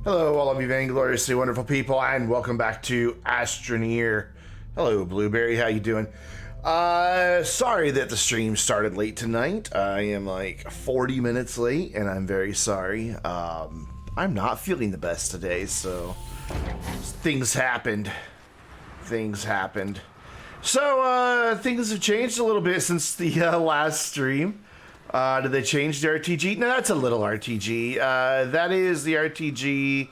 Hello, all of you vaingloriously wonderful people, and welcome back to Astroneer. Hello, Blueberry. How you doing? Sorry that the stream started late tonight. I am like 40 minutes late, and I'm very sorry. I'm not feeling the best today, so things happened. So, things have changed a little bit since the last stream. Did they change the RTG? No, that's a little RTG. That is the RTG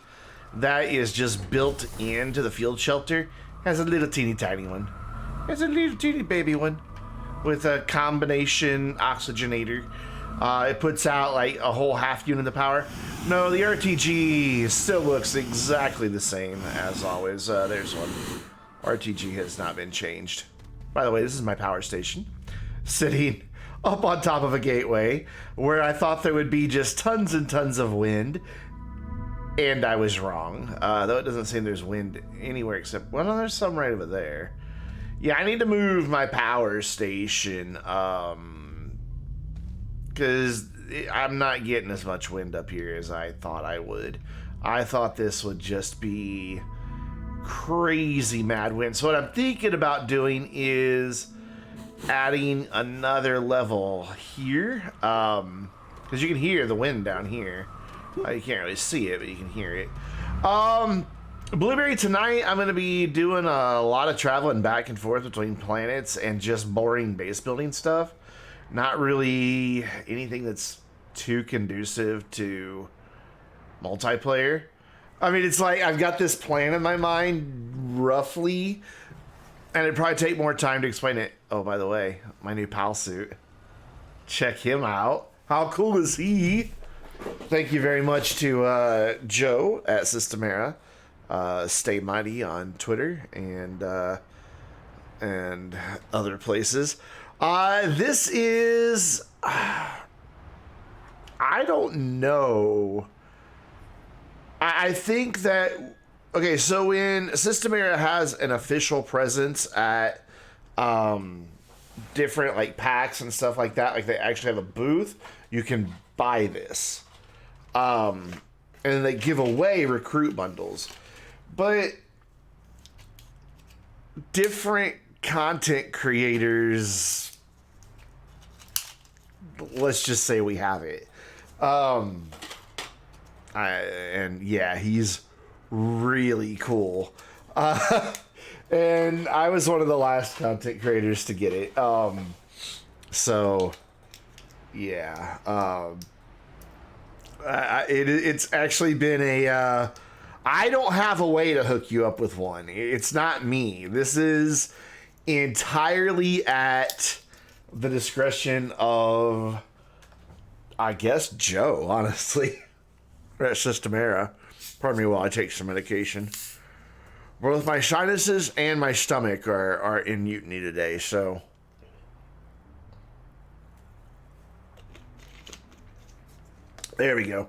that is just built into the field shelter. Has a little teeny tiny one. It's a little teeny baby one with a combination oxygenator. It puts out like a whole half unit of power. No, the RTG still looks exactly the same as always. There's one. RTG has not been changed. By the way, this is my power station. Sitting up on top of a gateway where I thought there would be just tons and tons of wind, and I was wrong. Though it doesn't seem there's wind anywhere except, well, no, there's some right over there. Yeah, I need to move my power station because I'm not getting as much wind up here as I thought I would. I thought this would just be crazy mad wind. So what I'm thinking about doing is adding another level here, because you can hear the wind down here. You can't really see it, but you can hear it. Blueberry, tonight I'm going to be doing a lot of traveling back and forth between planets and just boring base building stuff. Not really anything that's too conducive to multiplayer. I mean, it's like I've got this plan in my mind, roughly, and it'd probably take more time to explain it. Oh, by the way, my new pal suit. Check him out. How cool is he? Thank you very much to Joe at Systemera. Stay Mighty on Twitter and other places. This is... I don't know. I think that... Okay, so when Systemera has an official presence at different like packs and stuff like that, like they actually have a booth, you can buy this. And they give away recruit bundles. But different content creators, let's just say we have it. And yeah, he's really cool. And I was one of the last content creators to get it. So yeah, it's actually been a, I don't have a way to hook you up with one. It's not me. This is entirely at the discretion of, I guess, Joe, honestly. At Systemera. Pardon me while I take some medication. Both my sinuses and my stomach are in mutiny today, so. There we go.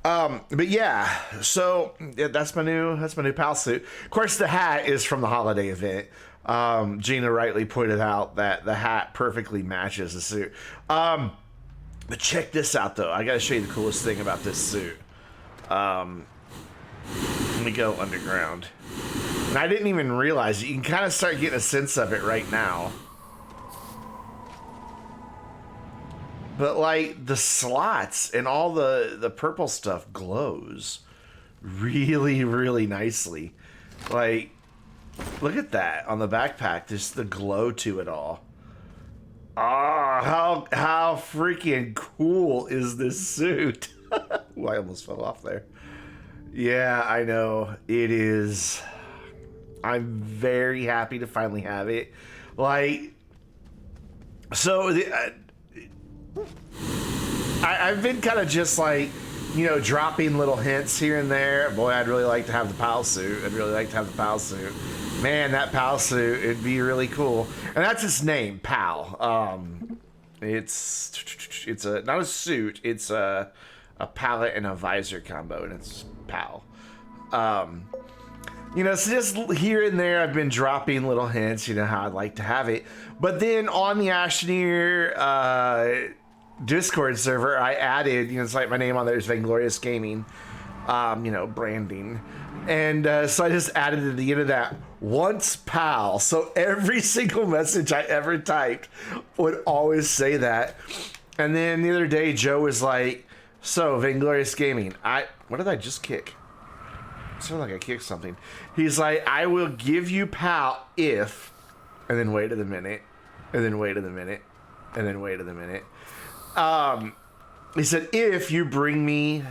But yeah, so yeah, that's my new pal suit. Of course, the hat is from the holiday event. Gina rightly pointed out that the hat perfectly matches the suit. But check this out, though. I gotta show you the coolest thing about this suit. Let me go underground. And I didn't even realize it. You can kind of start getting a sense of it right now. But like the slots and all the purple stuff glows really, really nicely. Like, look at that on the backpack. Just the glow to it all. Ah, how freaking cool is this suit? Ooh, I almost fell off there. Yeah, I know. It is. I'm very happy to finally have it. Like, so I've been kind of just like, you know, dropping little hints here and there. Boy, I'd really like to have the PAL suit. I'd really like to have the PAL suit. Man, that PAL suit, it'd be really cool. And that's its name, PAL. It's a not a suit. It's a pallet and a visor combo, and it's PAL. You know, so just here and there, I've been dropping little hints, you know, how I'd like to have it. But then on the Astroneer Discord server, I added, you know, it's like my name on there is Vainglorious Gaming, you know, branding. And so I just added at the end of that, once pal. So every single message I ever typed would always say that. And then the other day, Joe was like, so Vainglorious Gaming, what did I just kick? It sounded like I kicked something. He's like, I will give you pal if, and then wait a minute, and then wait a minute, and then wait a minute. He said, if you bring me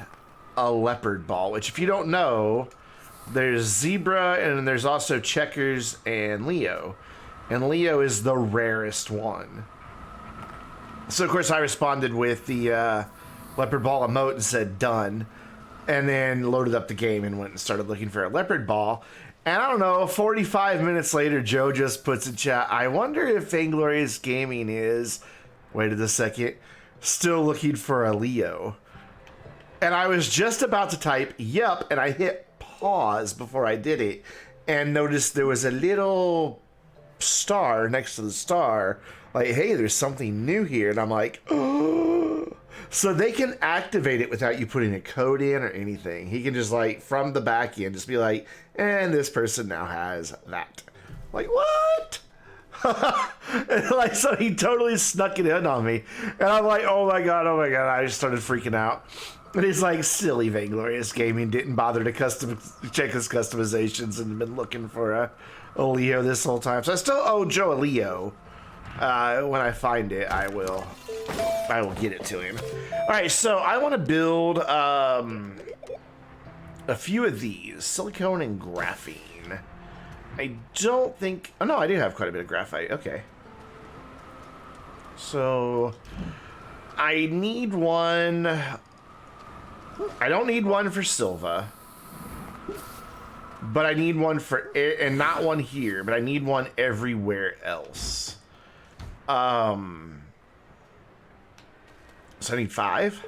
a leopard ball, which if you don't know, there's zebra and there's also checkers and Leo. And Leo is the rarest one. So of course I responded with the leopard ball emote and said done. And then loaded up the game and went and started looking for a leopard ball. And I don't know, 45 minutes later, Joe just puts in chat, I wonder if Vainglorious Gaming is, waited a second, still looking for a Leo. And I was just about to type, yep, and I hit pause before I did it. And noticed there was a little star next to the star. Like, hey, there's something new here. And I'm like, oh. So they can activate it without you putting a code in or anything. He can just like from the back end just be like, and this person now has that. Like, what? And like, so he totally snuck it in on me. And I'm like, oh my god, oh my god. I just started freaking out. And he's like, silly Vainglorious Gaming didn't bother to check his customizations and been looking for a Leo this whole time. So I still owe Joe a Leo. When I find it, I will get it to him. All right, so I want to build a few of these, silicone and graphene. I don't think, oh no, I do have quite a bit of graphite. Okay. So I need one. I don't need one for Silva, but I need one for, and not one here, but I need one everywhere else. So I need 5.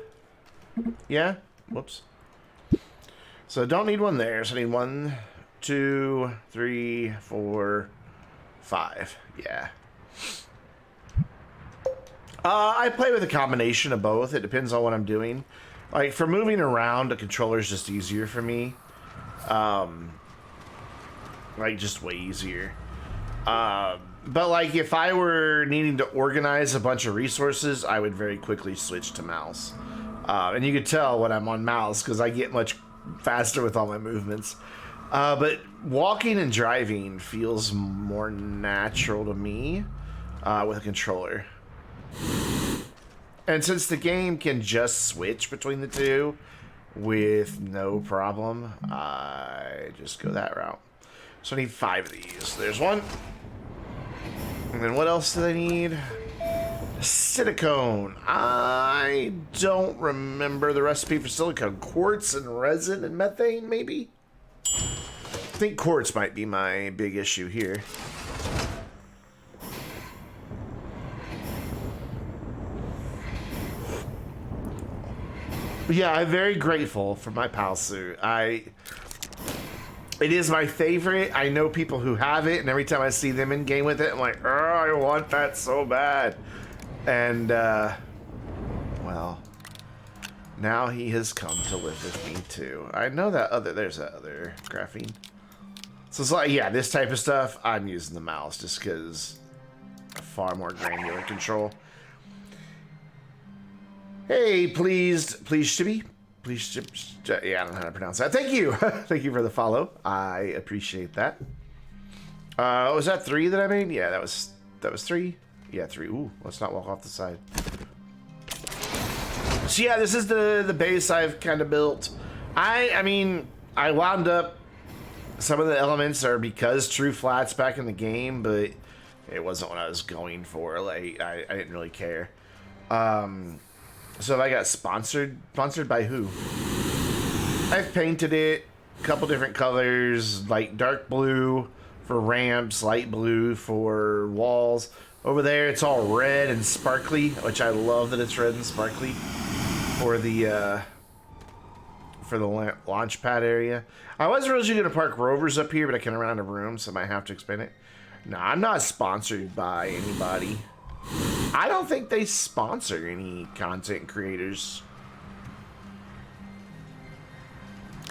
Yeah. Whoops. So I don't need one there. So I need 1, 2, 3, 4, 5. Yeah. I play with a combination of both. It depends on what I'm doing. Like for moving around, the controller is just easier for me. Like just way easier. But like if I were needing to organize a bunch of resources, I would very quickly switch to mouse. And you could tell when I'm on mouse because I get much faster with all my movements. But walking and driving feels more natural to me with a controller. And since the game can just switch between the two with no problem, I just go that route. So I need 5 of these. There's one. And then what else do they need? Silicone. I don't remember the recipe for silicone. Quartz and resin and methane, maybe? I think quartz might be my big issue here. But yeah, I'm very grateful for my PAL suit. It is my favorite. I know people who have it, and every time I see them in game with it, I'm like, oh, I want that so bad. And, well, now he has come to live with me too. I know that there's that other graphene. So it's like, yeah, this type of stuff, I'm using the mouse just because far more granular control. Hey, pleased Chibi. Yeah, I don't know how to pronounce that. Thank you. Thank you for the follow. I appreciate that. Was that 3 that I made? Yeah, that was 3. Yeah, 3. Ooh, let's not walk off the side. So yeah, this is the base I've kind of built. I mean, I wound up, some of the elements are because true flats back in the game, but it wasn't what I was going for. Like, I didn't really care. So if I got sponsored by who? I've painted it a couple different colors, like dark blue for ramps, light blue for walls. Over there, it's all red and sparkly, which I love that it's red and sparkly for the for the launch pad area. I was originally going to park rovers up here, but I can't run out of room, so I might have to expand it. No, I'm not sponsored by anybody. I don't think they sponsor any content creators.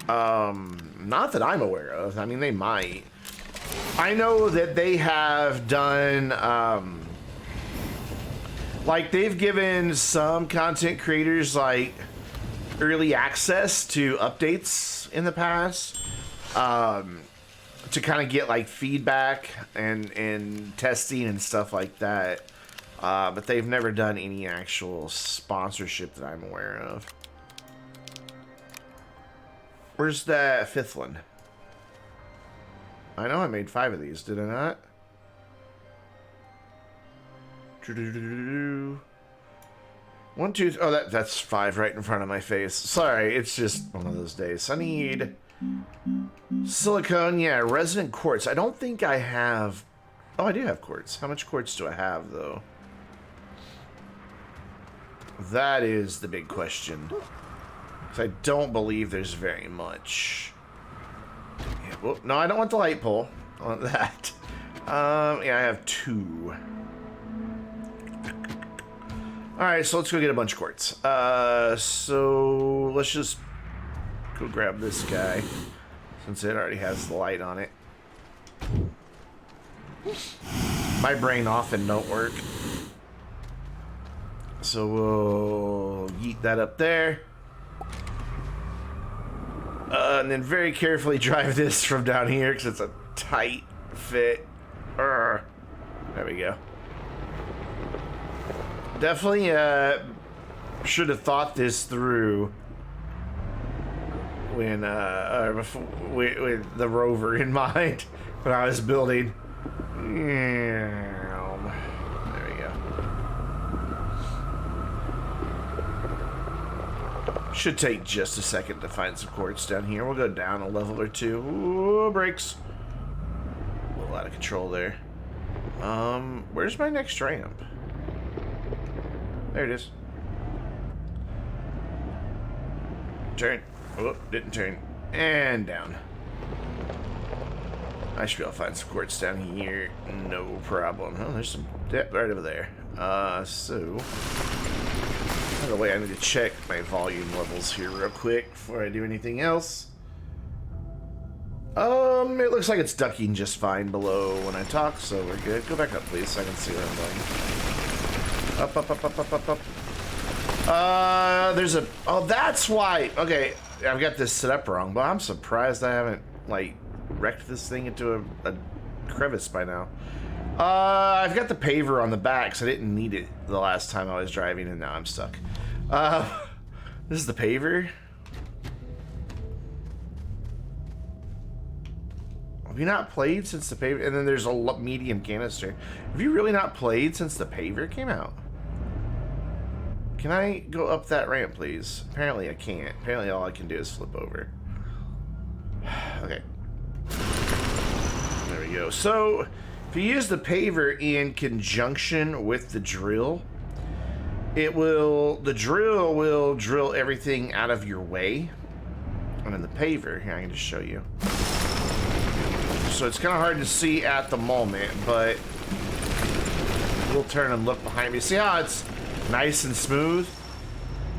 Not that I'm aware of. I mean, they might. I know that they have done, like, they've given some content creators, like, early access to updates in the past, to kind of get, like, feedback and testing and stuff like that. But they've never done any actual sponsorship that I'm aware of. Where's that fifth one? I know I made 5 of these, did I not? One, two, oh, that's 5 right in front of my face. Sorry, it's just one of those days. I need silicone, yeah, resonant quartz. I don't think I have... Oh, I do have quartz. How much quartz do I have, though? That is the big question. I don't believe there's very much. Yeah, well, no, I don't want the light pole. I want that. Yeah, I have 2. Alright, so let's go get a bunch of quartz. So let's just go grab this guy, since it already has the light on it. My brain often don't work. So we'll yeet that up there. And then very carefully drive this from down here because it's a tight fit. There we go. Definitely should have thought this through when before, with the rover in mind when I was building. There we go. Should take just a second to find some quartz down here. We'll go down a level or 2. Ooh, brakes. A little out of control there. Where's my next ramp? There it is. Turn. Oh, didn't turn. And down. I should be able to find some quartz down here. No problem. Oh, there's some depth right over there. So... By the way, I need to check my volume levels here real quick before I do anything else. It looks like it's ducking just fine below when I talk, so we're good. Go back up, please, so I can see where I'm going. Up, up, up, up, up, up, up. There's a... Oh, that's why... Okay, I've got this set up wrong, but I'm surprised I haven't, like, wrecked this thing into a crevice by now. I've got the paver on the back, so I didn't need it the last time I was driving, and now I'm stuck. This is the paver. Have you not played since the paver? And then there's a medium canister. Have you really not played since the paver came out? Can I go up that ramp, please? Apparently I can't. Apparently all I can do is flip over. Okay. There we go. So... if you use the paver in conjunction with the drill, the drill will drill everything out of your way. And then the paver, here I can just show you. So it's kind of hard to see at the moment, but we'll turn and look behind me. See how it's nice and smooth?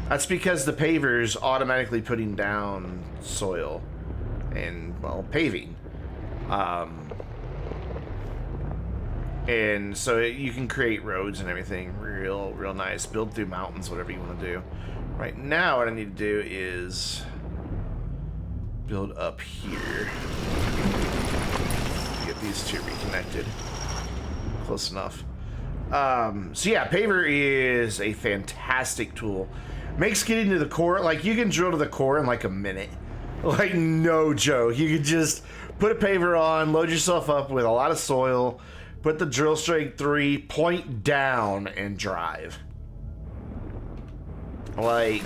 That's because the paver is automatically putting down soil and, well, paving. And so you can create roads and everything real nice. Build through mountains, whatever you want to do. Right now, what I need to do is build up here. Get these two reconnected. Close enough. So yeah, paver is a fantastic tool. Makes getting to the core, like you can drill to the core in like a minute. Like no joke. You could just put a paver on, load yourself up with a lot of soil, put the drill string 3, point down, and drive. Like,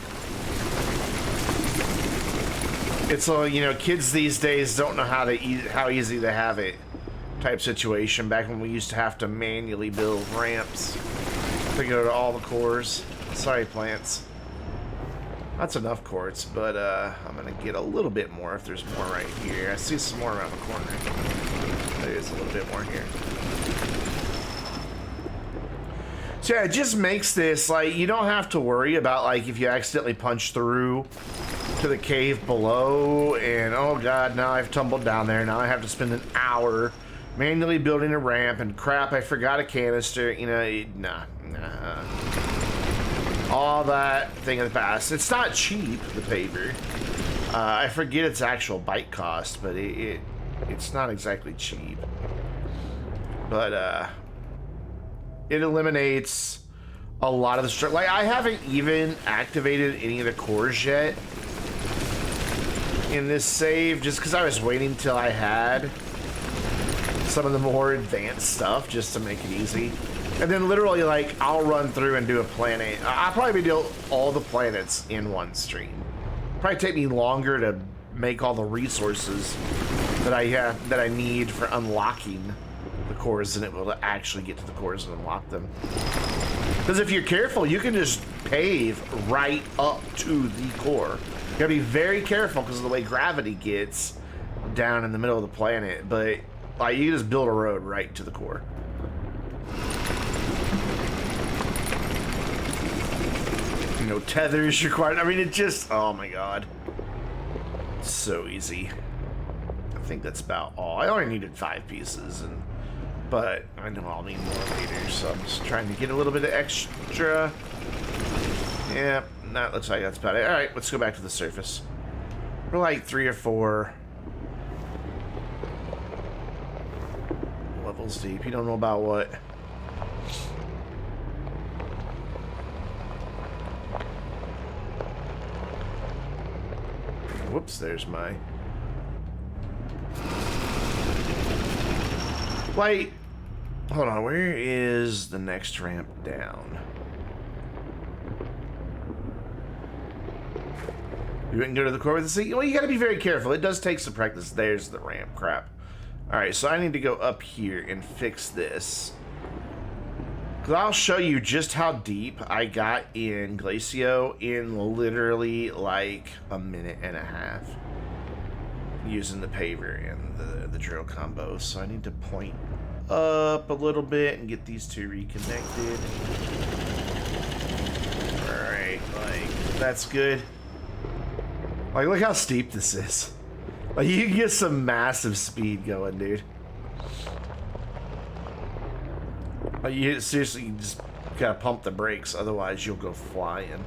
it's all, you know, kids these days don't know how easy they have it type situation. Back when we used to have to manually build ramps to go to all the cores. Sorry, plants. That's enough quartz, but I'm gonna get a little bit more if there's more right here. I see some more around the corner. There is a little bit more here. So yeah, it just makes this, like, you don't have to worry about, like, if you accidentally punch through to the cave below and, oh god, now I've tumbled down there. Now I have to spend an hour manually building a ramp and crap, I forgot a canister. You know, nah. All that thing of the past. It's not cheap, the paver. I forget its actual byte cost, but it's not exactly cheap. But, it eliminates a lot of the struggle. Like, I haven't even activated any of the cores yet in this save, just because I was waiting till I had some of the more advanced stuff just to make it easy. And then literally, like, I'll run through and do a planet. I'll probably do all the planets in one stream. Probably take me longer to make all the resources that I need for unlocking the cores than it will to actually get to the cores and unlock them. Because if you're careful, you can just pave right up to the core. You gotta be very careful because of the way gravity gets down in the middle of the planet, but like, you just build a road right to the core. No tethers required. I mean, it just, oh my god. So easy. I think that's about all. I only needed 5 pieces, but I know I'll need more later, so I'm just trying to get a little bit of extra. Yeah, that looks like that's about it. Alright, let's go back to the surface. We're like 3 or 4 levels deep. You don't know about what? Whoops, there's my... Wait, hold on, where is the next ramp down? You can go to the core with the sea? Well, you gotta be very careful. It does take some practice. There's the ramp, crap. Alright, so I need to go up here and fix this. Because I'll show you just how deep I got in Glacio in literally like a minute and a half. Using the paver and the drill combo. So I need to point up a little bit and get these two reconnected. Alright, like, that's good. Like, look how steep this is. Like, you can get some massive speed going, dude. Like, you seriously just gotta pump the brakes, otherwise you'll go flying.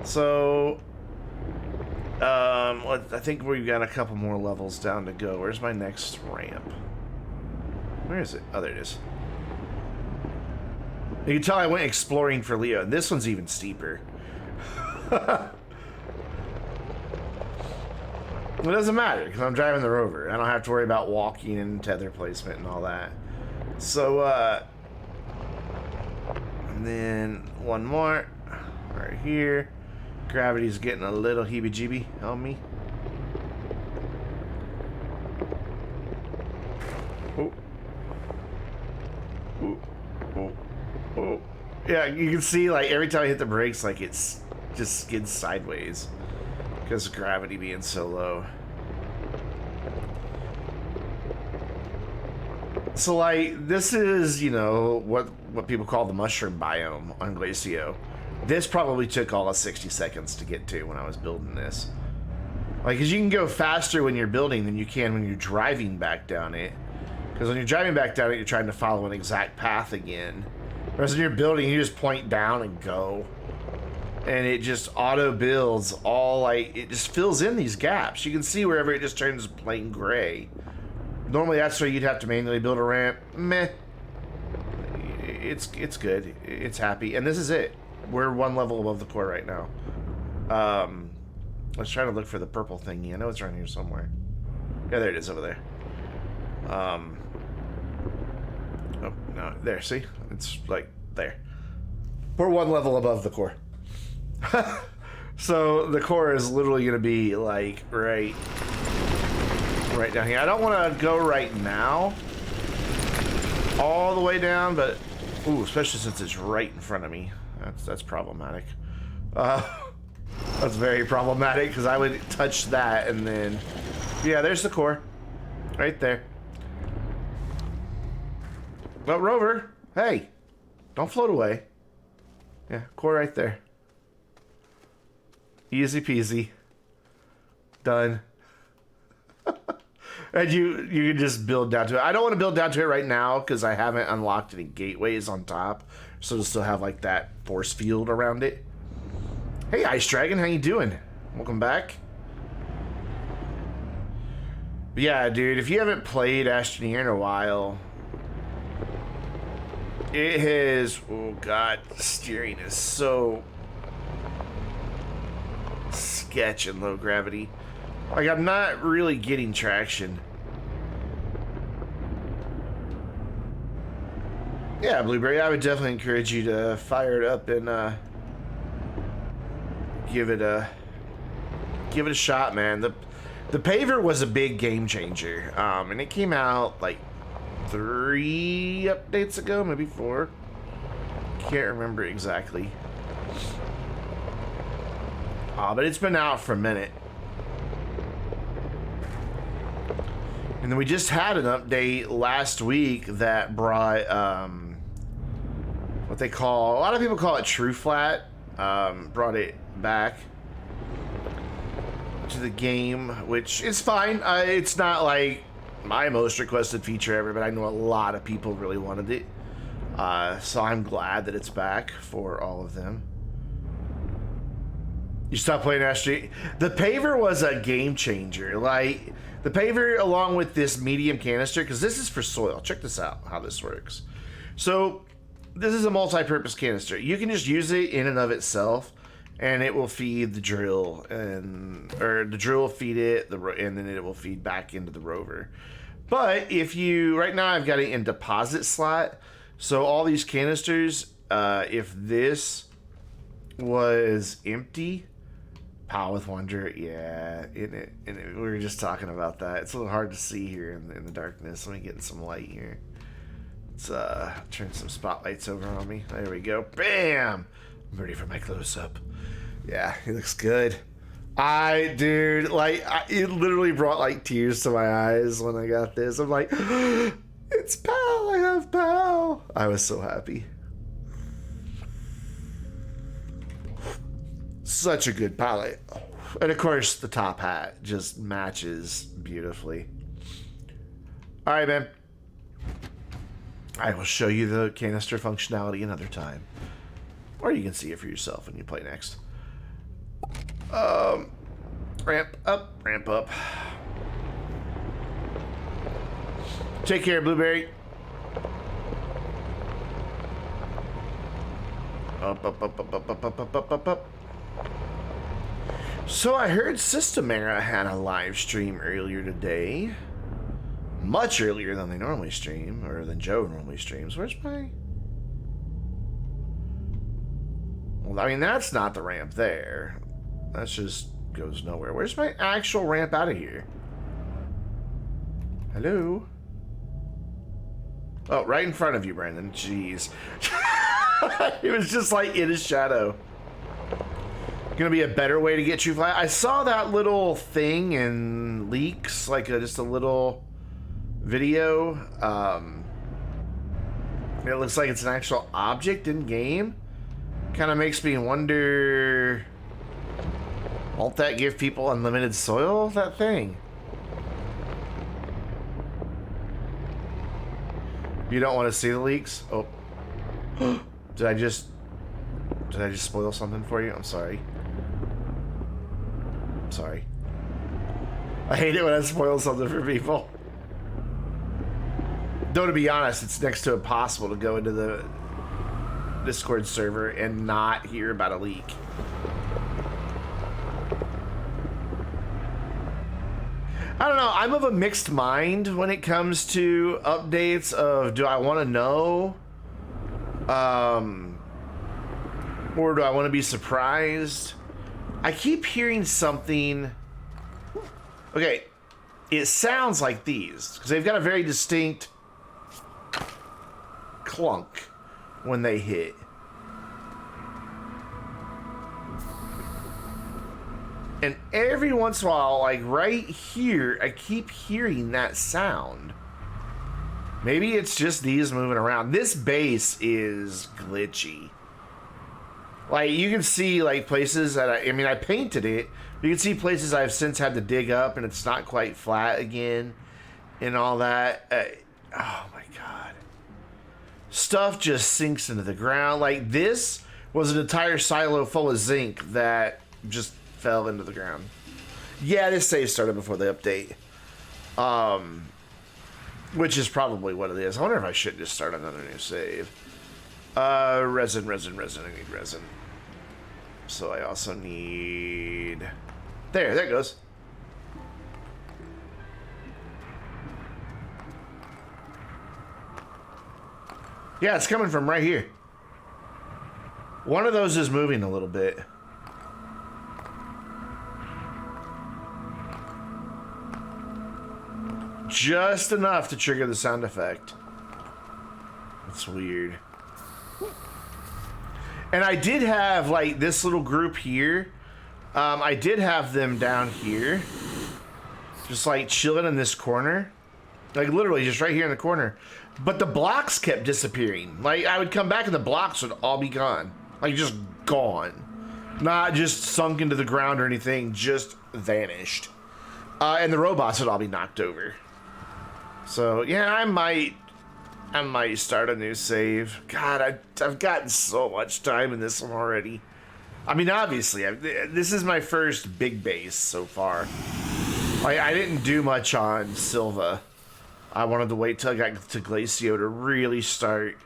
So, I think we've got a couple more levels down to go. Where's my next ramp? Where is it? Oh, there it is. You can tell I went exploring for Leo, and this one's even steeper. It doesn't matter, because I'm driving the rover. I don't have to worry about walking and tether placement and all that. So, and then one more right here. Gravity's getting a little heebie-jeebie on me. Oh. Oh. Oh. Oh. Yeah, you can see, like, every time I hit the brakes, like, it's just skids sideways. Because of gravity being so low. So, like, this is, you know, what people call the mushroom biome on Glacio. This probably took all of 60 seconds to get to when I was building this. Like, because you can go faster when you're building than you can when you're driving back down it. Because when you're driving back down it, you're trying to follow an exact path again. Whereas when you're building, you just point down and go. And it just auto builds all, like, it just fills in these gaps. You can see wherever it just turns plain gray. Normally that's where you'd have to manually build a ramp. Meh. It's good. It's happy. And this is it. We're one level above the core right now. Let's try to look for the purple thingy. I know it's around here somewhere. Yeah, there it is over there. Oh, no. There, see? It's, like, there. We're one level above the core. So the core is literally going to be like right down here. I don't want to go right now all the way down, but Ooh, especially since it's right in front of me. That's problematic. That's very problematic because I would touch that and then... Yeah, there's the core. Right there. Well, Rover, hey, don't float away. Yeah, core right there. Easy peasy. Done. And you can just build down to it. I don't want to build down to it right now because I haven't unlocked any gateways on top. So it'll still have like that force field around it. Hey, Ice Dragon, how you doing? Welcome back. But yeah, dude, if you haven't played Astroneer in a while, it has... Oh, God. Steering is so sketch and low gravity. Like, I'm not really getting traction. Yeah, Blueberry, I would definitely encourage you to fire it up and give it a shot, man. The paver was a big game changer, and it came out like 3 updates ago, maybe 4. Can't remember exactly. But it's been out for a minute. And then we just had an update last week that brought what they call, a lot of people call it True Flat, brought it back to the game, which is fine. It's not like my most requested feature ever, but I know a lot of people really wanted it. So I'm glad that it's back for all of them. You stopped playing Astroneer. The paver was a game changer. Like, the paver along with this medium canister, because this is for soil. Check this out, how this works. So, this is a multi-purpose canister. You can just use it in and of itself, and it will feed the drill, or the drill will feed it, and then it will feed back into the rover. But if you, right now I've got it in deposit slot, so all these canisters, if this was empty, Pow with Wonder, yeah, we were just talking about that. It's a little hard to see here in the darkness. Let me get some light here. Let's turn some spotlights over on me. There we go. Bam! I'm ready for my close-up. Yeah, it looks good. Dude, like, it literally brought, like, tears to my eyes when I got this. I'm like, it's Pow! I have Pow! I was so happy. Such a good palette. And of course, the top hat just matches beautifully. Alright, man. I will show you the canister functionality another time. Or you can see it for yourself when you play next. Ramp up, ramp up. Take care, Blueberry. Up, up, up, up, up, up, up, up, up, up, up. So I heard Systemera had a live stream earlier today. Much earlier than they normally stream, or than Joe normally streams. Where's my... Well, I mean, that's not the ramp there. That just goes nowhere. Where's my actual ramp out of here? Hello? Oh, right in front of you, Brandon. Jeez. It was just like in his shadow. Gonna be a better way to get you flat. I saw that little thing in leaks, like just a little video. It looks like it's an actual object in game. Kind of makes me wonder, won't that give people unlimited soil, that thing? You don't want to see the leaks? Oh. Did I just spoil something for you? I'm sorry. I'm sorry. I hate it when I spoil something for people. Though, to be honest, it's next to impossible to go into the Discord server and not hear about a leak. I don't know. I'm of a mixed mind when it comes to updates of, do I want to know? Or do I want to be surprised? I keep hearing something. Okay, it sounds like these, because they've got a very distinct clunk. when they hit. And every once in a while, like right here, I keep hearing that sound. Maybe it's just these moving around. This base is glitchy. Like, you can see, like, places that I mean, I painted it. You can see places I've since had to dig up, and it's not quite flat again, and all that. Oh, my God. Stuff just sinks into the ground. Like, this was an entire silo full of zinc that just fell into the ground. Yeah, this save started before the update. Which is probably what it is. I wonder if I should just start another new save. Resin. I need resin. So I also need... There it goes. Yeah, it's coming from right here. One of those is moving a little bit. Just enough to trigger the sound effect. That's weird. And I did have, like, this little group here. I did have them down here. Just, like, chilling in this corner. Like, literally, just right here in the corner. But the blocks kept disappearing. Like, I would come back and the blocks would all be gone. Like, just gone. Not just sunk into the ground or anything. Just vanished. And the robots would all be knocked over. So, yeah, I might start a new save. God, I've gotten so much time in this one already. I mean, obviously, this is my first big base so far. I didn't do much on Silva. I wanted to wait till I got to Glacio to really start,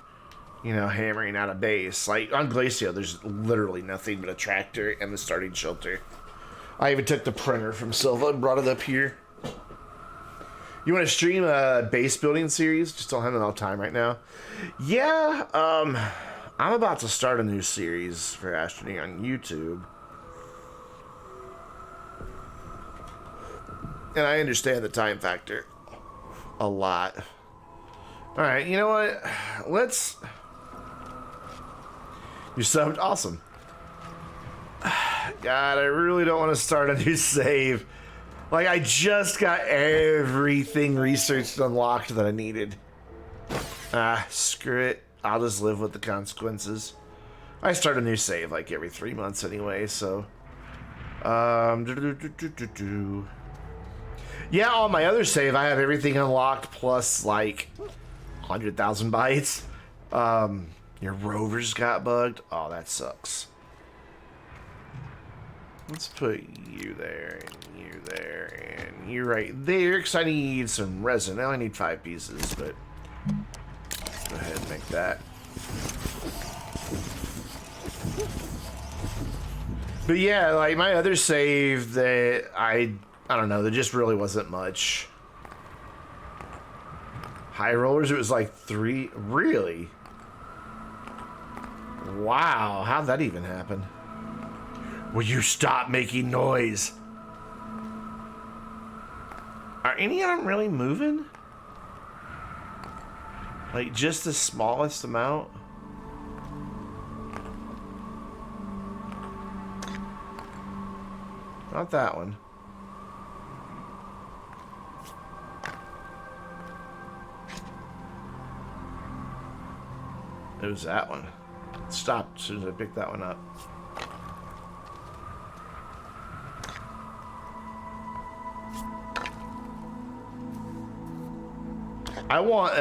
you know, hammering out a base. Like, on Glacio, there's literally nothing but a tractor and the starting shelter. I even took the printer from Silva and brought it up here. You want to stream a base building series? Just don't have enough time right now. Yeah, I'm about to start a new series for Astroneer on YouTube. And I understand the time factor a lot. Alright, you know what? Let's... You subbed? Awesome. God, I really don't want to start a new save. Like, I just got everything researched and unlocked that I needed. Screw it. I'll just live with the consequences. I start a new save like every 3 months anyway, so... Yeah, on my other save, I have everything unlocked plus, like, 100,000 bytes. Your rovers got bugged. Oh, that sucks. Let's put you there, and you there, and you right there, because I need some resin. I only need 5 pieces, but go ahead and make that. But yeah, like my other save that I don't know, there just really wasn't much. High rollers, it was like 3, really? Wow, how'd that even happen? Will you stop making noise? Are any of them really moving? Like, just the smallest amount? Not that one. It was that one. It stopped as soon as I picked that one up. I want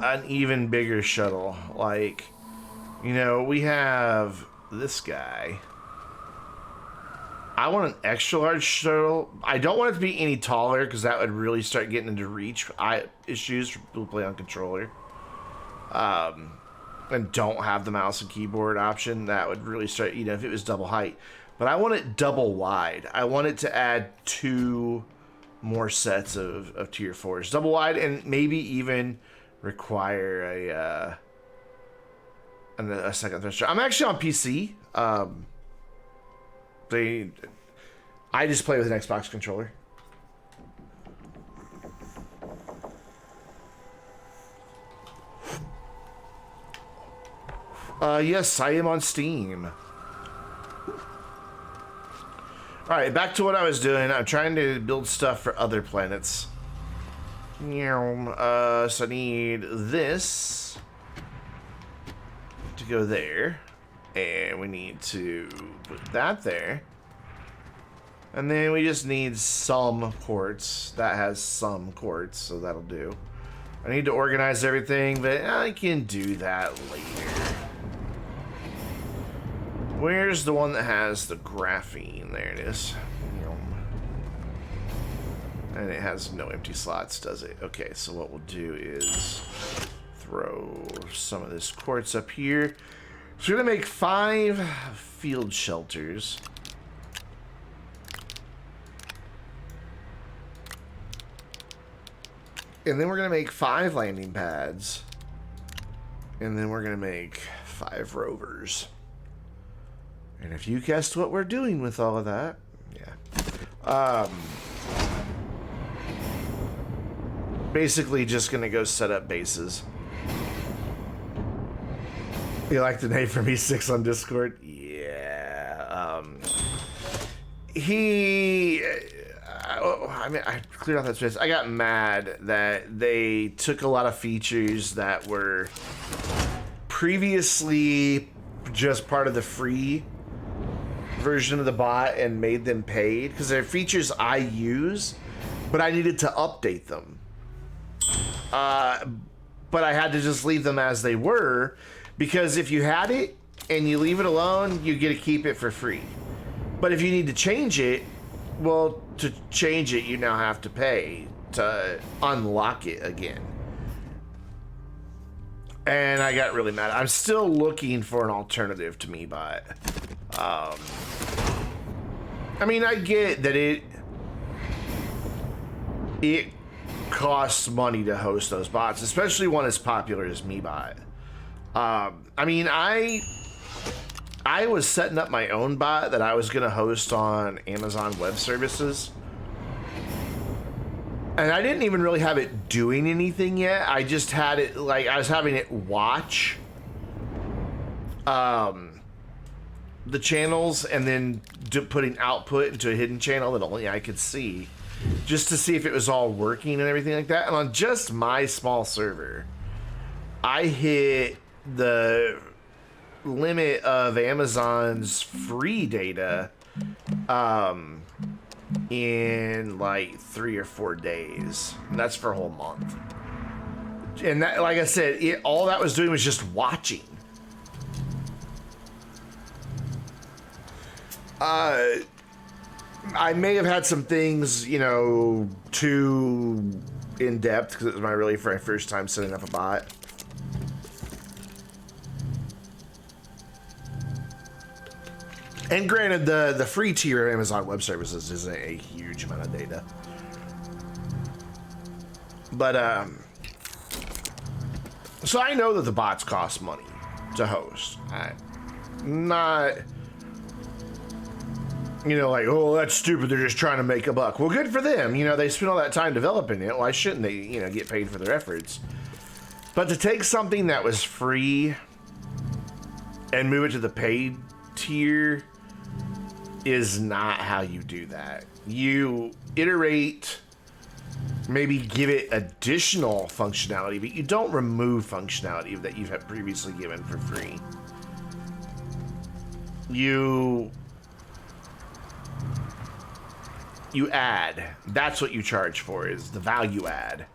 an even bigger shuttle. Like, you know, we have this guy. I want an extra large shuttle. I don't want it to be any taller because that would really start getting into reach issues for people who play on controller. And don't have the mouse and keyboard option. That would really start, you know, if it was double height. But I want it double wide. I want it to add 2 more sets of tier 4s. Double wide, and maybe even require a second thruster. I'm actually on PC. I just play with an Xbox controller. Yes, I am on Steam. Alright, back to what I was doing. I'm trying to build stuff for other planets. So I need this to go there. And we need to put that there. And then we just need some quartz. That has some quartz, so that'll do. I need to organize everything, but I can do that later. Where's the one that has the graphene? There it is. And it has no empty slots, does it? Okay, so what we'll do is throw some of this quartz up here. So we're gonna make 5 field shelters. And then we're gonna make 5 landing pads. And then we're gonna make 5 rovers. And if you guessed what we're doing with all of that, yeah. Basically just gonna go set up bases. You like the name from E6 on Discord? Yeah. I mean, I cleared out that space. I got mad that they took a lot of features that were previously just part of the free version of the bot and made them paid, because they're features I use, but I needed to update them. But I had to just leave them as they were, because if you had it and you leave it alone, you get to keep it for free. But if you need to change it, well, to change it, you now have to pay to unlock it again. And I got really mad. I'm still looking for an alternative to MeBot. I mean, I get that it costs money to host those bots, especially one as popular as MeBot. I mean, I was setting up my own bot that I was going to host on Amazon Web Services. And I didn't even really have it doing anything yet. I just had it, like, I was having it watch the channels and then putting output into a hidden channel that only I could see, just to see if it was all working and everything like that. And on just my small server, I hit the limit of Amazon's free data in like 3 or 4 days. And that's for a whole month. And that, like I said, all that was doing was just watching. I may have had some things, you know, too in depth, because it was my first time setting up a bot. And granted, the free tier of Amazon Web Services isn't a huge amount of data. But, so I know that the bots cost money to host. Not, you know, like, oh, that's stupid, they're just trying to make a buck. Well, good for them. You know, they spent all that time developing it. Why shouldn't they, you know, get paid for their efforts? But to take something that was free and move it to the paid tier is not how you do that. You iterate, maybe give it additional functionality, but you don't remove functionality that you have previously given for free. You add. That's what you charge for, is the value add.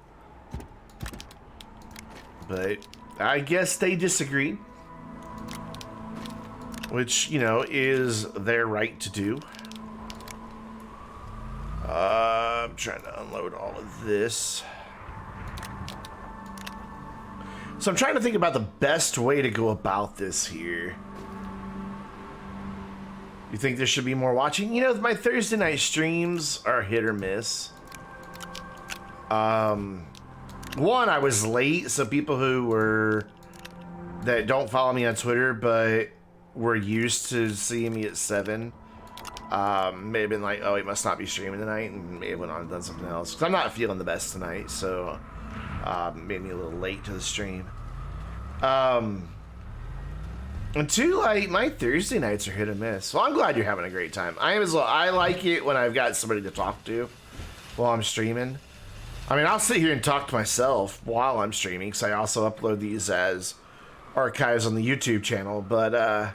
But I guess they disagreed, which, you know, is their right to do. I'm trying to unload all of this. So I'm trying to think about the best way to go about this here. You think there should be more watching? You know, my Thursday night streams are hit or miss. One, I was late, so people that don't follow me on Twitter but were used to seeing me at 7 may have been like, oh, he must not be streaming tonight, and may have went on and done something else, because I'm not feeling the best tonight, so made me a little late to the stream. And two, like, my Thursday nights are hit and miss. Well, I'm glad you're having a great time. I am as well. I like it when I've got somebody to talk to while I'm streaming. I mean, I'll sit here and talk to myself while I'm streaming, because I also upload these as archives on the YouTube channel, but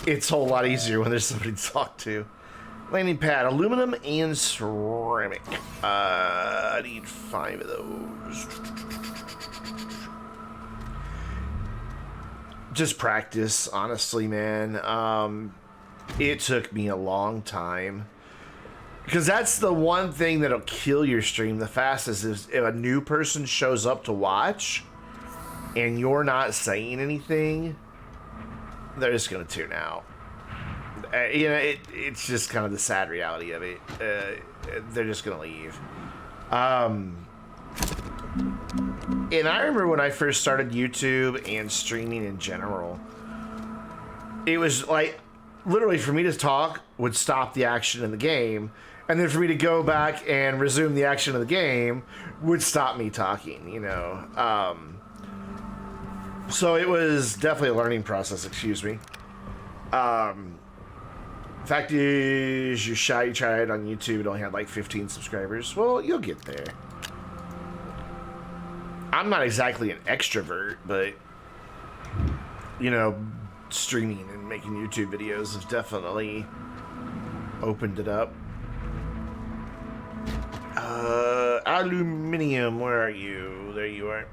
it's a whole lot easier when there's somebody to talk to. Landing pad, aluminum and ceramic. I need 5 of those. Just practice, honestly, man. It took me a long time. Because that's the one thing that'll kill your stream the fastest is if a new person shows up to watch and you're not saying anything, they're just going to tune out. You know, it's just kind of the sad reality of it. They're just going to leave. And I remember when I first started YouTube and streaming in general, it was like, literally for me to talk would stop the action in the game, and then for me to go back and resume the action of the game would stop me talking, you know. So it was definitely a learning process, excuse me. Fact is, you're shy, you tried on YouTube, it only had like 15 subscribers. Well, you'll get there. I'm not exactly an extrovert, but, you know, streaming and making YouTube videos have definitely opened it up. Aluminium, where are you? There you are.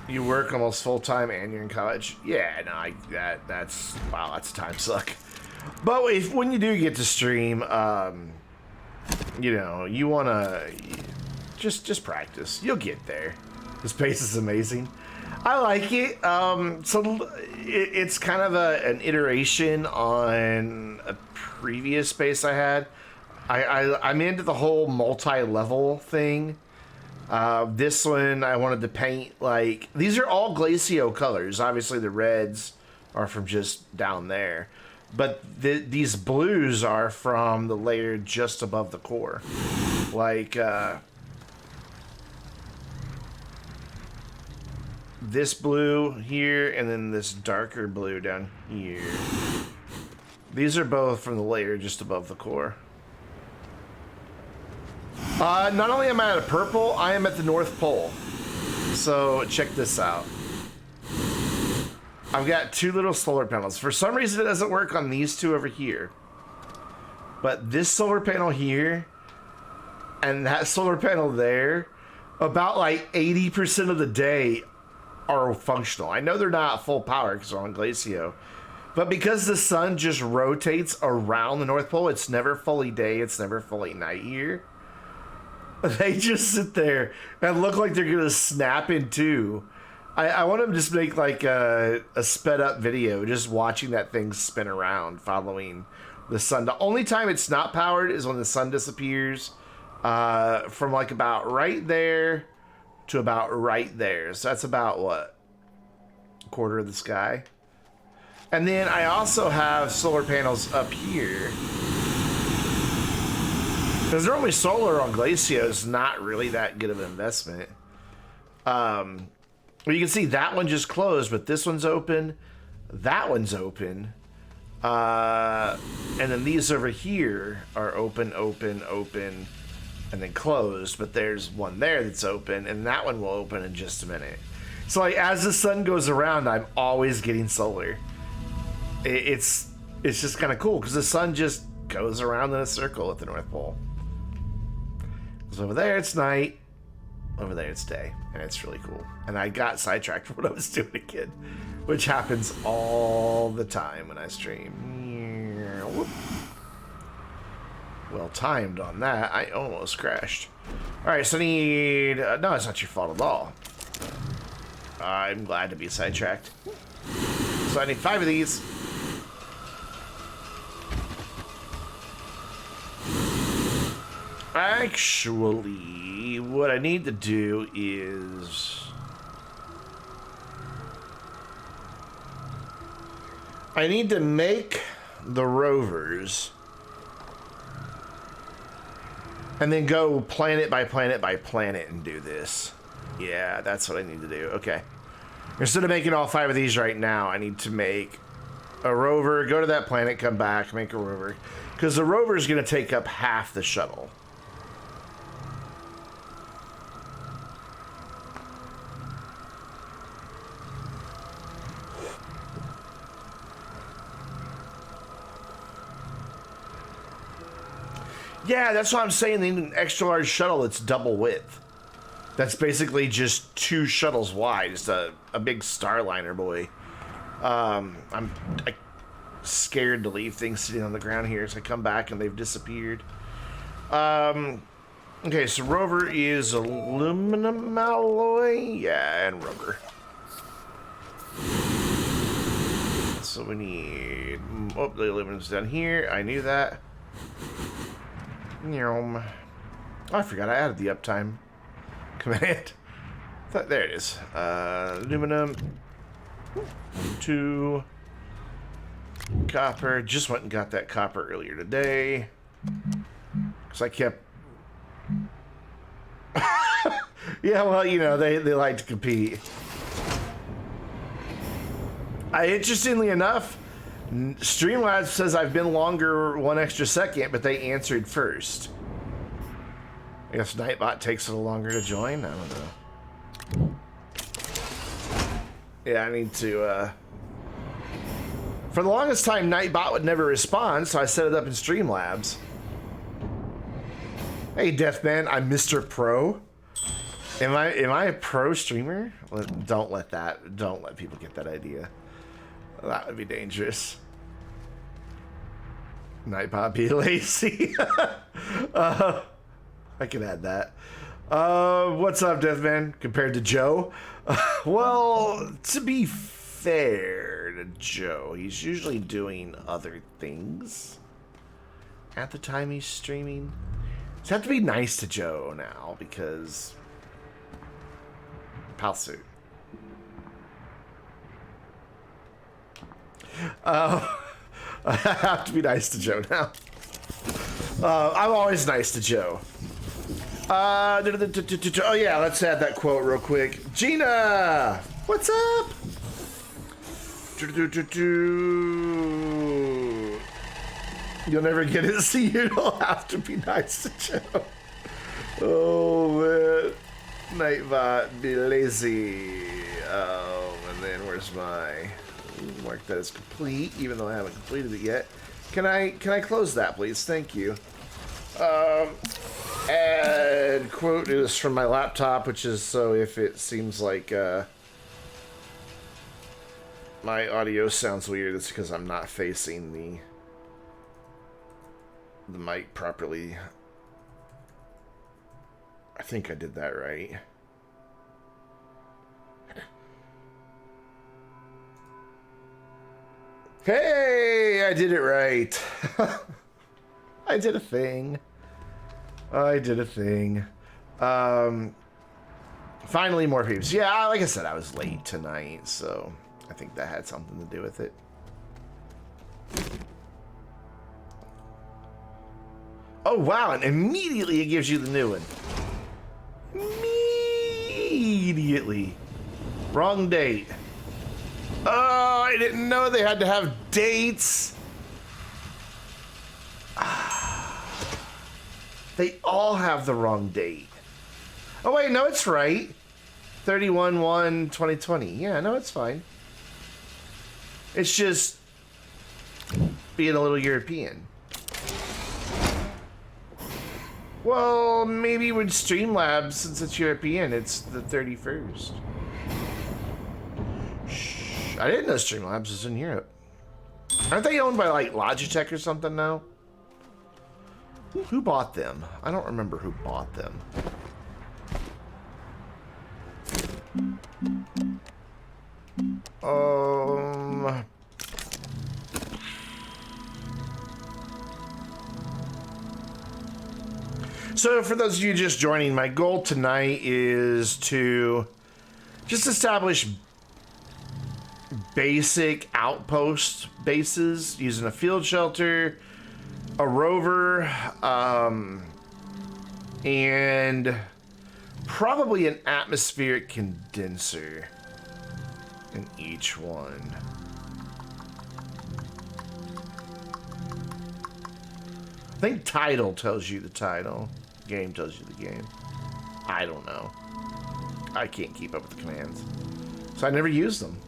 You work almost full-time and you're in college? Yeah, no, that's wow, that's a time suck. But when you do get to stream, you know, you wanna just practice. You'll get there. This pace is amazing. I like it. So it's kind of an iteration on a previous space I had. I'm into the whole multi-level thing. This one I wanted to paint like, these are all Glacio colors. Obviously the reds are from just down there, but these blues are from the layer just above the core. Like this blue here and then this darker blue down here. These are both from the layer just above the core. Not only am I at a purple, I am at the North Pole. So check this out. I've got 2 little solar panels. For some reason it doesn't work on these 2 over here. But this solar panel here and that solar panel there, about like 80% of the day are functional. I know they're not full power because they're on Glacio. But because the sun just rotates around the North Pole, it's never fully day, it's never fully night here. They just sit there and look like they're gonna snap in two. I want to just make like a sped up video, just watching that thing spin around, following the sun. The only time it's not powered is when the sun disappears from like about right there to about right there. So that's about what? A quarter of the sky. And then I also have solar panels up here. Because normally solar on Glacio is not really that good of an investment. Well, you can see that one just closed, but this one's open. That one's open. And then these over here are open, open, open, and then closed. But there's one there that's open, and that one will open in just a minute. So like as the sun goes around, I'm always getting solar. It's just kind of cool because the sun just goes around in a circle at the North Pole. So over there it's night, over there it's day, and it's really cool. And I got sidetracked from what I was doing again, which happens all the time when I stream. Whoop. Well timed on that. I almost crashed. All right, so I need... no, it's not your fault at all. I'm glad to be sidetracked. So I need 5 of these. Actually, what I need to do is... I need to make the rovers and then go planet by planet by planet and do this. Yeah, that's what I need to do. Okay. Instead of making all 5 of these right now, I need to make a rover, go to that planet, come back, make a rover. Because the rover is going to take up half the shuttle. Yeah, that's what I'm saying. They need an extra large shuttle that's double width. That's basically just 2 shuttles wide. Just a big Starliner boy. I'm scared to leave things sitting on the ground here, so I come back and they've disappeared. Okay, so rover is aluminum alloy. Yeah, and rubber. So we need... Oh, the aluminum's down here. I knew that. Oh, I forgot I added the uptime command. There it is. Aluminum. 2. Copper. Just went and got that copper earlier today. Because I kept... Yeah, well, you know, they like to compete. Interestingly enough, Streamlabs says I've been longer 1 extra second, but they answered first. I guess Nightbot takes a little longer to join. I don't know. Yeah, I need to, For the longest time, Nightbot would never respond, so I set it up in Streamlabs. Hey, Deathman, I'm Mr. Pro. Am I a pro streamer? Don't let people get that idea. That would be dangerous. Nightbot be lazy. I can add that. What's up, Deathman? Compared to Joe? Well, to be fair to Joe, he's usually doing other things at the time he's streaming. So I have to be nice to Joe now because... Pal suit. I have to be nice to Joe now. I'm always nice to Joe. Oh yeah, let's add that quote real quick. Gina, what's up? You'll never get it, so you don't have to be nice to Joe. Oh man, Nightbot be lazy. Oh, and then where's my? Mark that as complete, even though I haven't completed it yet. Can I close that, please? Thank you. And quote is from my laptop, which is so if it seems like my audio sounds weird, it's because I'm not facing the mic properly. I think I did that right. Hey, I did it right. I did a thing. Finally, more peeps. Yeah, like I said, I was late tonight, so I think that had something to do with it. Oh, wow, and immediately it gives you the new one. Immediately. Wrong date. Oh, I didn't know they had to have dates. They all have the wrong date. Oh, wait, no, it's right. 31/1/2020. Yeah, no, it's fine. It's just being a little European. Well, maybe with Streamlabs, since it's European, it's the 31st. I didn't know Streamlabs was in Europe. Aren't they owned by, like, Logitech or something now? Who bought them? I don't remember who bought them. So for those of you just joining, my goal tonight is to just establish basic outpost bases using a field shelter, a rover, and probably an atmospheric condenser. in each one. I think title tells you the title. Game tells you the game. I don't know. I can't keep up with the commands. So I never used them.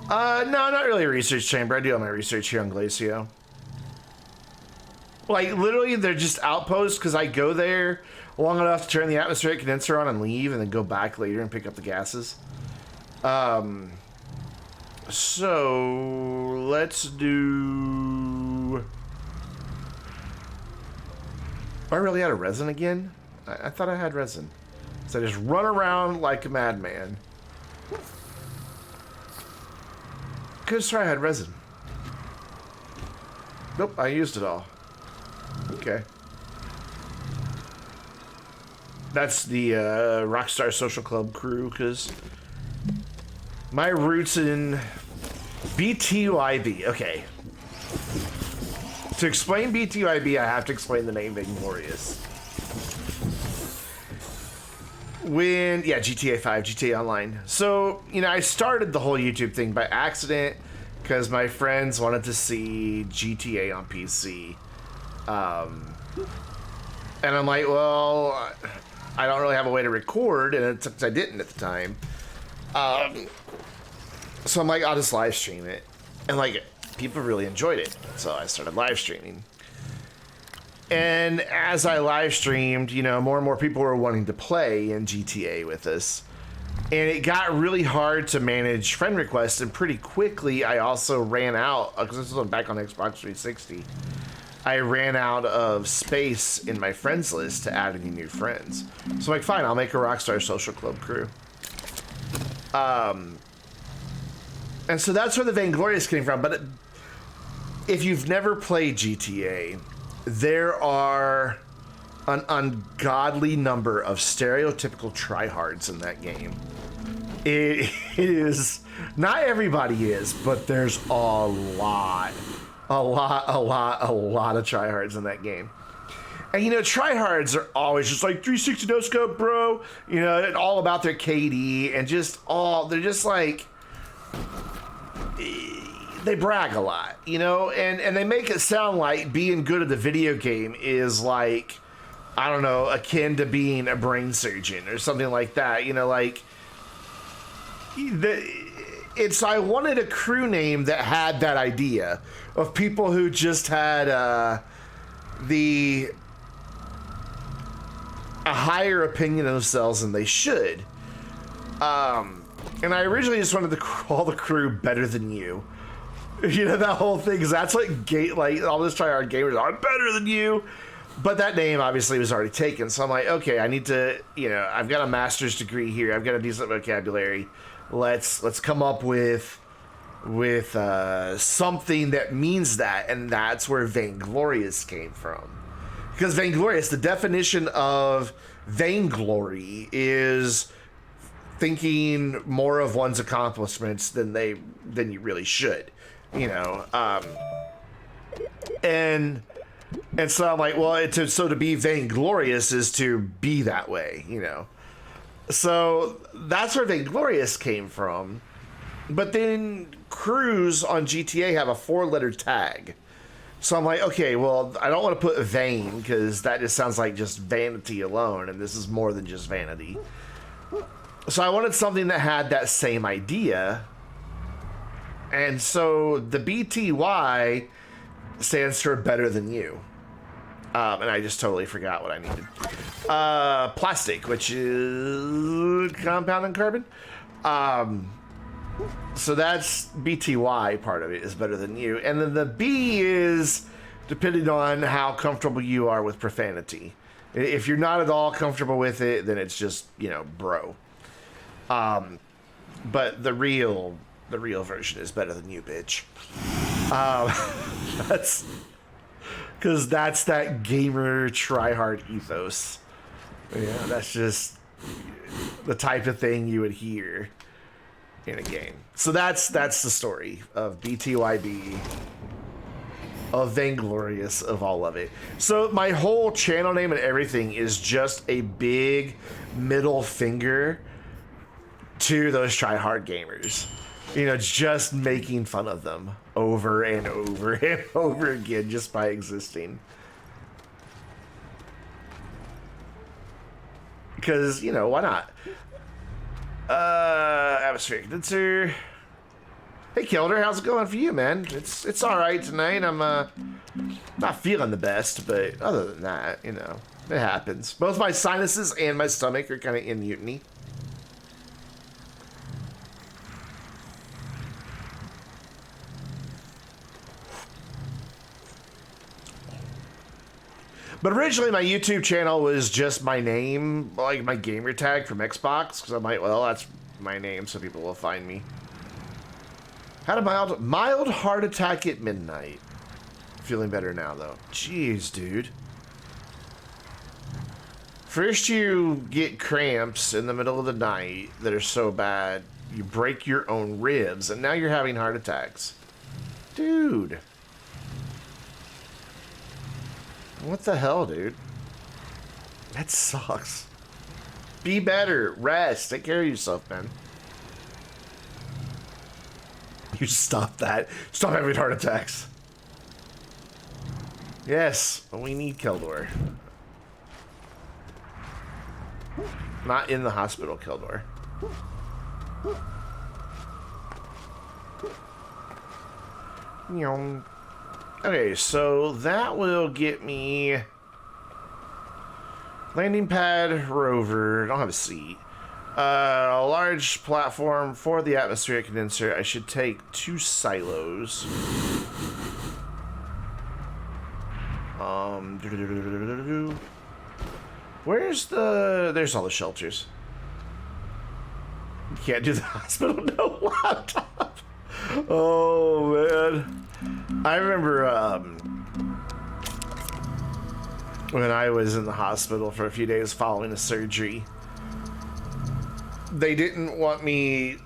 No, not really a research chamber. I do all my research here on Glacio. Like, literally, they're just outposts because I go there long enough to turn the atmospheric condenser on and leave, and then go back later and pick up the gases. So, let's do... Are I really out of resin again? I thought I had resin. So I just run around like a madman. Could've sworn I had resin. Nope, I used it all. Okay. That's the Rockstar Social Club crew, because my roots in BTYB. Okay. To explain BTYB, I have to explain the name Vainglorious. Yeah, GTA 5, GTA Online. So, you know, I started the whole YouTube thing by accident because my friends wanted to see GTA on PC. And I'm like, well, I don't really have a way to record, and it's, I didn't at the time. So I'm like, I'll just live stream it. And like, people really enjoyed it. So I started live streaming. And as I live streamed, you know, more and more people were wanting to play in GTA with us. And it got really hard to manage friend requests, and pretty quickly I also ran out, because this was back on Xbox 360, I ran out of space in my friends list to add any new friends. So I'm like, fine, I'll make a Rockstar Social Club crew. And so that's where the Vainglorious came from. But if you've never played GTA, there are an ungodly number of stereotypical tryhards in that game. It is, not everybody is, but there's a lot of tryhards in that game. And you know, tryhards are always just like 360 no scope, bro. You know, all about their KD and just they're just like, they brag a lot, you know, and they make it sound like being good at the video game is like, I don't know, akin to being a brain surgeon or something like that, you know, like, I wanted a crew name that had that idea of people who just had a higher opinion of themselves than they should. And I originally just wanted to call the crew Better Than You. You know, that whole thing, because that's what like all this tryhard gamers are, better than you. But that name obviously was already taken, so I'm like, okay, I need to, you know, I've got a master's degree here, I've got a decent vocabulary. Let's come up with something that means that, and that's where Vainglorious came from. Because Vainglorious, the definition of vainglory is thinking more of one's accomplishments than you really should, you know. And so I'm like, well, to be vainglorious is to be that way, you know. So that's where Vainglorious came from. But then crews on GTA have a 4-letter tag. So I'm like, okay, well, I don't want to put vain, because that just sounds like just vanity alone, and this is more than just vanity. So I wanted something that had that same idea. And so the BTY stands for Better Than You. And I just totally forgot what I needed. Plastic, which is compound and carbon. So that's BTY part of it, is Better Than You. And then the B is depending on how comfortable you are with profanity. If you're not at all comfortable with it, then it's just, you know, bro. But the real version is Better Than You, bitch. That's because that's that gamer tryhard ethos. Yeah, that's just the type of thing you would hear in a game. So that's the story of BTYB, of Vainglorious, of all of it. So my whole channel name and everything is just a big middle finger to those try-hard gamers. You know, just making fun of them over and over and over again just by existing. Because, you know, why not? Atmospheric condenser. Hey, Kilder, how's it going for you, man? It's all right tonight. I'm not feeling the best, but other than that, you know, it happens. Both my sinuses and my stomach are kind of in mutiny. But originally, my YouTube channel was just my name, like my gamer tag from Xbox, because I'm like, well, that's my name, so people will find me. Had a mild heart attack at midnight. Feeling better now, though. Jeez, dude. First you get cramps in the middle of the night that are so bad, you break your own ribs, and now you're having heart attacks. Dude. What the hell, dude? That sucks. Be better. Rest. Take care of yourself, man. You stop that. Stop having heart attacks. Yes, we need Keldor. Not in the hospital, Keldor. Okay, so that will get me landing pad rover. I don't have a seat. A large platform for the atmospheric condenser. I should take 2 silos. Where's the... There's all the shelters. You can't do the hospital, no laptop. Oh, man. I remember when I was in the hospital for a few days following a surgery. They didn't want me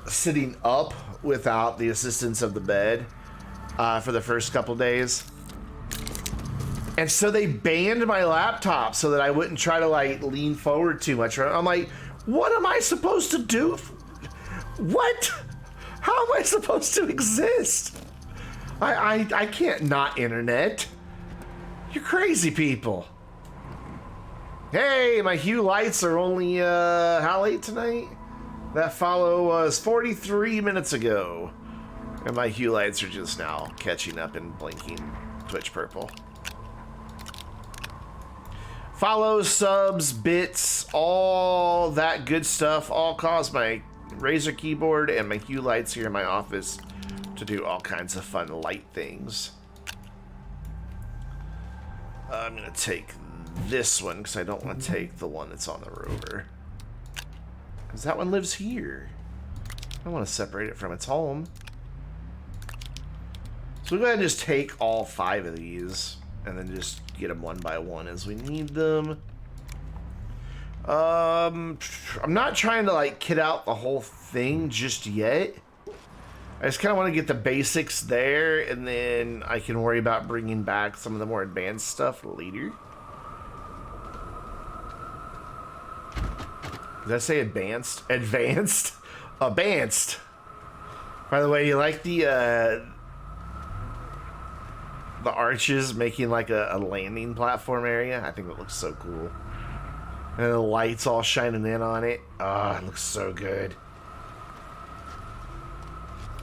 sitting up without the assistance of the bed for the first couple days. And so they banned my laptop so that I wouldn't try to like lean forward too much. I'm like, what am I supposed to do? What? How am I supposed to exist? I can't not internet. You're crazy people. Hey, my hue lights are only, how late tonight? That follow was 43 minutes ago. And my hue lights are just now catching up and blinking Twitch purple. Follows, subs, bits, all that good stuff all cause my Razer keyboard and my hue lights here in my office to do all kinds of fun light things. I'm gonna take this one because I don't want to take the one that's on the rover, because that one lives here. I want to separate it from its home. So we'll go ahead and just take all 5 of these and then just get them one by one as we need them. I'm not trying to like kit out the whole thing just yet. I just kind of want to get the basics there, and then I can worry about bringing back some of the more advanced stuff later. Did I say advanced? Advanced? Advanced. By the way, you like the arches making like a landing platform area? I think it looks so cool. And the lights all shining in on it. Oh, it looks so good.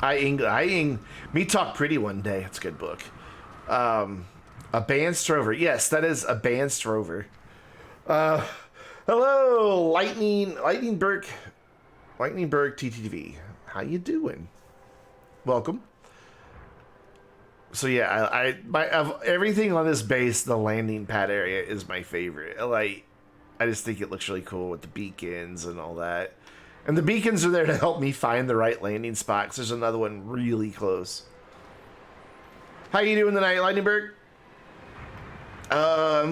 Me Talk Pretty One Day. It's a good book. Advanced Rover. Yes, that is Advanced Rover. Hello, Lightning Burke TTV. How you doing? Welcome. So yeah, of everything on this base, the landing pad area is my favorite. Like, I just think it looks really cool with the beacons and all that. And the beacons are there to help me find the right landing spot, 'cause there's another one really close. How you doing tonight, Lightningberg?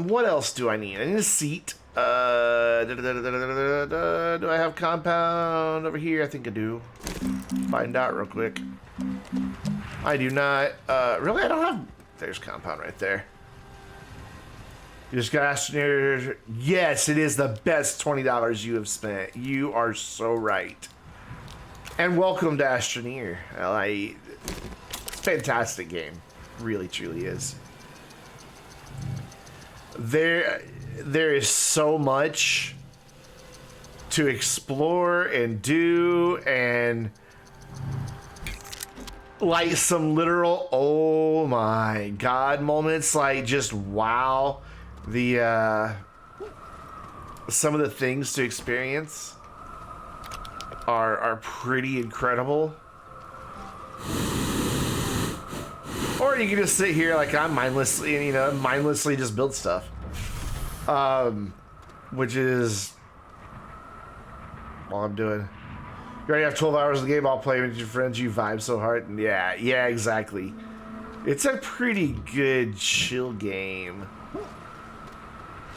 What else do I need? I need a seat. Do I have compound over here? I think I do. Find out real quick. I do not. Really? I don't have... There's compound right there. You just got Astroneer. Yes, it is the best $20 you have spent. You are so right. And welcome to Astroneer. It's a fantastic game. Really, truly is. There is so much to explore and do, and like some literal oh my god moments, like just wow, the some of the things to experience are pretty incredible. Or you can just sit here like I'm mindlessly, mindlessly just build stuff. Which is all I'm doing. You already have 12 hours of the game, I'll play with your friends, you vibe so hard. And yeah, exactly. It's a pretty good chill game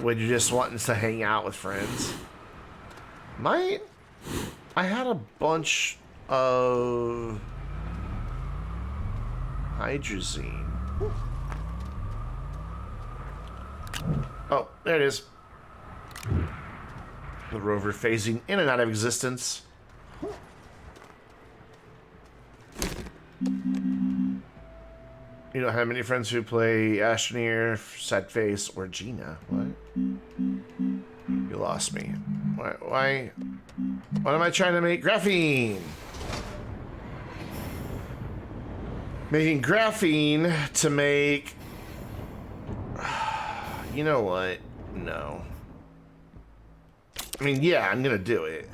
when you're just wanting to hang out with friends. I had a bunch of hydrazine. Oh, there it is. The rover phasing in and out of existence. You don't have many friends who play Astroneer, Sadface, or Gina. What? You lost me. Why am I trying to make graphene? Making graphene to make... You know what? No. I mean, yeah, I'm gonna do it.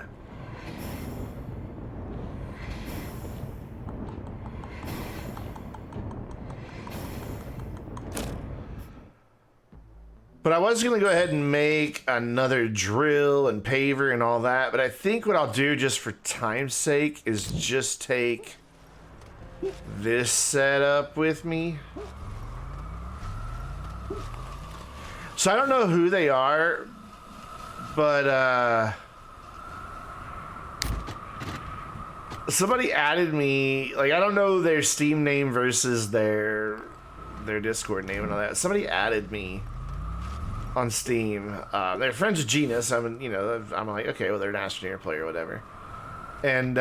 But I was gonna go ahead and make another drill and paver and all that, but I think what I'll do just for time's sake is just take this setup with me. So I don't know who they are, but somebody added me, like I don't know their Steam name versus their Discord name and all that. Somebody added me on Steam. They're friends with Genus. I'm like, okay, well, they're an Astroneer player or whatever. And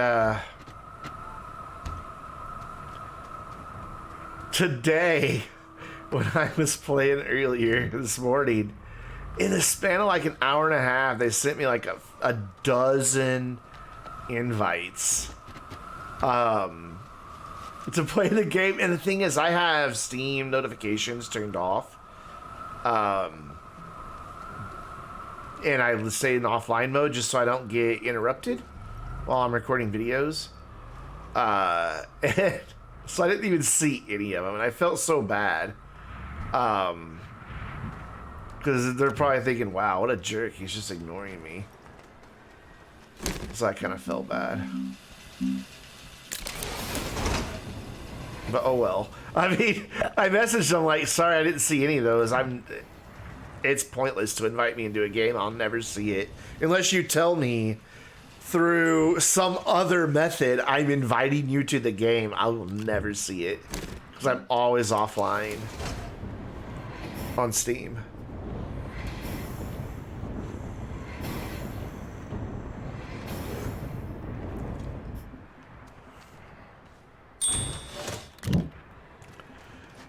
today, when I was playing earlier this morning, in the span of like an hour and a half, they sent me like a dozen invites to play the game. And the thing is, I have Steam notifications turned off. And I stay in offline mode just so I don't get interrupted while I'm recording videos. And so I didn't even see any of them, and I felt so bad. Because they're probably thinking, wow, what a jerk, he's just ignoring me. So I kind of felt bad. But oh well. I mean, I messaged them like, sorry I didn't see any of those. It's pointless to invite me into a game. I'll never see it. Unless you tell me through some other method I'm inviting you to the game, I will never see it. Because I'm always offline on Steam.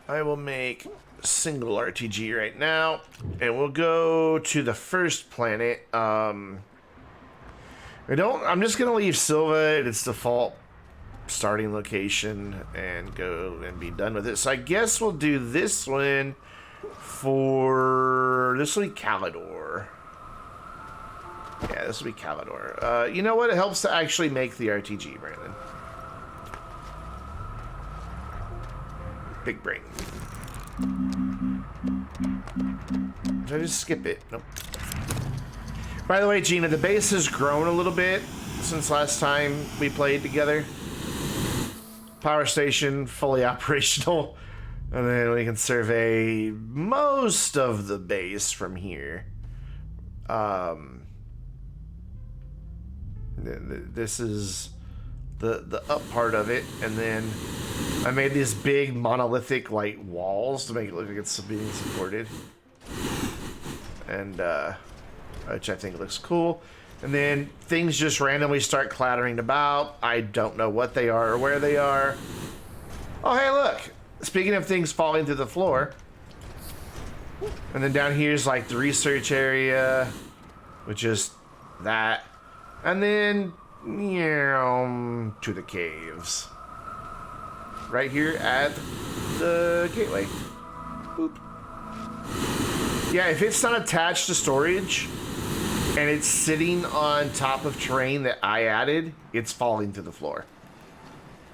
I will make single RTG right now, and we'll go to the first planet. I'm just gonna leave Silva at its default starting location and go and be done with it. So I guess we'll do this one for this will be Calidor. Yeah, this will be Calidor. You know what? It helps to actually make the RTG, Brandon. Big brain. Did I just skip it? Nope. By the way, Gina, the base has grown a little bit since last time we played together. Power station fully operational. And then we can survey most of the base from here. This is the up part of it, and then I made these big monolithic like walls to make it look like it's being supported, and which I think looks cool. And then things just randomly start clattering about. I don't know what they are or where they are. Oh, hey, look. Speaking of things falling through the floor. And then down here is like the research area, which is that. And then, to the caves. Right here at the gateway. Boop. Yeah, if it's not attached to storage and it's sitting on top of terrain that I added, it's falling through the floor.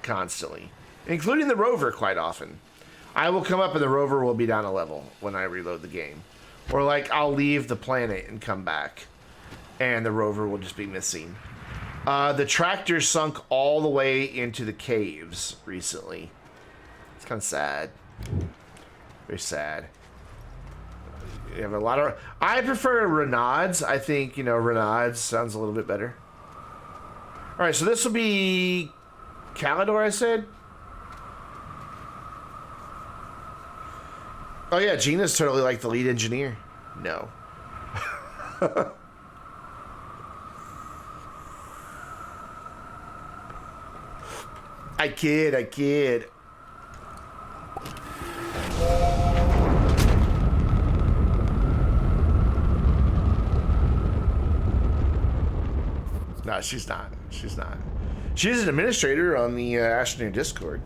Constantly. Including the rover quite often. I will come up and the rover will be down a level when I reload the game. Or like I'll leave the planet and come back and the rover will just be missing. The tractor sunk all the way into the caves recently. It's kind of sad. Very sad. You have a lot of... I prefer Renaud's. I think, you know, Renaud's sounds a little bit better. Alright, so this will be... Calidor, I said? Oh yeah, Gina's totally like the lead engineer. No. I kid. No, she's not. She's not. She's an administrator on the Astroneer Discord.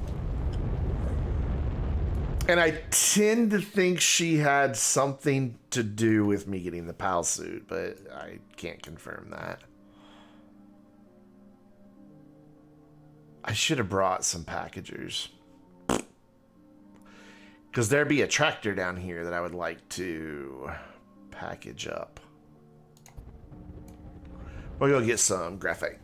And I tend to think she had something to do with me getting the PAL suit, but I can't confirm that. I should have brought some packagers. Because there'd be a tractor down here that I would like to package up. We'll go get some graphite.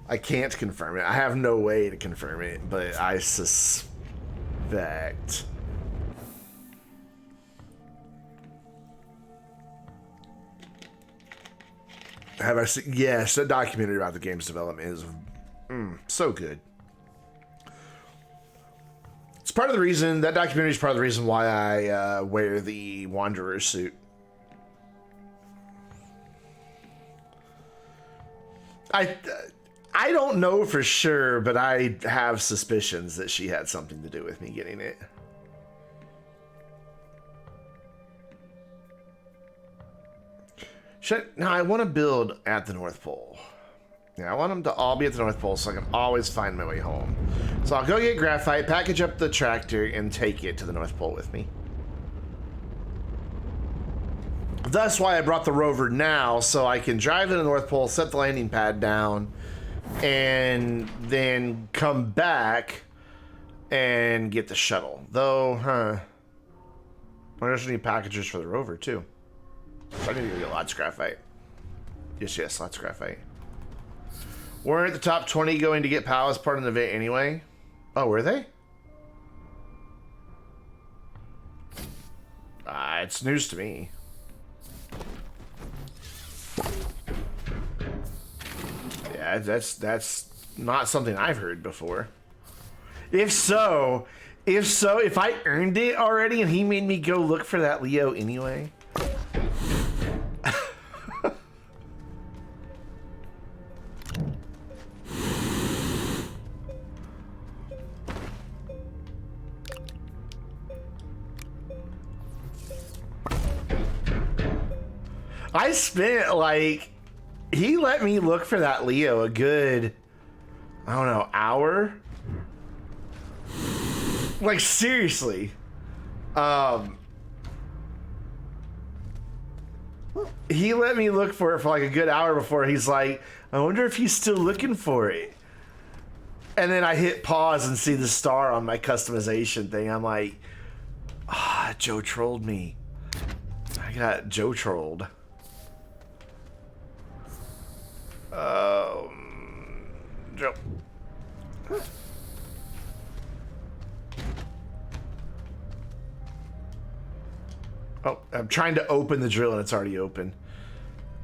I can't confirm it. I have no way to confirm it, but I suspect. Have I seen? Yes, that documentary about the game's development is so good. It's part of the reason, that documentary is part of the reason why I wear the Wanderer suit. I don't know for sure, but I have suspicions that she had something to do with me getting it. Now, I want to build at the North Pole. Yeah, I want them to all be at the North Pole so I can always find my way home. So I'll go get graphite, package up the tractor, and take it to the North Pole with me. That's why I brought the rover now, so I can drive to the North Pole, set the landing pad down, and then come back and get the shuttle. Though, I just need packagers for the rover, too. So I need to go get lots of graphite. Yes, lots of graphite. Weren't the top 20 going to get PAL as part of the event anyway? Oh, were they? It's news to me. Yeah, that's not something I've heard before. If I earned it already and he made me go look for that Leo anyway. I spent, like, he let me look for that Leo a good, I don't know, hour? Like, seriously. He let me look for it for like a good hour before he's like, I wonder if he's still looking for it. And then I hit pause and see the star on my customization thing. I'm like, Joe trolled me. I got Joe trolled. Joe. Oh, I'm trying to open the drill and it's already open.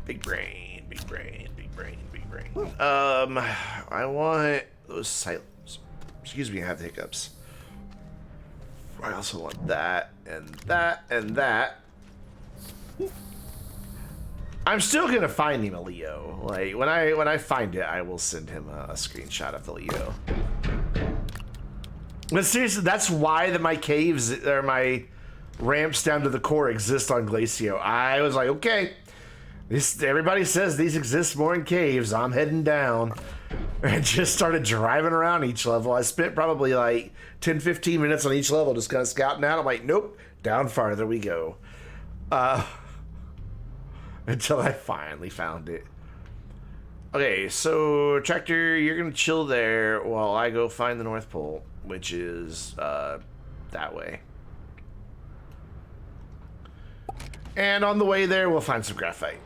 Big brain, big brain, big brain, big brain. I want those silos. Excuse me, I have the hiccups. I also want that and that and that. I'm still gonna find him a Leo. Like when I find it, I will send him a screenshot of the Leo. But seriously, that's why my caves or my ramps down to the core exist on Glacio. I was like, okay, everybody says these exist more in caves. I'm heading down. And just started driving around each level. I spent probably like 10-15 minutes on each level just kind of scouting out. I'm like, nope, down farther we go. Until I finally found it. Okay, so Tractor, you're gonna chill there while I go find the North Pole, which is that way. And on the way there, we'll find some graphite.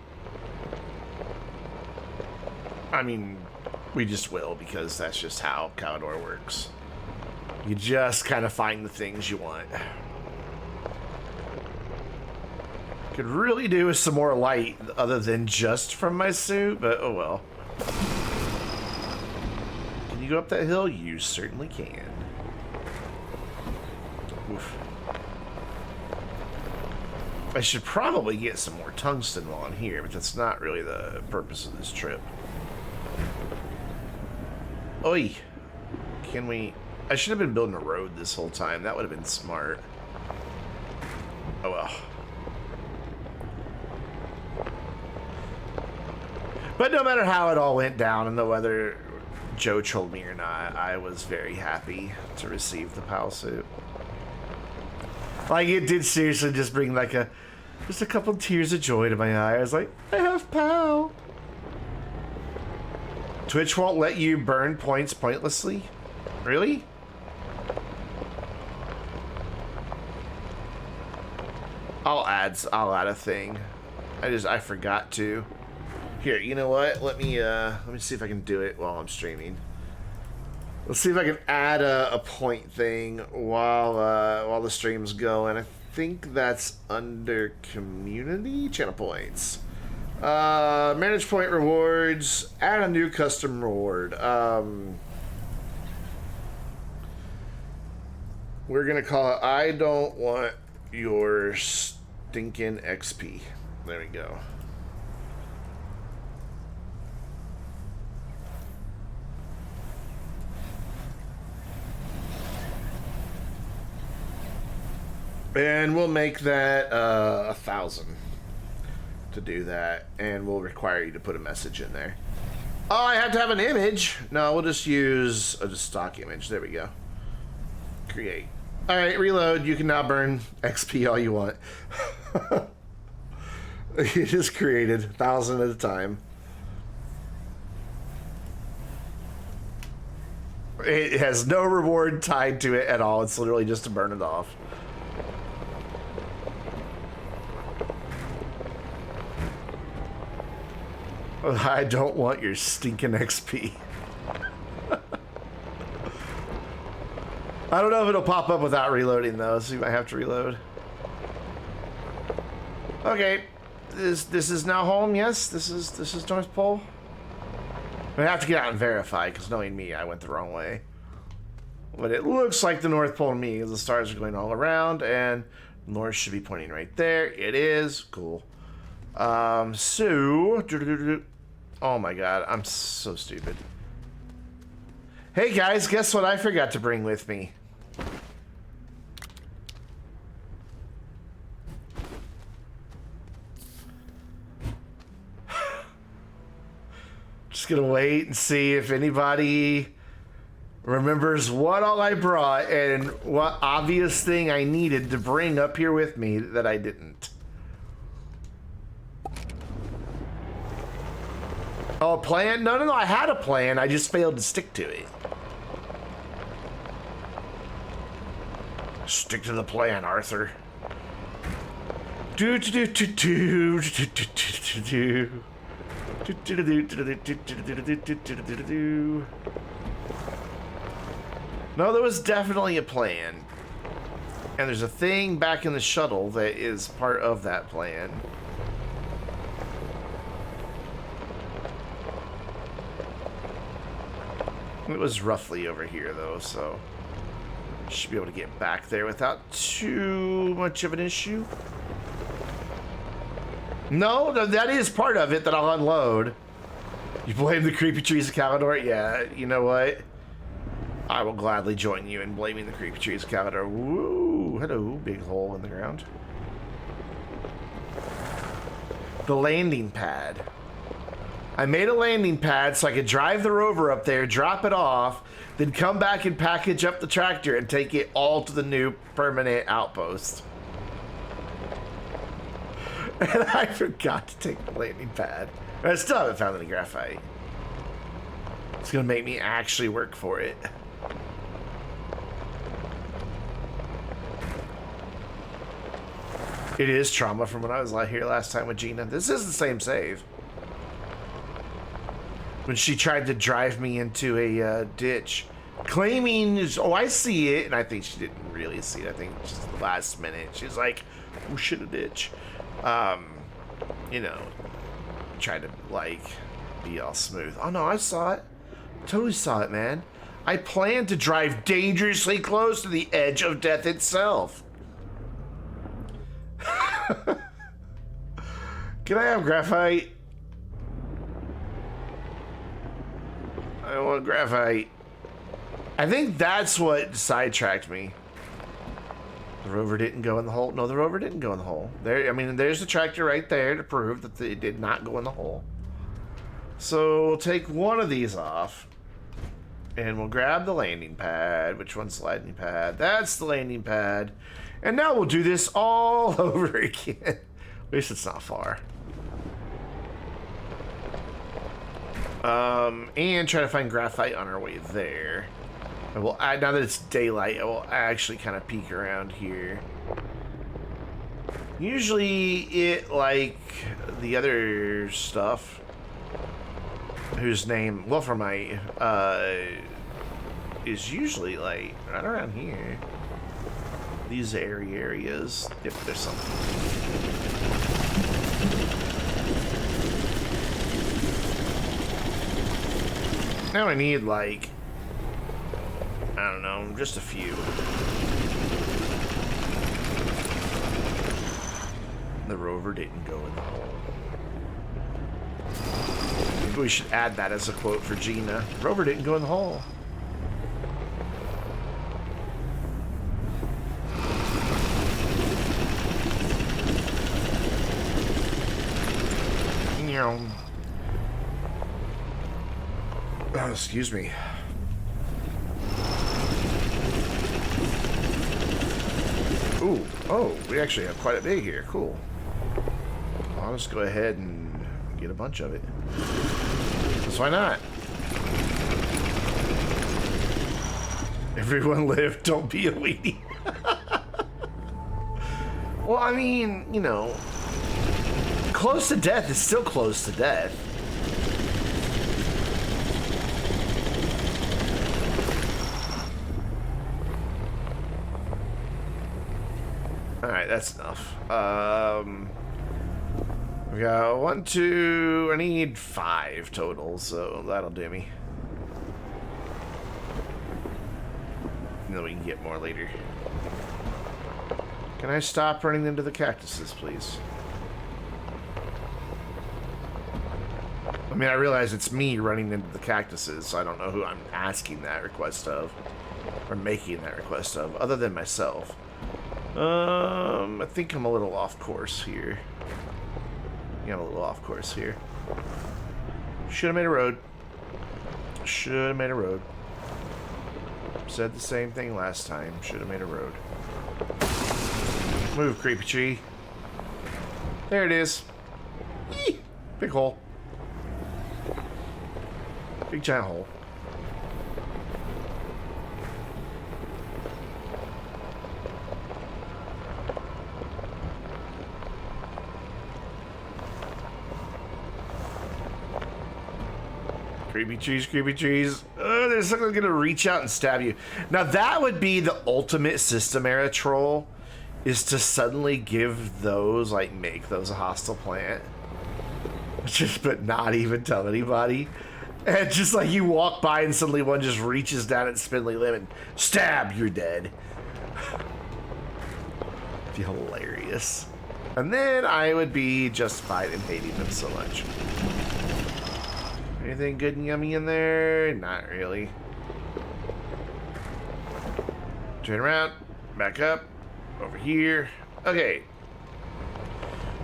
I mean, we just will, because that's just how Calidor works. You just kind of find the things you want. Could really do with some more light other than just from my suit, but oh well. Can you go up that hill? You certainly can. Oof. I should probably get some more tungsten while I'm here, but that's not really the purpose of this trip. Oi! Can we... I should have been building a road this whole time. That would have been smart. Oh well. But no matter how it all went down and whether Joe trolled me or not, I was very happy to receive the PAL suit. Like, it did seriously just bring like just a couple tears of joy to my eye. I was like, I have PAL. Twitch won't let you burn points pointlessly? Really? I'll add a thing. I forgot to. Here, you know what? Let me see if I can do it while I'm streaming. Let's see if I can add a point thing while the stream's going. I think that's under community channel points. Manage point rewards. Add a new custom reward. We're gonna call it I don't want your stinking XP. There we go. And we'll make that 1,000 to do that, and we'll require you to put a message in there. Oh, I have to have an image. No, we'll just use a stock image. There we go. Create. All right, reload. You can now burn XP all you want. It is created 1,000 at a time. It has no reward tied to it at all. It's literally just to burn it off. I don't want your stinking XP. I don't know if it'll pop up without reloading though, so you might have to reload. Okay, this is now home. Yes, this is North Pole. I have to get out and verify, because knowing me, I went the wrong way. But it looks like the North Pole to me, because the stars are going all around, and north should be pointing right there. It is cool. Oh my god, I'm so stupid. Hey guys, guess what I forgot to bring with me? Just gonna wait and see if anybody remembers what all I brought and what obvious thing I needed to bring up here with me that I didn't. Oh, a plan? No, I had a plan. I just failed to stick to it. Stick to the plan, Arthur. No, there was definitely a plan. And there's a thing back in the shuttle that is part of that plan. It was roughly over here, though, so... Should be able to get back there without too much of an issue. No, that is part of it that I'll unload. You blame the creepy trees of Calidor? Yeah, you know what? I will gladly join you in blaming the creepy trees of Calidor. Woo! Hello, big hole in the ground. The landing pad. I made a landing pad so I could drive the rover up there, drop it off, then come back and package up the tractor and take it all to the new permanent outpost. And I forgot to take the landing pad. I still haven't found any graphite. It's gonna make me actually work for it. It is trauma from when I was here last time with Gina. This is the same save. When she tried to drive me into a ditch, claiming, oh, I see it, and I think she didn't really see it. I think just the last minute, she's like, oh shit, a ditch. You know, tried to like be all smooth. Oh no, I saw it. Totally saw it, man. I planned to drive dangerously close to the edge of death itself. Can I have graphite? I want graphite. I think that's what sidetracked me. The rover didn't go in the hole. No, the rover didn't go in the hole. There, I mean, there's the tractor right there to prove that it did not go in the hole. So we'll take one of these off. And we'll grab the landing pad. Which one's the landing pad? That's the landing pad. And now we'll do this all over again. At least it's not far. And try to find graphite on our way there. And we'll add, now that it's daylight, I will actually kind of peek around here. Usually it, like the other stuff, whose name, Wolframite, is usually like right around here. These areas, if there's something. Now I need like, I don't know, just a few. The rover didn't go in the hole. Maybe we should add that as a quote for Gina. Rover didn't go in the hole. Oh, excuse me. Ooh, oh, we actually have quite a bit here. Cool. I'll just go ahead and get a bunch of it. Because why not? Everyone live, don't be a weenie. Well, I mean, you know, close to death is still close to death. Alright, that's enough. We got 1, 2, I need 5 total, so that'll do me. And then we can get more later. Can I stop running into the cactuses, please? I mean, I realize it's me running into the cactuses, so I don't know who I'm asking that request of. Or making that request of, other than myself. I think I'm a little off course here. Yeah, I'm a little off course here. Should have made a road. Should have made a road. Said the same thing last time. Should have made a road. Move, creepy tree. There it is. Eee! Big hole. Big giant hole. Creepy trees, creepy trees. There's something gonna reach out and stab you. Now that would be the ultimate system era troll, is to suddenly give those, like, make those a hostile plant. Just, but not even tell anybody. And just like you walk by and suddenly one just reaches down its spindly limb and stab, you're dead. Be hilarious. And then I would be justified in hating them so much. Anything good and yummy in there? Not really. Turn around, back up, over here. Okay.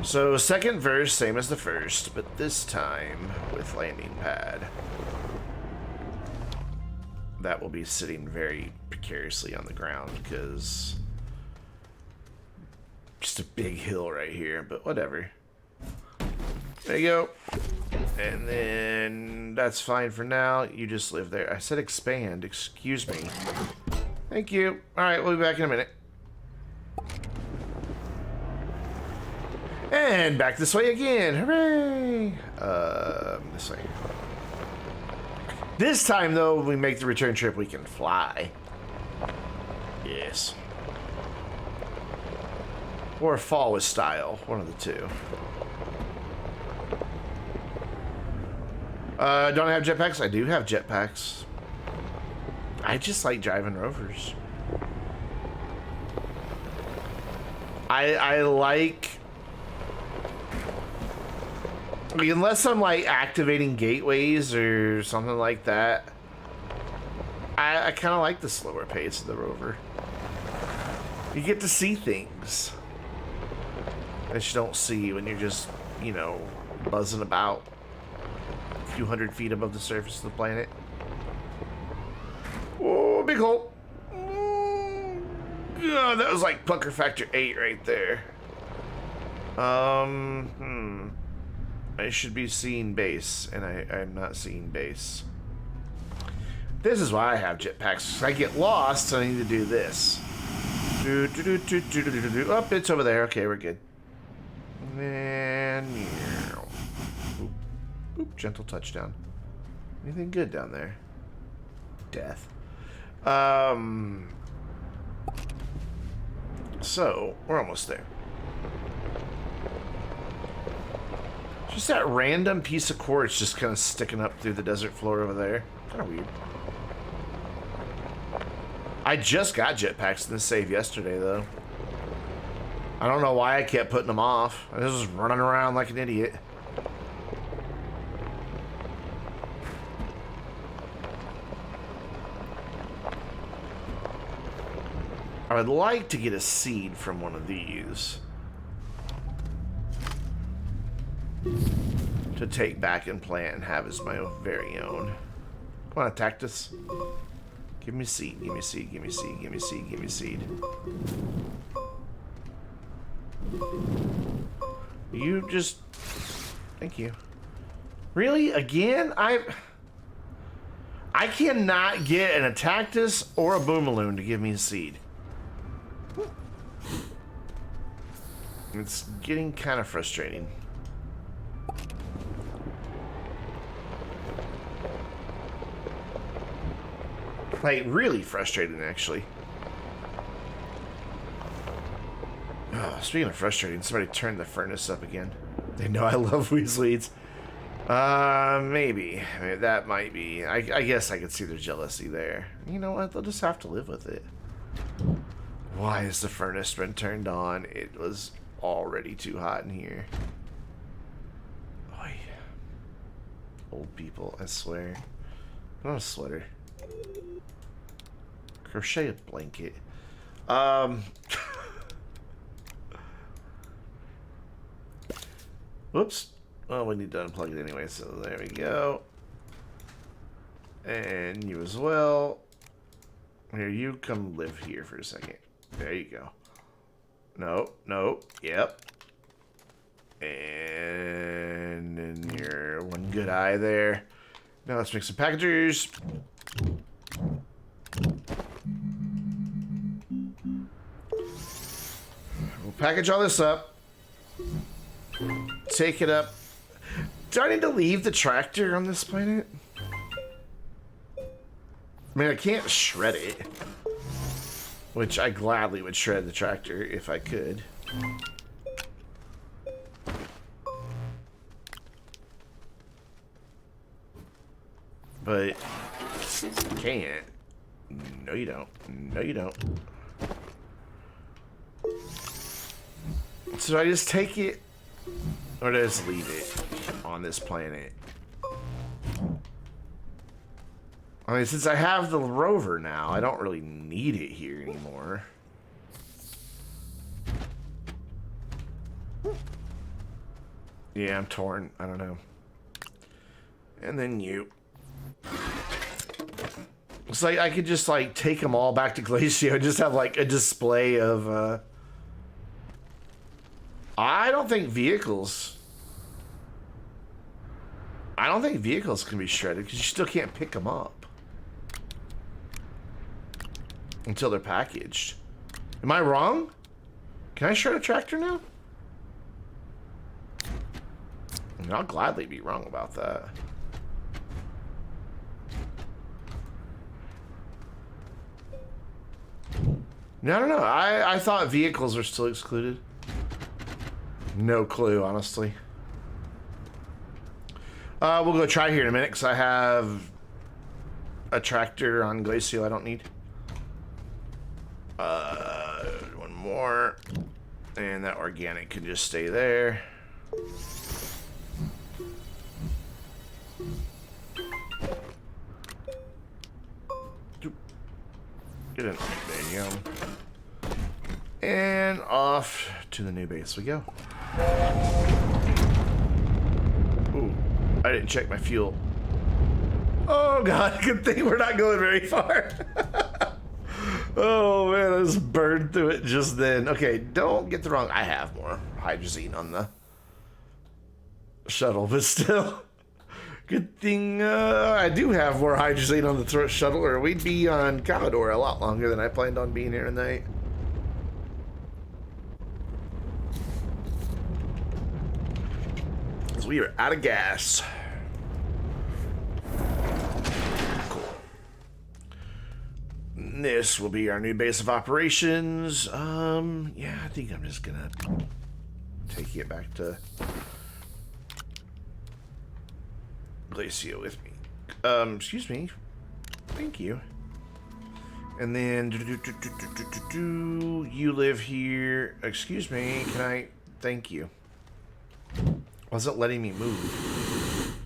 So second verse, same as the first, but this time with landing pad. That will be sitting very precariously on the ground because just a big hill right here, but whatever. There you go. And then that's fine for now. You just live there. I said expand, excuse me. Thank you. All right, we'll be back in a minute. And back this way again. Hooray! This way. This time, though, when we make the return trip, we can fly. Yes. Or fall with style. One of the two. Don't I have jetpacks? I do have jetpacks. I just like driving rovers. I like... I mean, unless I'm like activating gateways or something like that, I kind of like the slower pace of the rover. You get to see things that you don't see when you're just, you know, buzzing about a few hundred feet above the surface of the planet. Oh, big hole. Oh, that was like pucker factor 8 right there. I should be seeing base, and I'm not seeing base. This is why I have jetpacks. If I get lost, so I need to do this. Oh, it's over there. Okay, we're good. And oop, gentle touchdown. Anything good down there? Death. So we're almost there. Just that random piece of quartz just kind of sticking up through the desert floor over there. Kind of weird. I just got jetpacks in this save yesterday, though. I don't know why I kept putting them off. I was just running around like an idiot. I would like to get a seed from one of these to take back and plant and have as my very own. Come on, Tactus. Give me seed, give me seed, give me seed, give me seed, give me seed. You just... Thank you. Really? Again? I cannot get an Attactus or a Boomaloon to give me a seed. It's getting kind of frustrating. Like, really frustrating, actually. Oh, speaking of frustrating, somebody turned the furnace up again. They know I love weasleeds. Maybe. I mean, that might be. I guess I could see their jealousy there. You know what? They'll just have to live with it. Why has the furnace been turned on? It was already too hot in here. Oy. Old people, I swear. Not a sweater. Crochet a blanket. Whoops. Well, we need to unplug it anyway, so there we go. And you as well. Here, you come live here for a second. There you go. Nope, nope, yep. And then your one good eye there. Now let's make some packagers. We'll package all this up. Take it up. Do I need to leave the tractor on this planet? I mean, I can't shred it. Which I gladly would shred the tractor if I could. but you can't. No, you don't. No, you don't. So I just take it, or do I just leave it on this planet? I mean, since I have the rover now, I don't really need it here anymore. Yeah, I'm torn. I don't know. And then you. It's like I could just like take them all back to Glacio and just have like a display of I don't think vehicles can be shredded because you still can't pick them up until they're packaged. Am I wrong? Can I shred a tractor now? I mean, I'll gladly be wrong about that. No, I don't know. I thought vehicles were still excluded. No clue, honestly. We'll go try here in a minute because I have a tractor on Glacio I don't need. One more. And that organic can just stay there. Get in. There you go. And off to the new base we go. Ooh, I didn't check my fuel. Oh god, good thing we're not going very far. Oh man, I just burned through it just then. Okay, don't get the wrong. I have more hydrazine on the shuttle, but still. Good thing I do have more hydrazine on the shuttle, or we'd be on Commodore a lot longer than I planned on being here tonight. Because we are out of gas. Cool. This will be our new base of operations. Yeah, I think I'm just gonna take it back to Glacio with me. Excuse me. Thank you. And then you live here. Excuse me. Can I? Thank you. Wasn't letting me move.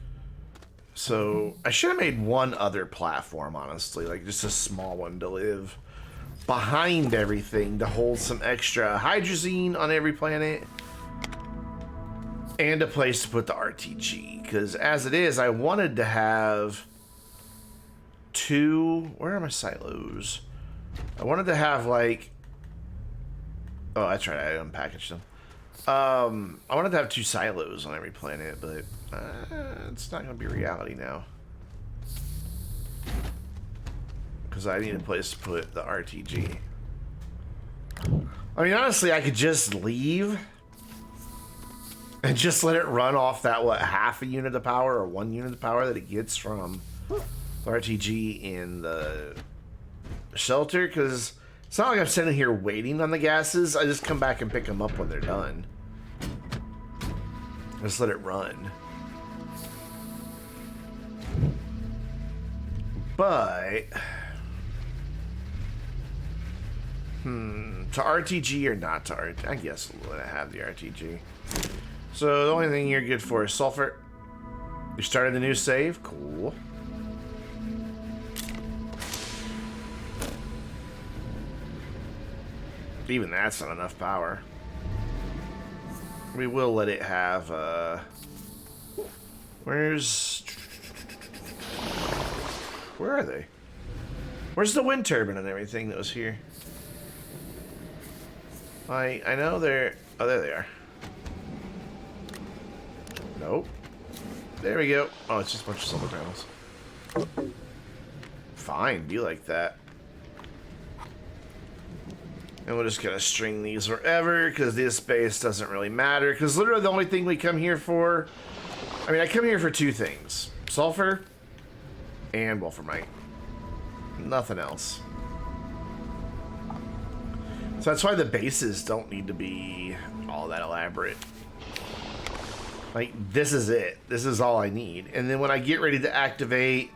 So I should have made one other platform, honestly, like just a small one to live behind everything to hold some extra hydrazine on every planet. And a place to put the RTG, because as it is, I wanted to have two. Where are my silos? I wanted to have like. Oh, that's right. I unpackaged them. I wanted to have two silos on every planet, but it's not going to be reality now. Because I need a place to put the RTG. I mean, honestly, I could just leave. And just let it run off that, what, half a unit of power or 1 unit of power that it gets from the RTG in the shelter, because it's not like I'm sitting here waiting on the gases. I just come back and pick them up when they're done. Just let it run. But to RTG or not to RTG? I guess we'll let it have the RTG. So the only thing you're good for is sulfur. You started the new save? Cool. Even that's not enough power. We will let it have, where are they? Where's the wind turbine and everything that was here? I know they're, oh, there they are. Nope. There we go. Oh, it's just a bunch of solar panels. Fine, be like that. And we're just gonna string these wherever, because this base doesn't really matter. Because literally the only thing we come here for... I mean, I come here for two things. Sulfur and wolframite. Nothing else. So that's why the bases don't need to be all that elaborate. Like, this is it. This is all I need. And then when I get ready to activate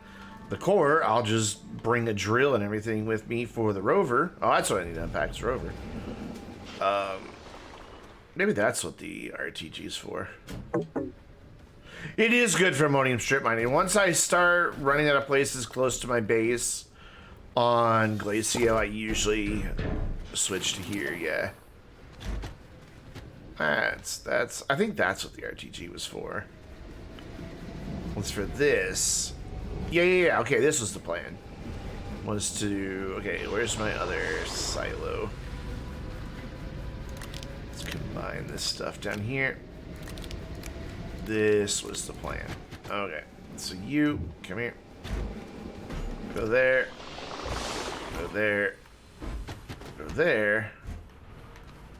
the core, I'll just bring a drill and everything with me for the rover. Oh, that's what I need to unpack, is the rover. Maybe that's what the RTG is for. It is good for ammonium strip mining. Once I start running out of places close to my base on Glacio, I usually switch to here, yeah. That's I think that's what the RTG was for. Was for this. Yeah. Okay, this was the plan. Was to... Okay, where's my other silo? Let's combine this stuff down here. This was the plan. Okay, so you, come here. Go there. Go there. Go there.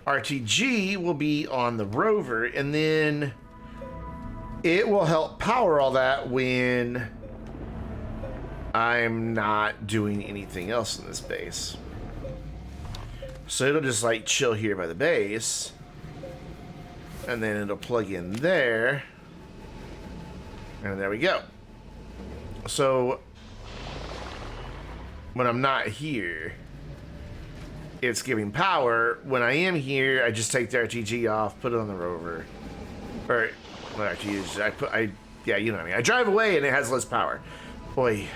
RTG will be on the rover, and then it will help power all that when I'm not doing anything else in this base. So it'll just like chill here by the base, and then it'll plug in there, and there we go. So when I'm not here, it's giving power. When I am here, I just take the RTG off, put it on the rover, or what RTG? Yeah, you know what I mean. I drive away and it has less power. Boy,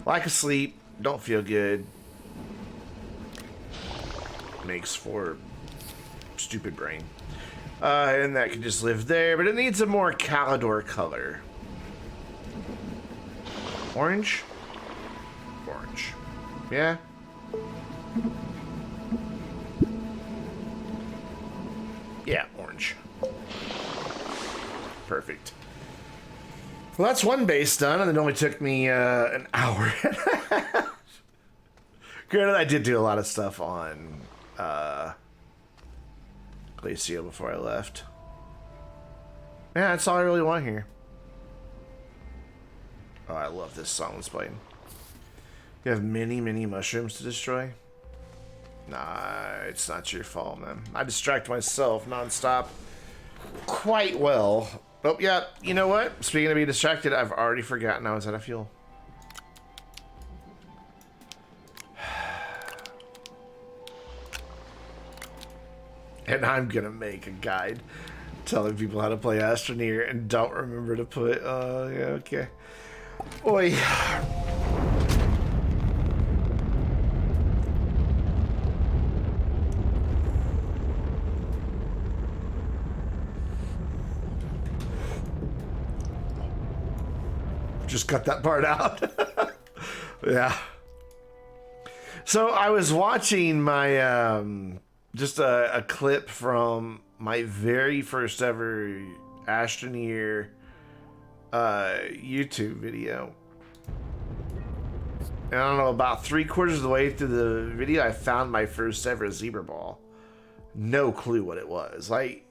lack of sleep, don't feel good. Makes for stupid brain. And that can just live there, but it needs a more Calidor color. Orange? Orange. Yeah? Yeah, orange. Perfect. Well, that's one base done, and it only took me an hour. Granted, I did do a lot of stuff on Glacio before I left. Yeah, that's all I really want here. Oh, I love this song that's playing. You have many, many mushrooms to destroy? Nah, it's not your fault, man. I distract myself nonstop quite well. Oh, yeah, you know what? Speaking of being distracted, I've already forgotten I was out of fuel. And I'm gonna make a guide telling people how to play Astroneer and don't remember to put, yeah, okay. Oi. Just cut that part out. Yeah. So I was watching my, just a clip from my very first ever Astroneer YouTube video. And I don't know, about 3/4 of the way through the video, I found my first ever zebra ball. No clue what it was. Like,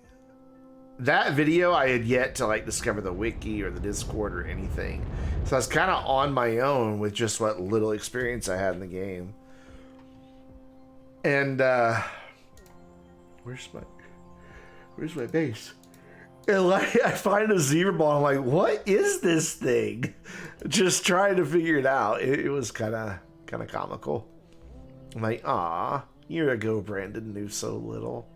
that video, I had yet to like discover the wiki or the Discord or anything. So I was kind of on my own with just what little experience I had in the game. And where's my base? And like, I find a zebra ball. I'm like, what is this thing? Just trying to figure it out. It was kind of comical. I'm like, ah, year ago Brandon knew so little.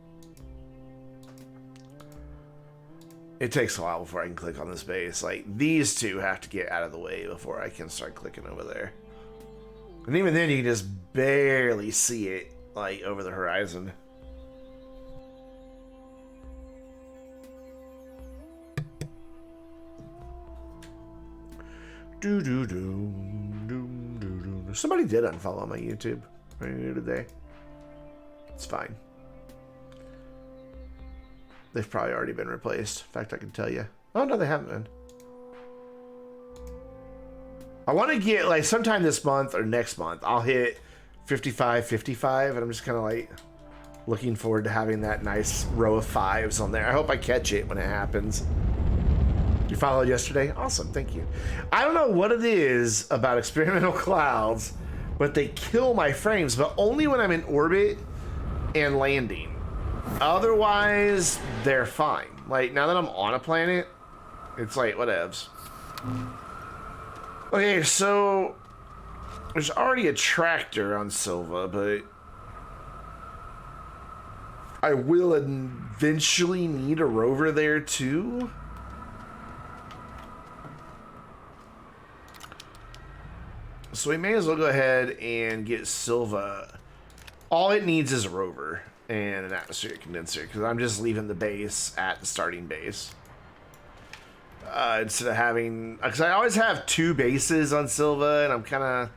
It takes a while before I can click on this base. Like, these two have to get out of the way before I can start clicking over there. And even then, you can just barely see it, like, over the horizon. Somebody did unfollow my YouTube earlier today. It's fine. They've probably already been replaced. In fact, I can tell you. Oh, no, they haven't been. I want to get, like, sometime this month or next month, I'll hit 55, and I'm just kind of, like, looking forward to having that nice row of 5s on there. I hope I catch it when it happens. You followed yesterday? Awesome, thank you. I don't know what it is about experimental clouds, but they kill my frames, but only when I'm in orbit and landing. Otherwise, they're fine. Like, now that I'm on a planet, it's like, whatevs. Okay, so there's already a tractor on Silva, but I will eventually need a rover there too. So we may as well go ahead and get Silva. All it needs is a rover and an atmospheric condenser, because I'm just leaving the base at the starting base. Instead of having, because I always have 2 bases on Silva, and I'm kind of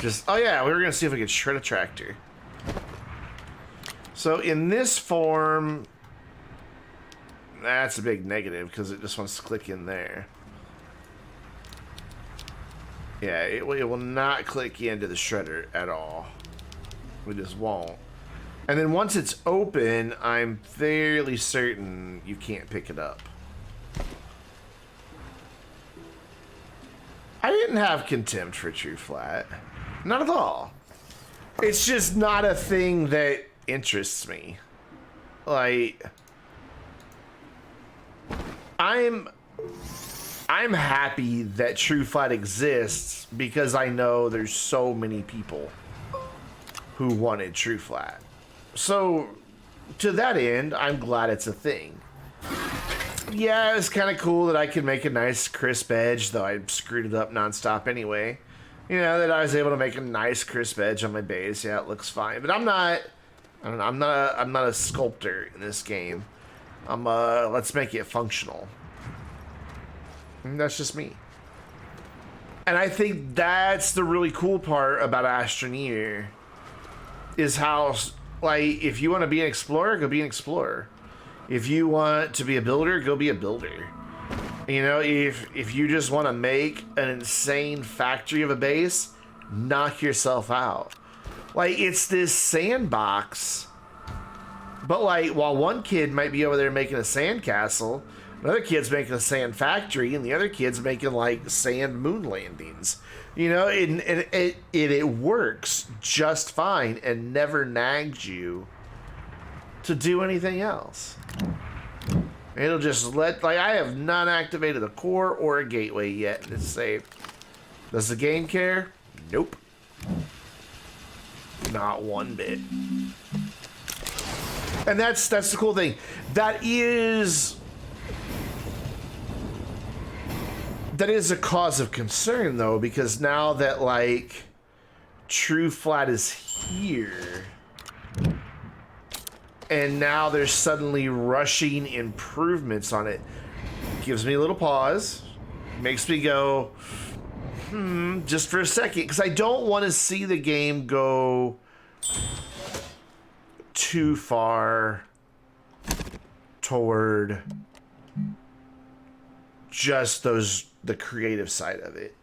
just, oh yeah, we were going to see if we could shred a tractor. So in this form, that's a big negative, because it just wants to click in there. Yeah, it will not click into the shredder at all. We just won't. And then once it's open, I'm fairly certain you can't pick it up. I didn't have contempt for True Flat. Not at all. It's just not a thing that interests me. Like, I'm happy that True Flat exists because I know there's so many people who wanted True Flat. So, to that end, I'm glad it's a thing. Yeah, it's kind of cool that I can make a nice crisp edge, though I screwed it up nonstop anyway. You know, that I was able to make a nice crisp edge on my base. Yeah, it looks fine. But I'm not a sculptor in this game. Let's make it functional. And that's just me. And I think that's the really cool part about Astroneer, is how, like, if you want to be an explorer, go be an explorer. If you want to be a builder, go be a builder. You know, if you just want to make an insane factory of a base, knock yourself out. Like, it's this sandbox, but like, while one kid might be over there making a sandcastle, another kid's making a sand factory, and the other kid's making like sand moon landings. You know, it works just fine and never nags you to do anything else. It'll just let, like, I have not activated a core or a gateway yet, and it's saved. Does the game care? Nope. Not one bit. And that's the cool thing. That is a cause of concern, though, because now that, like, True Flat is here, and now there's suddenly rushing improvements on it, gives me a little pause, makes me go, just for a second, because I don't want to see the game go too far toward just the creative side of it.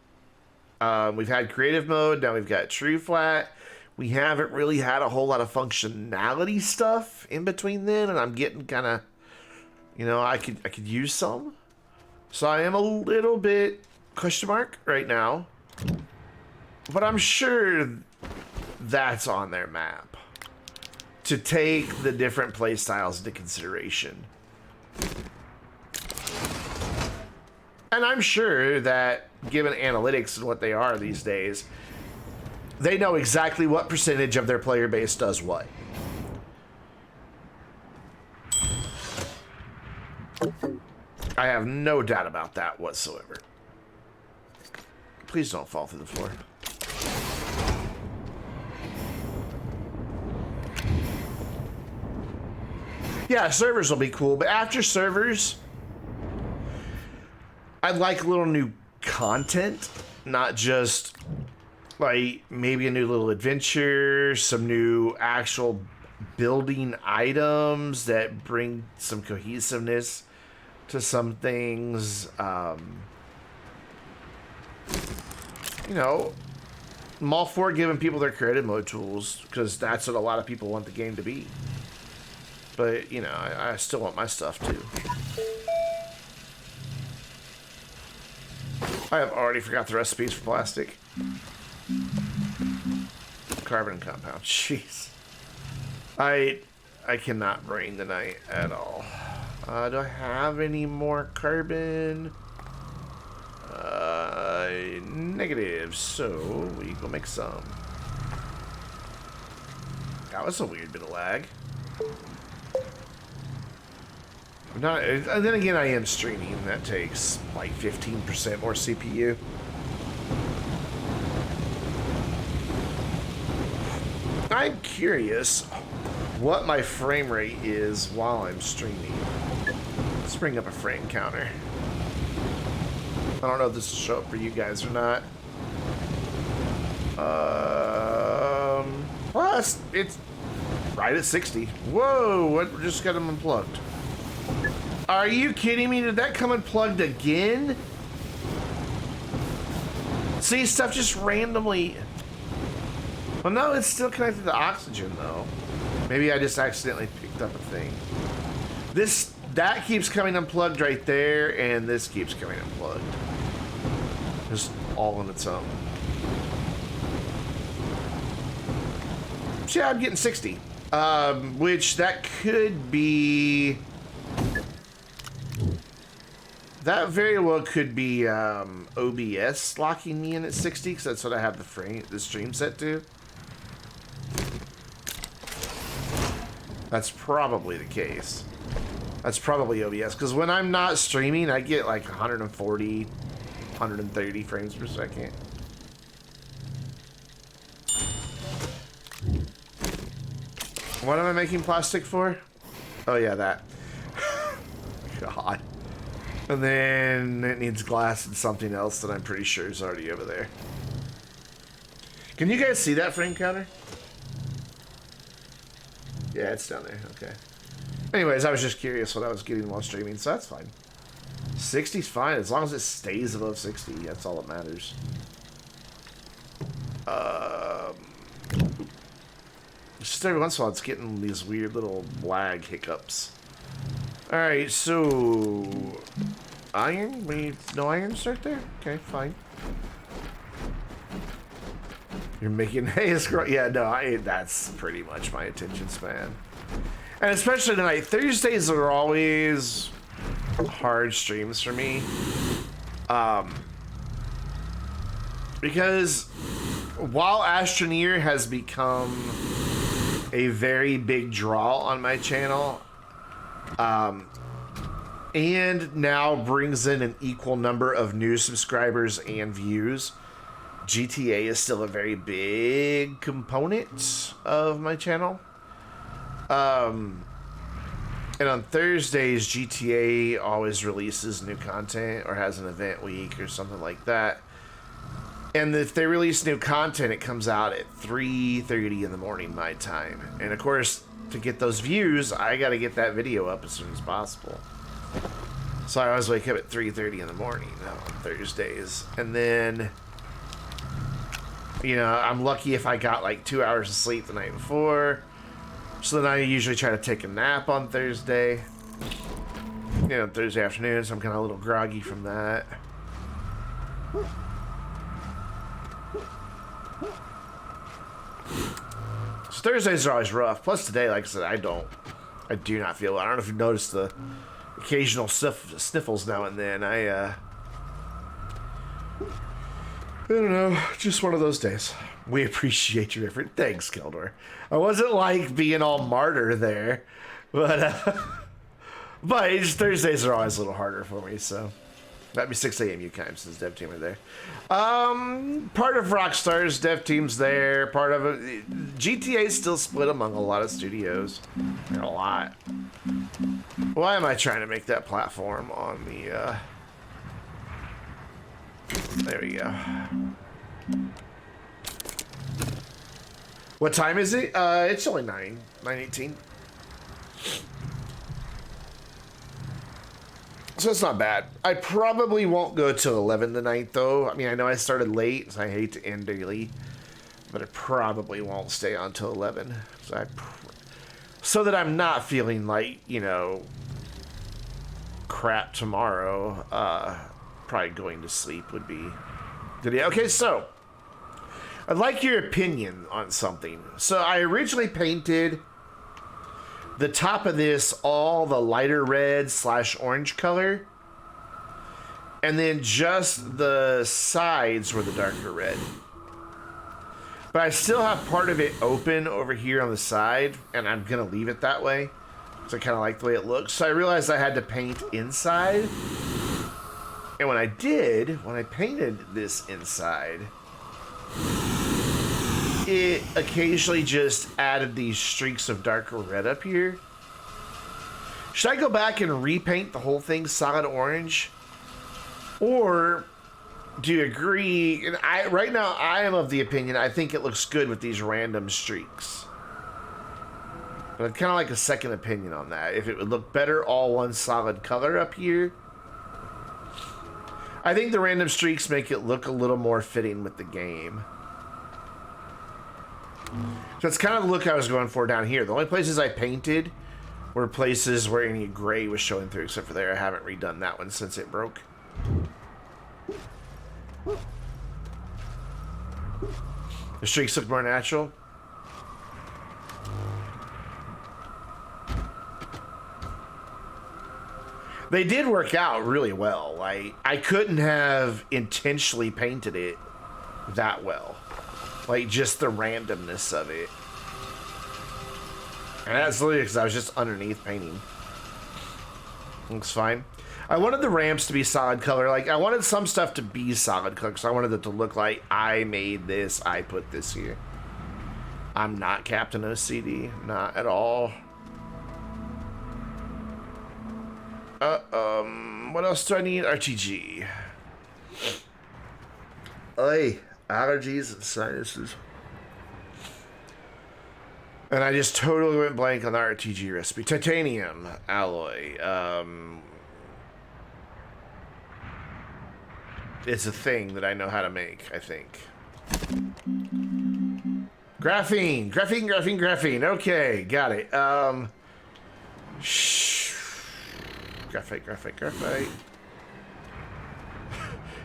We've had creative mode, now we've got True Flat. We haven't really had a whole lot of functionality stuff in between then, and I'm getting kind of, you know, I could use some. So I am a little bit question mark right now, but I'm sure that's on their map to take the different play styles into consideration. And I'm sure that, given analytics and what they are these days, they know exactly what percentage of their player base does what. I have no doubt about that whatsoever. Please don't fall through the floor. Yeah, servers will be cool, but after servers, I'd like a little new content, not just like maybe a new little adventure, some new actual building items that bring some cohesiveness to some things. You know, I'm all for giving people their creative mode tools, because that's what a lot of people want the game to be. But, you know, I still want my stuff too. I have already forgot the recipes for plastic. Carbon and compound. Jeez. I cannot brain tonight at all. Do I have any more carbon? I negative, so we go make some. That was a weird bit of lag. Not, and then again, I am streaming. That takes like 15% more CPU. I'm curious what my frame rate is while I'm streaming. Let's bring up a frame counter. I don't know if this will show up for you guys or not. Well, it's right at 60. Whoa, what just got them unplugged? Are you kidding me? Did that come unplugged again? See, stuff just randomly... Well, no, it's still connected to oxygen, though. Maybe I just accidentally picked up a thing. That keeps coming unplugged right there, and this keeps coming unplugged. Just all on its own. So yeah, I'm getting 60. Which that could be... That very well could be OBS locking me in at 60, because that's what I have the stream set to. That's probably the case. That's probably OBS, because when I'm not streaming, I get like 140, 130 frames per second. What am I making plastic for? Oh yeah, that. God. And then it needs glass and something else that I'm pretty sure is already over there. Can you guys see that frame counter? Yeah, it's down there. Okay. Anyways, I was just curious what I was getting while streaming, so that's fine. 60's fine, as long as it stays above 60. That's all that matters. Just every once in a while, it's getting these weird little lag hiccups. Alright, so... Iron? No iron start there? Okay, fine. You're making hay scroll. Yeah, no, that's pretty much my attention span. And especially tonight, Thursdays are always hard streams for me. Because while Astroneer has become a very big draw on my channel, and now brings in an equal number of new subscribers and views, GTA is still a very big component of my channel. And on Thursdays, GTA always releases new content or has an event week or something like that. And if they release new content, it comes out at 3:30 in the morning my time. And of course, to get those views, I got to get that video up as soon as possible. So I always wake up at 3:30 in the morning on Thursdays. And then, you know, I'm lucky if I got like 2 hours of sleep the night before. So then I usually try to take a nap on Thursday. You know, Thursday afternoon, so I'm kind of a little groggy from that. So Thursdays are always rough. Plus today, like I said, I do not feel well. I don't know if you've noticed the occasional sniffles now and then. I don't know, just one of those days. We appreciate your effort. Thanks, Keldor. I wasn't like being all martyr there, but it's Thursdays are always a little harder for me, so. That'd be 6 a.m. UK since dev team are there. Part of Rockstar's dev team's there. Part of it, GTA's still split among a lot of studios. A lot. Why am I trying to make that platform on the, there we go. What time is it? It's only 9:18. So it's not bad. I probably won't go till 11 tonight, though. I mean, I know I started late, so I hate to end early. But I probably won't stay on till 11. So that I'm not feeling like, you know, crap tomorrow. Probably going to sleep would be good. Okay, so I'd like your opinion on something. So I originally painted the top of this all the lighter red / orange color, And then just the sides were the darker red. But I still have part of it open over here on the side, and I'm gonna leave it that way because I kind of like the way it looks. So I realized I had to paint inside, and when I painted this inside, it occasionally just added these streaks of darker red up here. Should I go back and repaint the whole thing solid orange? Or do you agree? And right now I am of the opinion I think it looks good with these random streaks. But I'd kind of like a second opinion on that. If it would look better all one solid color up here. I think the random streaks make it look a little more fitting with the game. That's kind of the look I was going for down here. The only places I painted were places where any gray was showing through, except for there. I haven't redone that one since it broke. The streaks look more natural. They did work out really well. Like, I couldn't have intentionally painted it that well. Like, just the randomness of it. And that's literally because I was just underneath painting. Looks fine. I wanted the ramps to be solid color. Like, I wanted some stuff to be solid color because I wanted it to look like I made this, I put this here. I'm not Captain OCD. Not at all. What else do I need? RTG. Oy, allergies and sinuses. And I just totally went blank on the RTG recipe. Titanium alloy. It's a thing that I know how to make, I think. Graphene. Graphene. Okay, got it. Graphite.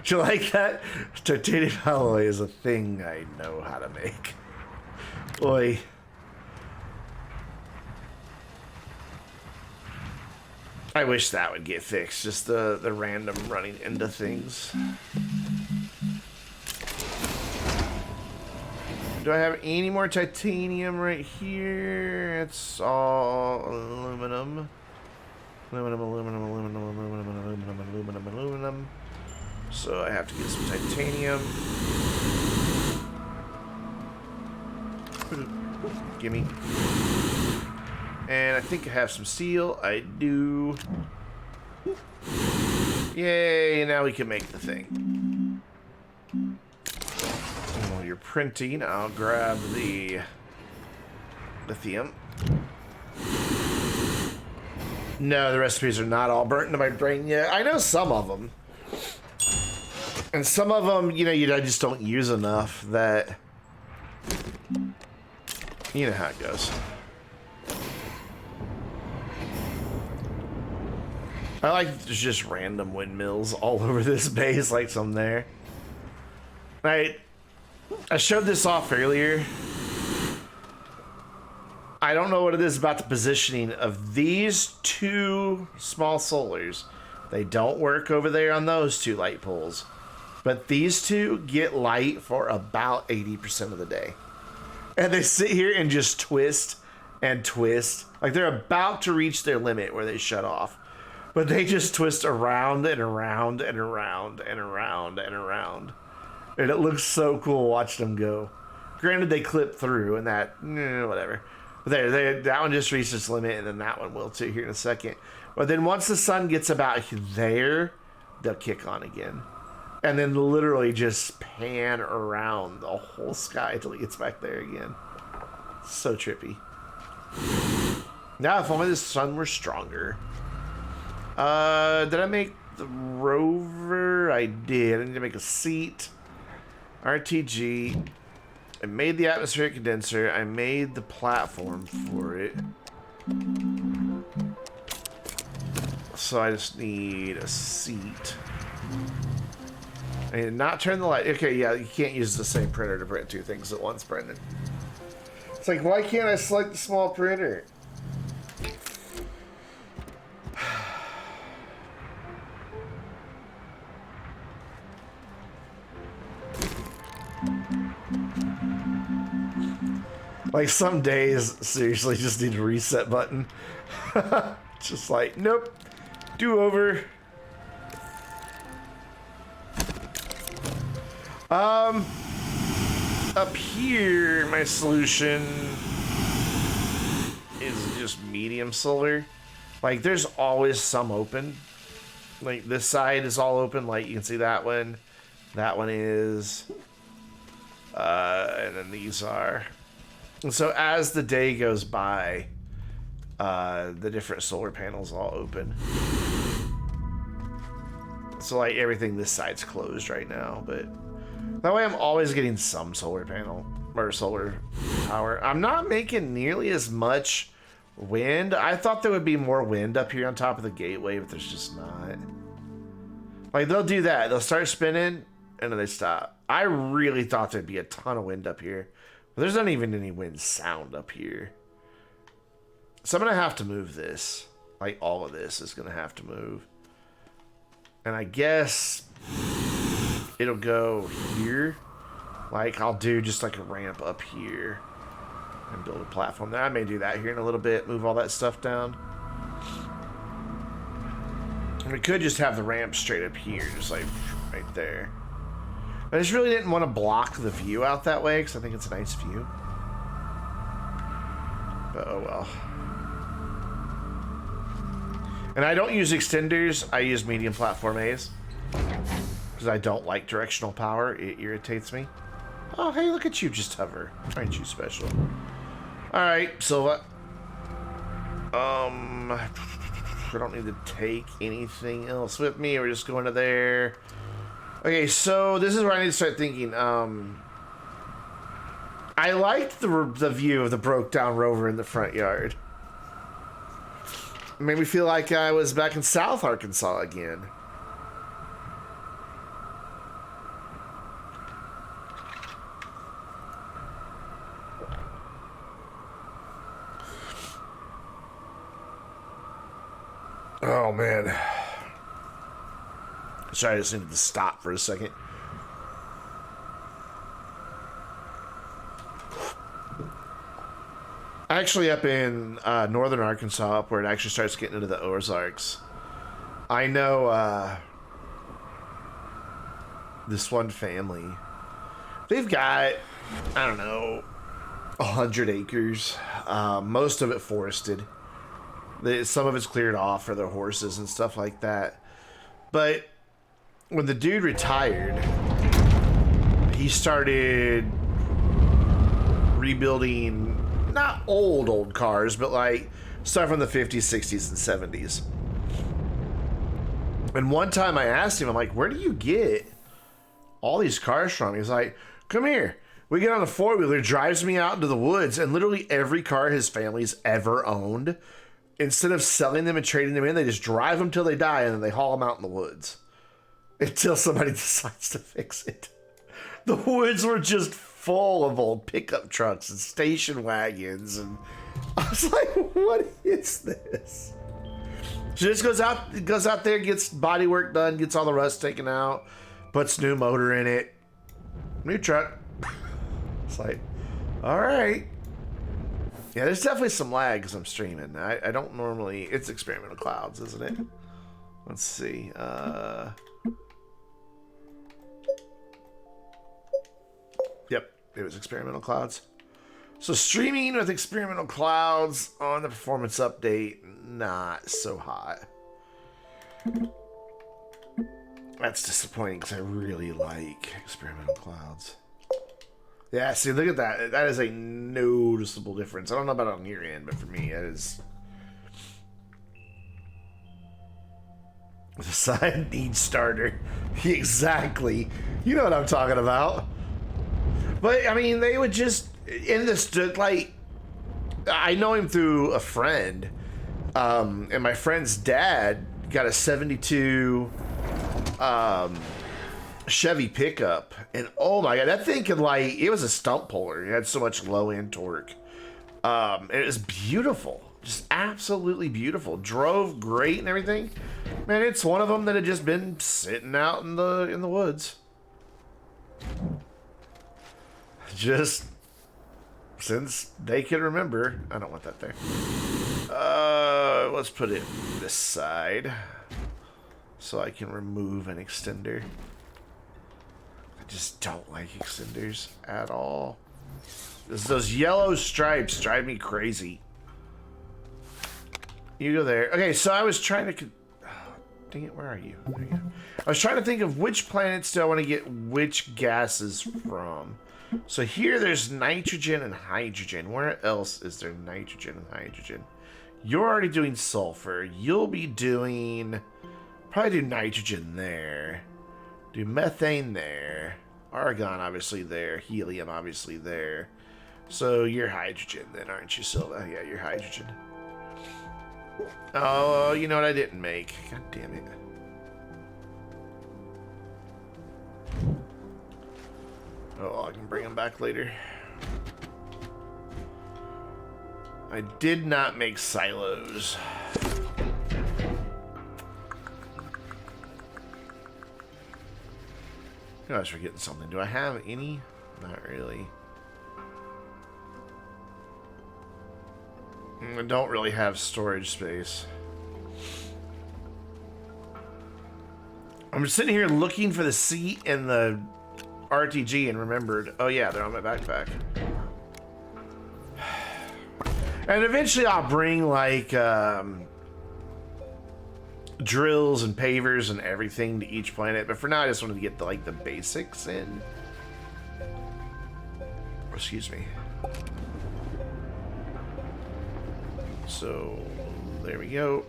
You like that? Titanium alloy is a thing I know how to make. Boy. I wish that would get fixed. Just the random running into things. Do I have any more titanium right here? It's all aluminum. Aluminum. So I have to get some titanium. Gimme. And I think I have some steel. I do. Yay, now we can make the thing. And while you're printing, I'll grab the lithium. No, the recipes are not all burnt into my brain yet. I know some of them. And some of them, I just don't use enough that... You know how it goes. I like there's just random windmills all over this base, like some there. I showed this off earlier. I don't know what it is about the positioning of these two small solars. They don't work over there on those two light poles. But these two get light for about 80% of the day. And they sit here and just twist and twist. Like they're about to reach their limit where they shut off. But they just twist around and around and around and around and around. And it looks so cool watching them go. Granted, they clip through and that, whatever. But that one just reached its limit, and then that one will too here in a second. But then once the sun gets about there, they'll kick on again. And then literally just pan around the whole sky until it gets back there again. So trippy. Now, if only the sun were stronger. Did I make the rover? I did. I need to make a seat. RTG. I made the atmospheric condenser. I made the platform for it. So I just need a seat. I need to not turn the light. Okay, yeah, you can't use the same printer to print two things at once, Brendan. It's like, why can't I select the small printer? Like some days, seriously, just need a reset button. Just like, nope, do over. Up here, my solution is just medium solar. Like, there's always some open. Like, this side is all open. Like, you can see that one. That one is. And then these are. And so as the day goes by, the different solar panels all open. So, like, everything this side's closed right now, but that way I'm always getting some solar panel or solar power. I'm not making nearly as much wind. I thought there would be more wind up here on top of the gateway, but there's just not. Like, they'll do that. They'll start spinning, and then they stop. I really thought there'd be a ton of wind up here. But there's not even any wind sound up here. So I'm going to have to move this. Like, all of this is going to have to move. And I guess it'll go here. Like, I'll do just like a ramp up here and build a platform there. I may do that here in a little bit. Move all that stuff down. And we could just have the ramp straight up here, just like right there. I just really didn't want to block the view out that way because I think it's a nice view. But oh well. And I don't use extenders. I use medium platform A's because I don't like directional power. It irritates me. Oh, hey, look at you just hover. Aren't you special? All right, so I don't need to take anything else with me. We're just going to there. Okay, so this is where I need to start thinking. I liked the view of the broke down rover in the front yard. It made me feel like I was back in South Arkansas again. Oh, man. Sorry, I just needed to stop for a second. Actually, up in northern Arkansas, up where it actually starts getting into the Ozarks, I know this one family. They've got, I don't know, 100 acres. Most of it forested. Some of it's cleared off for their horses and stuff like that. But when the dude retired, he started rebuilding not old cars, but like stuff from the 50s, 60s, and 70s. And one time I asked him, I'm like, where do you get all these cars from? He's like, come here. We get on a four-wheeler, drives me out into the woods, and literally every car his family's ever owned, instead of selling them and trading them in, they just drive them till they die, and then they haul them out in the woods until somebody decides to fix it. The woods were just full of old pickup trucks and station wagons, and I was like, what is this? She just goes out there, gets body work done, gets all the rust taken out, puts new motor in it, new truck. It's like, all right. Yeah, there's definitely some lag because I'm streaming. I don't normally. It's experimental clouds, isn't it? Let's see. Yep, it was experimental clouds. So streaming with experimental clouds on the performance update, not so hot. That's disappointing because I really like experimental clouds. Yeah, see, look at that. That is a noticeable difference. I don't know about on your end, but for me, it is. The side needs starter. Exactly. You know what I'm talking about. But, I mean, they would just, in this, like, I know him through a friend, and my friend's dad got a 72 Chevy pickup, and oh my god, that thing could, like, it was a stump puller. It had so much low end torque. And it was beautiful, just absolutely beautiful. Drove great and everything. Man, it's one of them that had just been sitting out in the woods, just since they can remember. I don't want that there. Let's put it this side so I can remove an extender. I just don't like extenders at all. Those yellow stripes drive me crazy. You go there. Okay, so I was trying to... Oh, dang it, where are you? There you go. I was trying to think of which planets do I want to get which gases from. So here there's nitrogen and hydrogen. Where else is there nitrogen and hydrogen? You're already doing sulfur. You'll be doing... Probably do nitrogen there. Do methane there. Argon obviously there. Helium obviously there. So you're hydrogen then, aren't you, Silva? Yeah, you're hydrogen. Oh, you know what I didn't make? God damn it. Oh, I can bring them back later. I did not make silos. I was forgetting something. Do I have any? Not really. I don't really have storage space. I'm just sitting here looking for the seat and the RTG and remembered, oh yeah, they're on my backpack. And eventually I'll bring like drills and pavers and everything to each planet, but for now I just wanted to get the basics in. Excuse me. So there we go.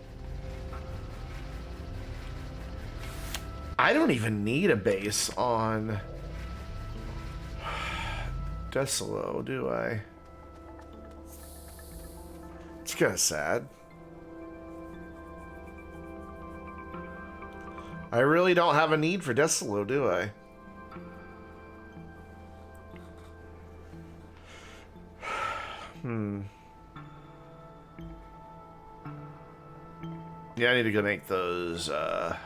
I don't even need a base on Decilo, do I? It's kind of sad. I really don't have a need for Decilo, do I? Yeah, I need to go make those, carve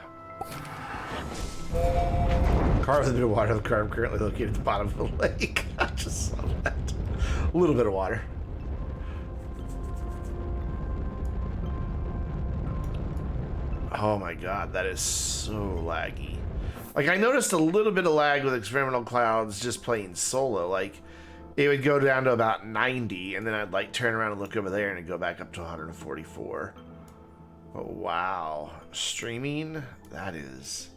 a bit of water. The car I'm currently located at the bottom of the lake. I just saw that. A little bit of water. Oh my god, that is so laggy. Like, I noticed a little bit of lag with experimental clouds just playing solo. Like, it would go down to about 90, and then I'd like turn around and look over there, and it'd go back up to 144. Oh, wow. Streaming? That is...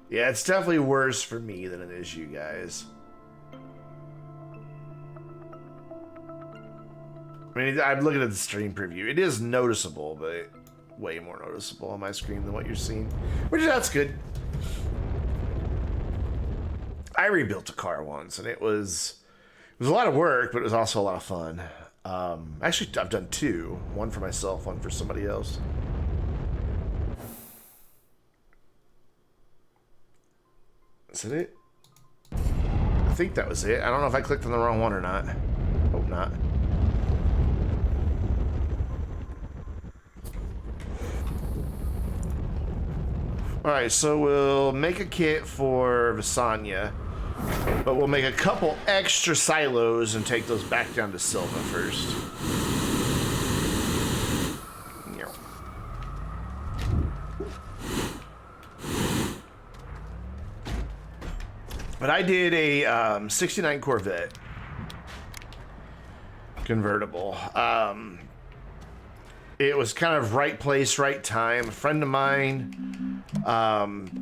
Yeah, it's definitely worse for me than it is you guys. I mean, I'm looking at the stream preview. It is noticeable, but way more noticeable on my screen than what you're seeing. Which, that's good. I rebuilt a car once, and it was a lot of work, but it was also a lot of fun. Actually, I've done two. One for myself, one for somebody else. Is that it? I think that was it. I don't know if I clicked on the wrong one or not. Hope not. Alright, so we'll make a kit for Visanya, but we'll make a couple extra silos and take those back down to Silva first. But I did a 69 Corvette convertible. It was kind of right place, right time. A friend of mine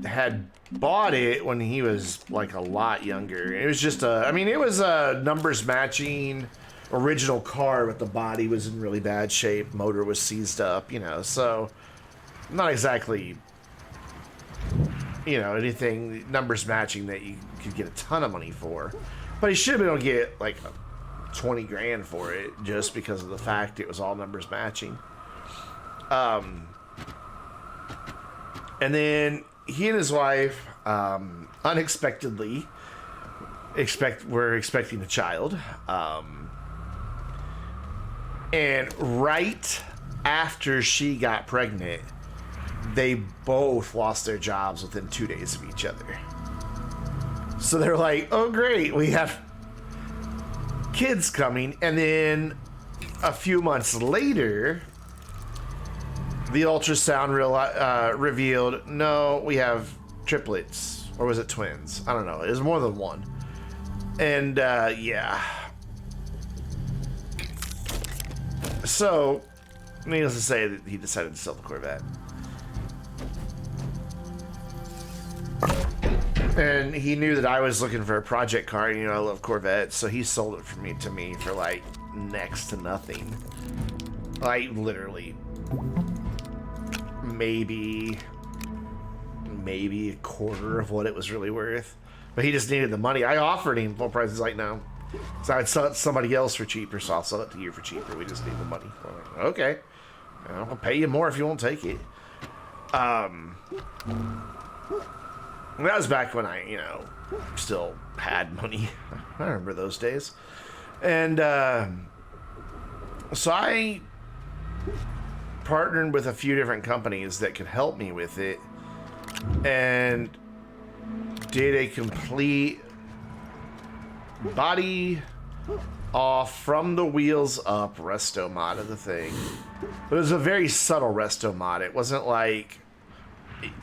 had bought it when he was like a lot younger. It was just a, I mean, it was a numbers matching original car, but the body was in really bad shape. Motor was seized up, you know, so not exactly, you know, anything numbers matching that you could get a ton of money for. But he should have been able to get like 20 grand for it just because of the fact it was all numbers matching. And then he and his wife unexpectedly were expecting a child. And right after she got pregnant, they both lost their jobs within 2 days of each other. So they're like, oh great, we have kids coming, and then a few months later, the ultrasound revealed, no, we have triplets, or was it twins? I don't know. It was more than one. And yeah. So, needless to say that he decided to sell the Corvette. And he knew that I was looking for a project car, and, you know, I love Corvettes, so he sold it to me for like next to nothing. Like literally maybe a quarter of what it was really worth. But he just needed the money. I offered him full price. He's like, no. So I'd sell it to somebody else for cheaper, so I'll sell it to you for cheaper. We just need the money. I'm like, okay. I'll pay you more if you won't take it. That was back when I, you know, still had money. I remember those days. And so I partnered with a few different companies that could help me with it, and did a complete body off from the wheels up resto mod of the thing. But it was a very subtle resto mod. It wasn't like,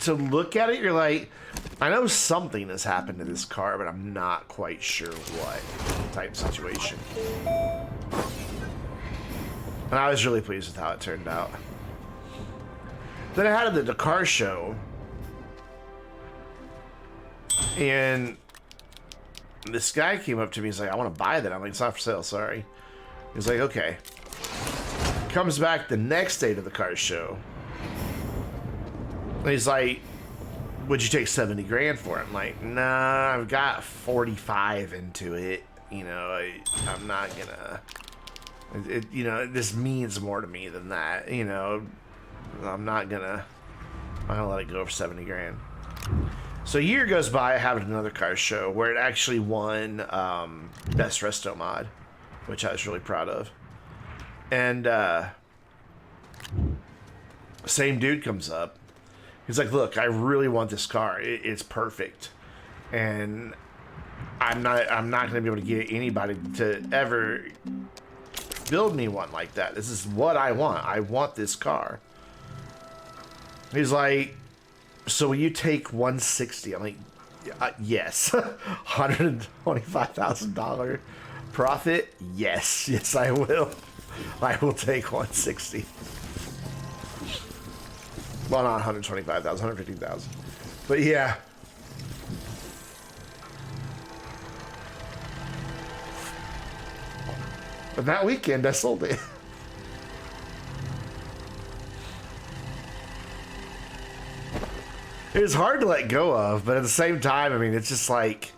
to look at it, you're like, I know something has happened to this car, but I'm not quite sure what type situation. And I was really pleased with how it turned out. Then I had the car show, and this guy came up to me. He's like, I want to buy that. I'm like, it's not for sale, sorry. He's like, okay. Comes back the next day to the car show. And he's like, would you take 70 grand for it? I'm like, nah, I've got 45 into it. You know, I'm not gonna, you know, this means more to me than that. You know, I'm not gonna let it go for 70 grand. So a year goes by, I have another car show where it actually won Best Resto Mod, which I was really proud of. And same dude comes up. He's like, look, I really want this car. It's perfect. And I'm not going to be able to get anybody to ever build me one like that. This is what I want. I want this car. He's like, so will you take 160? I'm like, yes. $125,000 profit? Yes, I will. I will take 160. Well, not 125,000, 150,000. But yeah. But that weekend, I sold it. It was hard to let go of, but at the same time, I mean, it's just like,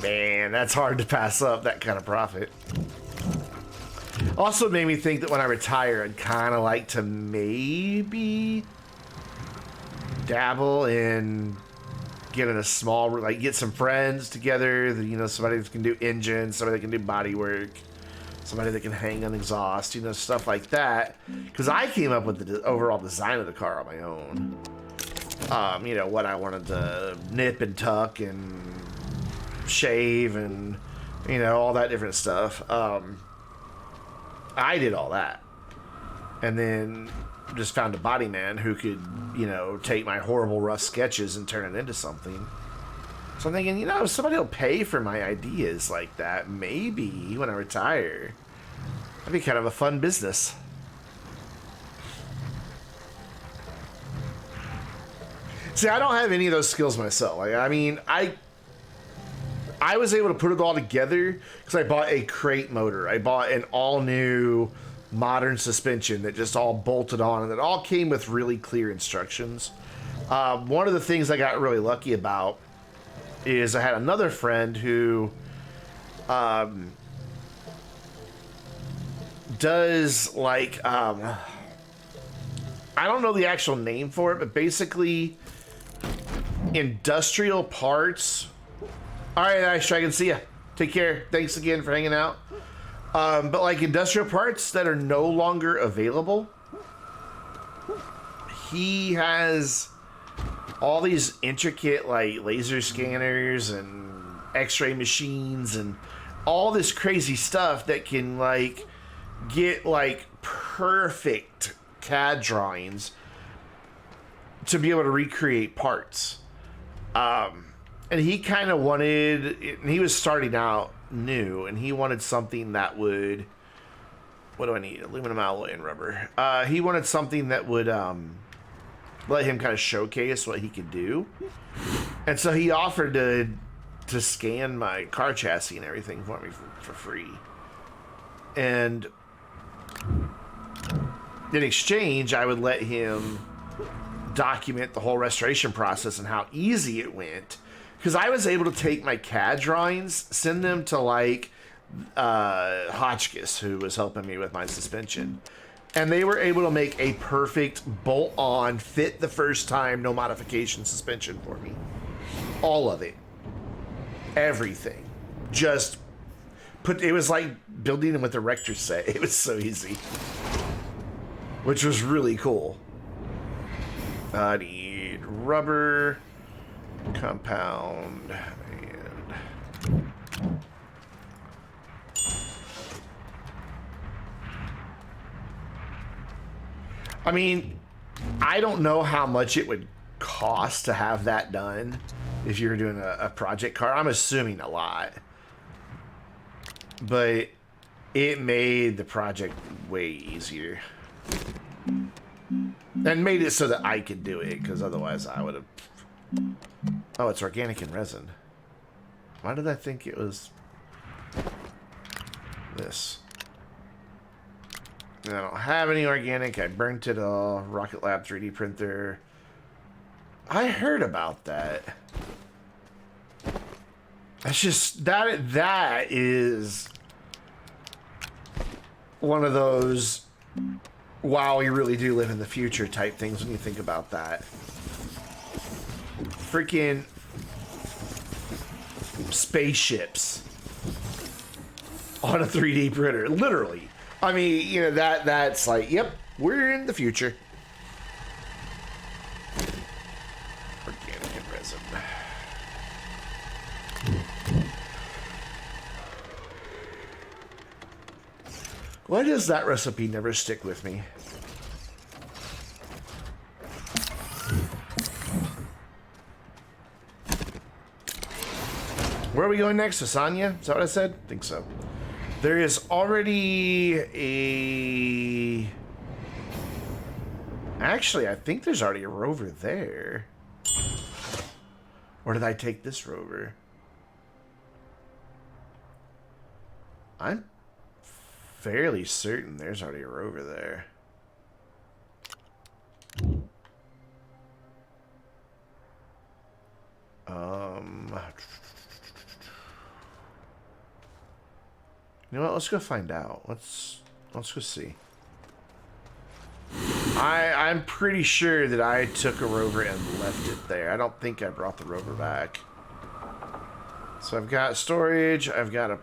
man, that's hard to pass up, that kind of profit. Also made me think that when I retire, I'd kind of like to maybe dabble in getting a small, like, get some friends together, you know, somebody that can do engines, somebody that can do body work, somebody that can hang on exhaust, you know, stuff like that. Because I came up with the overall design of the car on my own. You know, what I wanted to nip and tuck and shave and, you know, all that different stuff. I did all that. And then just found a body man who could, you know, take my horrible rough sketches and turn it into something. So I'm thinking, you know, if somebody will pay for my ideas like that, maybe when I retire, that'd be kind of a fun business. See, I don't have any of those skills myself. Like, I mean, I was able to put it all together because I bought a crate motor. I bought an all-new modern suspension that just all bolted on, and it all came with really clear instructions. One of the things I got really lucky about is I had another friend who does, like, I don't know the actual name for it, but basically industrial parts. All right, Ice Dragon, see ya. Take care. Thanks again for hanging out. But like industrial parts that are no longer available, he has all these intricate like laser scanners and x-ray machines and all this crazy stuff that can like get like perfect CAD drawings to be able to recreate parts. And he kind of wanted, and he was starting out new, and he wanted something that would, what do I need? Aluminum alloy and rubber. He wanted something that would let him kind of showcase what he could do. And so he offered to scan my car chassis and everything for me for free. And in exchange, I would let him document the whole restoration process and how easy it went. Because I was able to take my CAD drawings, send them to like Hotchkiss, who was helping me with my suspension. And they were able to make a perfect bolt-on, fit the first time, no modification suspension for me. All of it. Everything. Just put, it was like building them with a Rector set. It was so easy. Which was really cool. I need rubber, compound, and... I mean, I don't know how much it would cost to have that done if you were doing a project car. I'm assuming a lot. But it made the project way easier. And made it so that I could do it, because otherwise I would have... Oh, it's organic in resin. Why did I think it was this? I don't have any organic. I burnt it all. Rocket Lab 3D printer. I heard about that. That's just... That is one of those... Wow, we really do live in the future type things when you think about that. Freaking spaceships on a 3D printer, literally. I mean, you know, that's like, yep, we're in the future. Organic and resin. Why does that recipe never stick with me? Where are we going next? Asanya? Is that what I said? I think so. There is already a... Actually, I think there's already a rover there. Or did I take this rover? I'm fairly certain there's already a rover there. You know what? Let's go find out. Let's go see. I'm pretty sure that I took a rover and left it there. I don't think I brought the rover back. So I've got storage. I've got a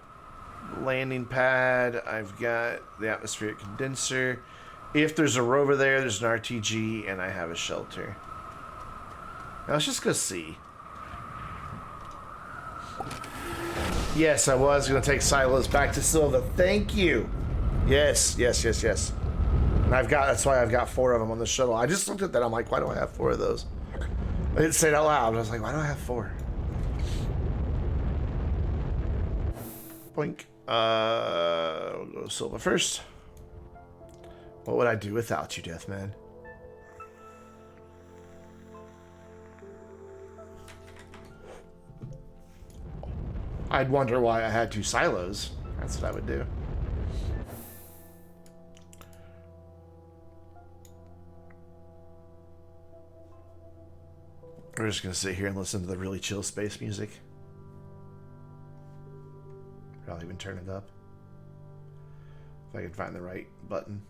landing pad. I've got the atmospheric condenser. If there's a rover there, there's an RTG, and I have a shelter. Now let's just go see. Yes, I was going to take silos back to Silva. Thank you. Yes. And that's why I've got 4 of them on the shuttle. I just looked at that. I'm like, why do I have 4 of those? I didn't say it out loud. I was like, why do I have 4? Boink. We'll go Silva first. What would I do without you, Deathman? I'd wonder why I had 2 silos. That's what I would do. We're just going to sit here and listen to the really chill space music. I'll even turn it up. If I can find the right button.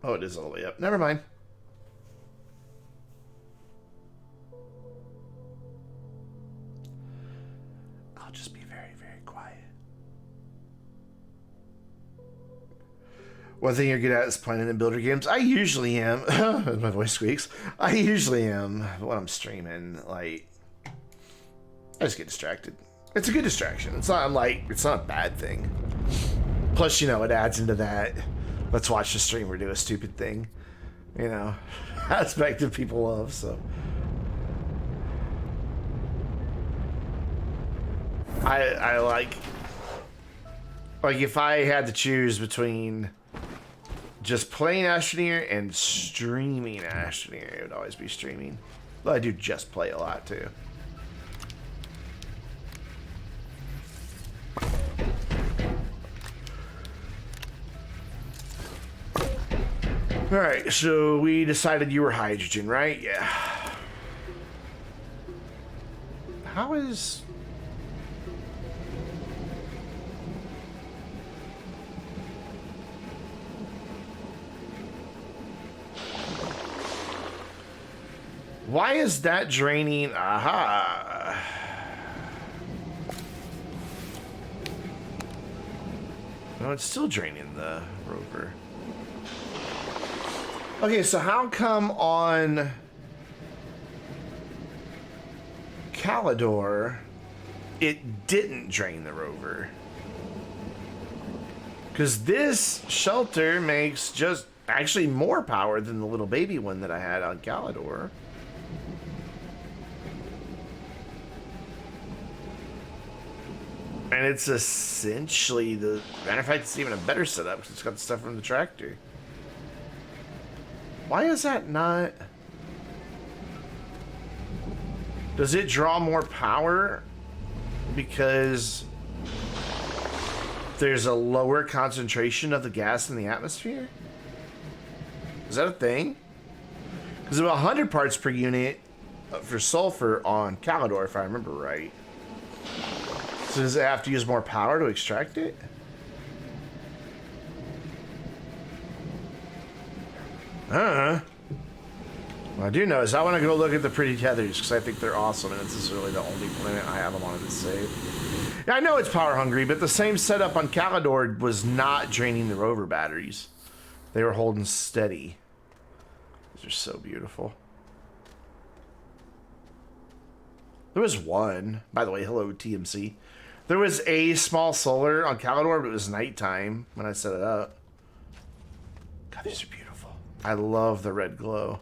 Oh, it is all the way up. Never mind. I'll just be very, very quiet. One thing you're good at is playing in builder games. I usually am. My voice squeaks. I usually am when I'm streaming. Like, I just get distracted. It's a good distraction. It's not like, it's not a bad thing. Plus, you know, it adds into that, let's watch the streamer do a stupid thing, you know, aspect that people love, so. I like if I had to choose between just playing Astroneer and streaming Astroneer, it would always be streaming. But I do just play a lot too. Alright, so we decided you were hydrogen, right? Yeah. How is... Why is that draining? Aha. No, it's still draining the rover. Okay, so how come on Calidor it didn't drain the rover? Because this shelter makes just actually more power than the little baby one that I had on Calidor. And it's essentially the... Matter of fact, it's even a better setup because it's got the stuff from the tractor. Why is that not... Does it draw more power because there's a lower concentration of the gas in the atmosphere? Is that a thing? Because about 100 parts per unit for sulfur on Calidor, if I remember right. So does it have to use more power to extract it? What I do know is I want to go look at the pretty tethers because I think they're awesome, and this is really the only planet I have them on to save. Yeah, I know it's power hungry, but the same setup on Calidor was not draining the rover batteries. They were holding steady. These are so beautiful. There was one, by the way, hello TMC. There was a small solar on Calidor, but it was nighttime when I set it up. God, these are beautiful. I love the red glow.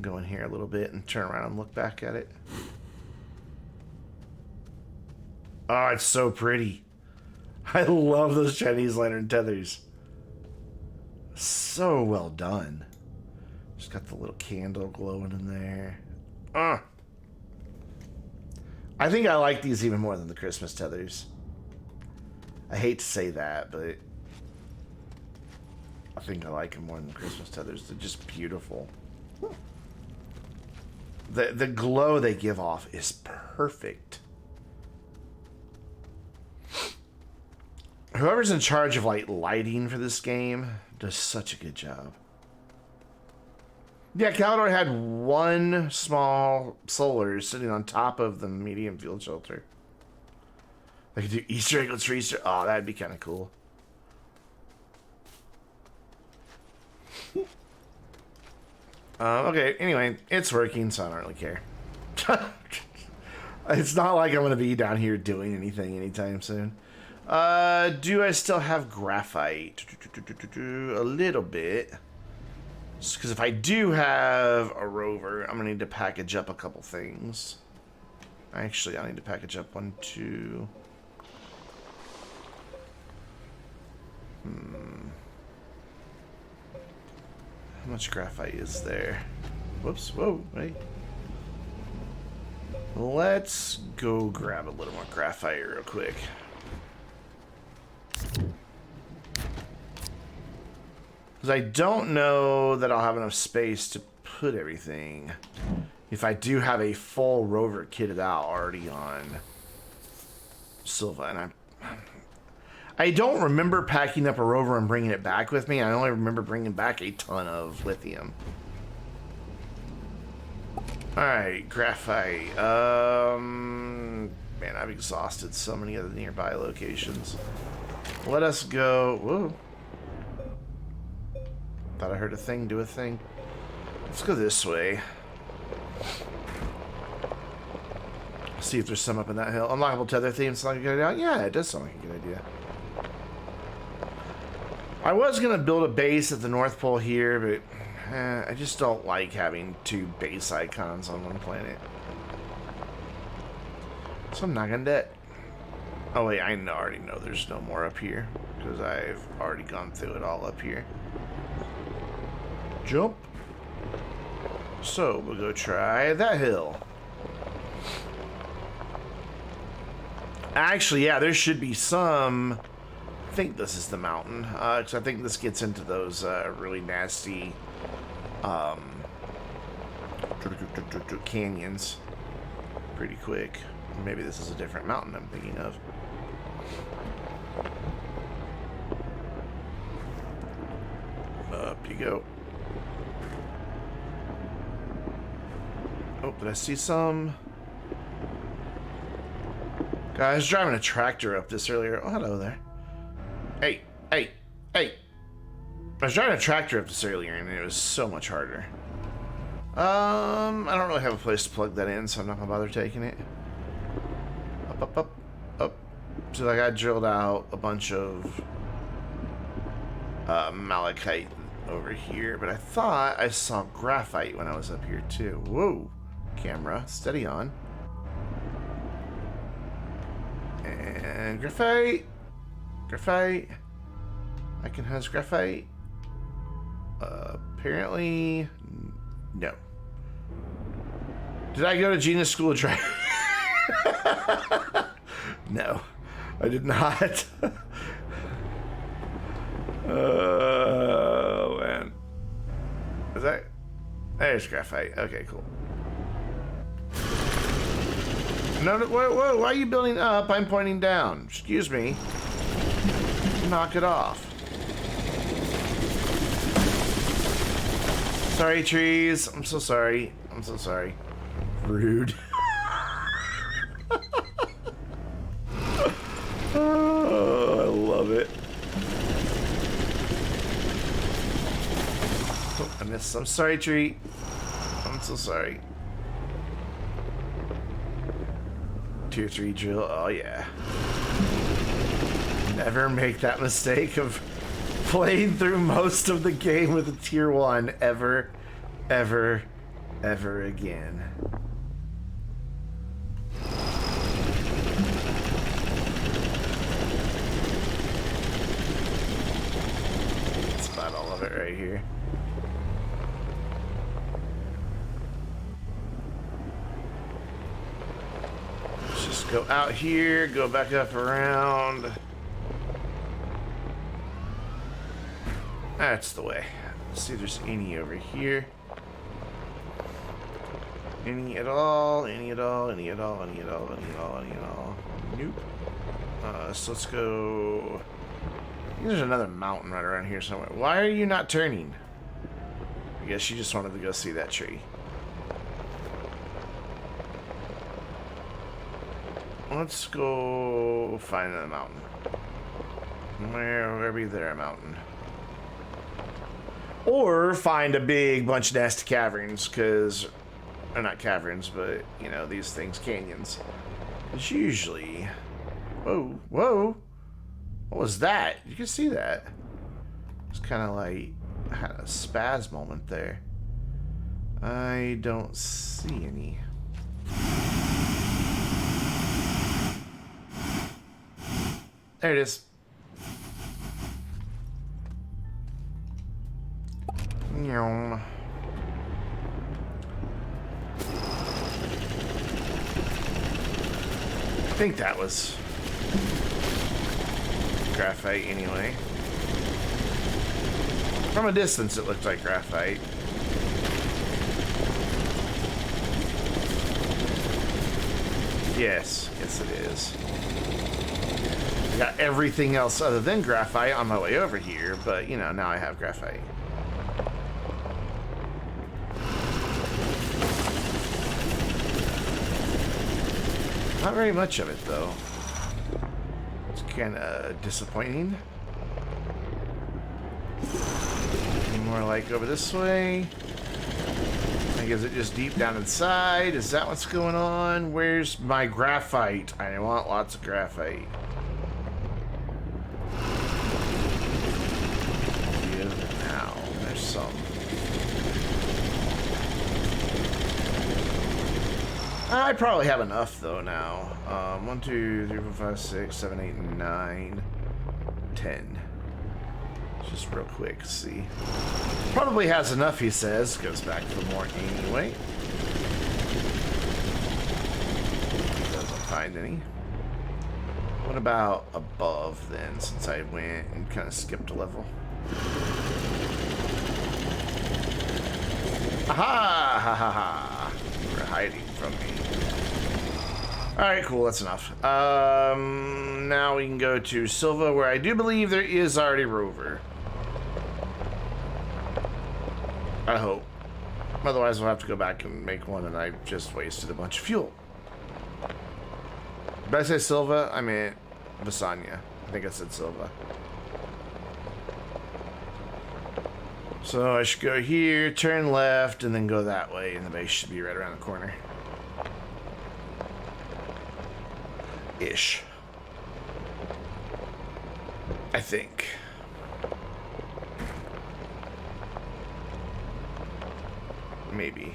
Go in here a little bit and turn around and look back at it. Oh, it's so pretty. I love those Chinese lantern tethers. So well done. Just got the little candle glowing in there. I think I like these even more than the Christmas tethers. I hate to say that, but I think I like them more than the Christmas tethers. They're just beautiful. The glow they give off is perfect. Whoever's in charge of like lighting for this game does such a good job. Yeah, Calidor had one small solar sitting on top of the medium field shelter. They could do Easter egglets for Easter. Oh, that'd be kind of cool. Okay, anyway, it's working, so I don't really care. It's not like I'm going to be down here doing anything anytime soon. Do I still have graphite? A little bit. Because if I do have a rover, I'm going to need to package up a couple things. Actually, I need to package up 1, 2... How much graphite is there? Whoops, whoa, wait. Let's go grab a little more graphite real quick. Because I don't know that I'll have enough space to put everything if I do have a full rover kitted out already on Silva. And I don't remember packing up a rover and bringing it back with me. I only remember bringing back a ton of lithium. Alright, graphite. Man, I've exhausted so many other nearby locations. Let us go. Whoa. Thought I heard a thing do a thing. Let's go this way. See if there's some up in that hill. Unlockable tether theme sounds like a good idea. Yeah, it does sound like a good idea. I was gonna build a base at the North Pole here, but I just don't like having two base icons on one planet. So I'm not gonna do it. Oh wait, I already know there's no more up here because I've already gone through it all up here. Jump. So we'll go try that hill. Actually, yeah, there should be some. I think this is the mountain, because I think this gets into those really nasty canyons pretty quick. Maybe this is a different mountain I'm thinking of. Up you go. Oh, did I see some? I was driving a tractor up this earlier. Oh, hello there. Hey, hey, hey. I was driving a tractor up this earlier and it was so much harder. I don't really have a place to plug that in, so I'm not gonna bother taking it. Up, up, up, up. So like I drilled out a bunch of malachite over here, but I thought I saw graphite when I was up here too. Whoa, camera, steady on. And graphite. Graphite. I can house graphite. Apparently, no. Did I go to Genius School of Driving? No, I did not. Oh, man. Is that? There's graphite. Okay, cool. No, whoa, whoa, why are you building up? I'm pointing down. Excuse me. Knock it off. Sorry, trees. I'm so sorry. I'm so sorry. Rude. Oh, I love it. Oh, I missed some. Sorry, tree. I'm so sorry. Tier 3 drill. Oh, yeah. Never make that mistake of playing through most of the game with a tier 1 ever, ever, ever again. That's about all of it right here. Let's just go out here, go back up around. That's the way. Let's see if there's any over here. Any at all, any at all, any at all, any at all, any at all, any at all. Nope. So let's go. I think there's another mountain right around here somewhere. Why are you not turning? I guess you just wanted to go see that tree. Let's go find the mountain. Where be there a mountain? Or find a big bunch of nasty caverns, because, or not caverns, but, you know, these things, canyons. It's usually, whoa, whoa, what was that? You can see that. It's kind of like, I had a spaz moment there. I don't see any. There it is. I think that was graphite anyway. From a distance it looked like graphite. Yes, yes it is. I got everything else other than graphite on my way over here, but you know, now I have graphite. Not very much of it, though. It's kind of disappointing. Any more like over this way? Like, is it just deep down inside? Is that what's going on? Where's my graphite? I want lots of graphite. Now, there's some. I probably have enough though now. 1, 2, 3, 4, 5, 6, 7, 8, 9, 10. Just real quick, see. Probably has enough, he says. Goes back for more anyway. Doesn't find any. What about above then, since I went and kind of skipped a level? Aha! Ha ha ha! You're hiding from me. Alright, cool, that's enough. Now we can go to Silva, where I do believe there is already rover. I hope. Otherwise, we'll have to go back and make one, and I just wasted a bunch of fuel. Did I say Silva? I meant Vasanya. I think I said Silva. So I should go here, turn left, and then go that way, and the base should be right around the corner. Ish. I think. Maybe.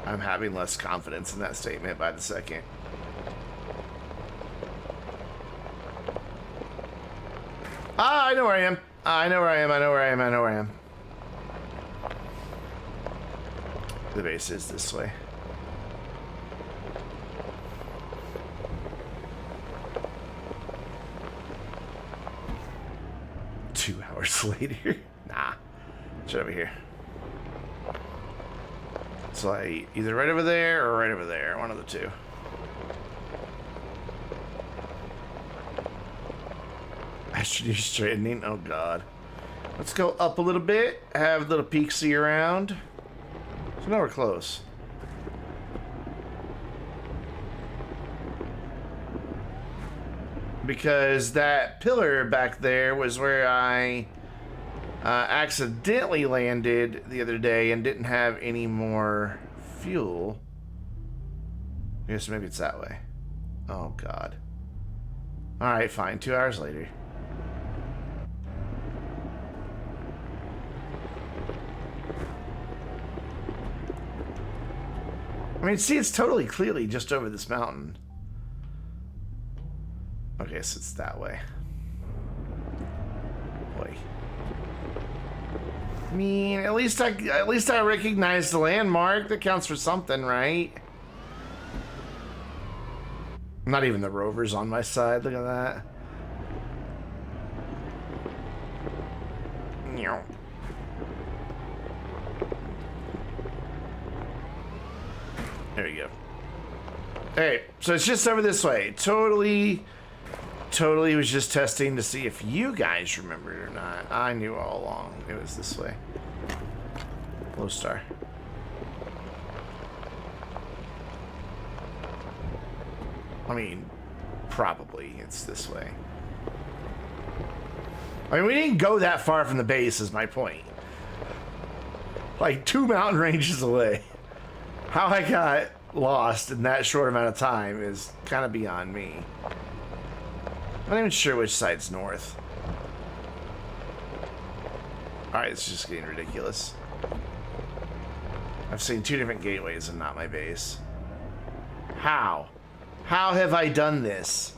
I'm having less confidence in that statement by the second. Ah, I know where I am. I know where I am. I know where I am. I know where I am. The base is this way. Two hours later. Nah. It's over here. It's like either right over there or right over there. One of the two. Astroneer straightening. Oh god. Let's go up a little bit. Have a little peek-see around. So now we're close. Because that pillar back there was where I accidentally landed the other day and didn't have any more fuel. I guess maybe it's that way. Oh god. Alright, fine. 2 hours later. I mean, see, it's totally clearly just over this mountain. Okay, so it's that way. Boy. I mean, at least I recognize the landmark. That counts for something, right? Not even the rover's on my side. Look at that. There we go. Alright, so it's just over this way. Totally was just testing to see if you guys remembered or not. I knew all along it was this way. Low star. I mean, probably it's this way. I mean, we didn't go that far from the base is my point. Like 2 mountain ranges away. How I got lost in that short amount of time is kind of beyond me. I'm not even sure which side's north. Alright, it's just getting ridiculous. I've seen 2 different gateways and not my base. How? How have I done this?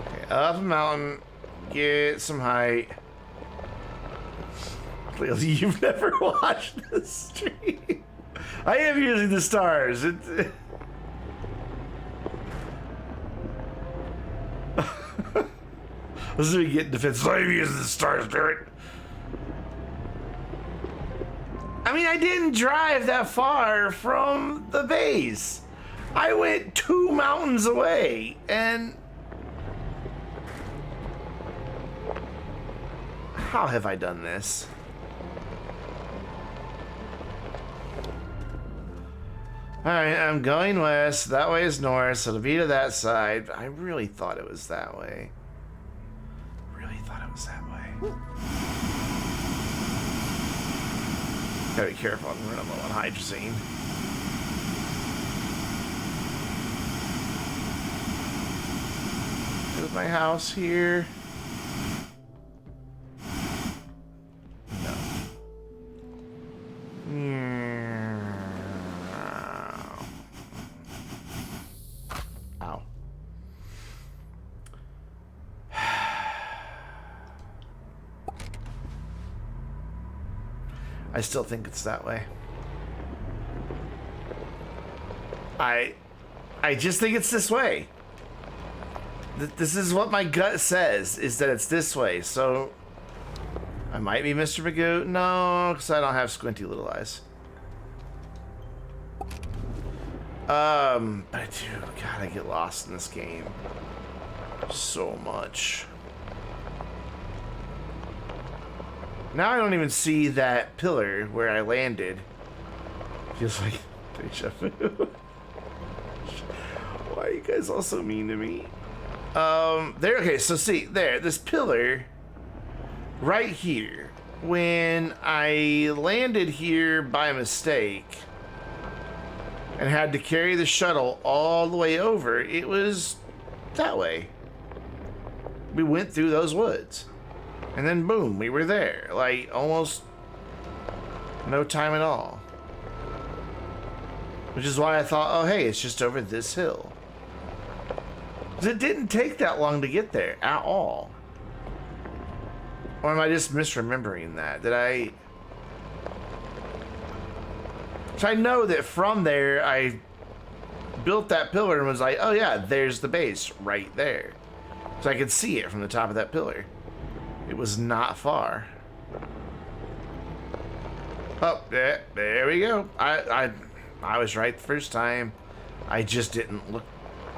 Okay, up a mountain, get some height. You've never watched this stream. I am using the stars. Let's see, get defense. I'm using the stars, do it. I mean, I didn't drive that far from the base. I went 2 mountains away, and how have I done this? Alright, I'm going west. That way is north, so it'll be to that side. I really thought it was that way. Really thought thought it was that way. Gotta be careful, I'm running low on hydrazine. There's my house here. No. Ow. I still think it's that way. I just think it's this way. This is what my gut says, is that it's this way. So I might be Mr. Magoo. No, because I don't have squinty little eyes. But I do. God, I get lost in this game so much. Now I don't even see that pillar where I landed. Feels like deja vu. Why are you guys all so mean to me? There, okay, so see, there, this pillar right here. When I landed here by mistake and had to carry the shuttle all the way over, it was that way. We went through those woods. And then boom, we were there. Like, almost no time at all. Which is why I thought, oh hey, it's just over this hill. It didn't take that long to get there at all. Or am I just misremembering that? Did I... So I know that from there, I built that pillar and was like, oh yeah, there's the base right there. So I could see it from the top of that pillar. It was not far. Oh, there we go. I was right the first time. I just didn't look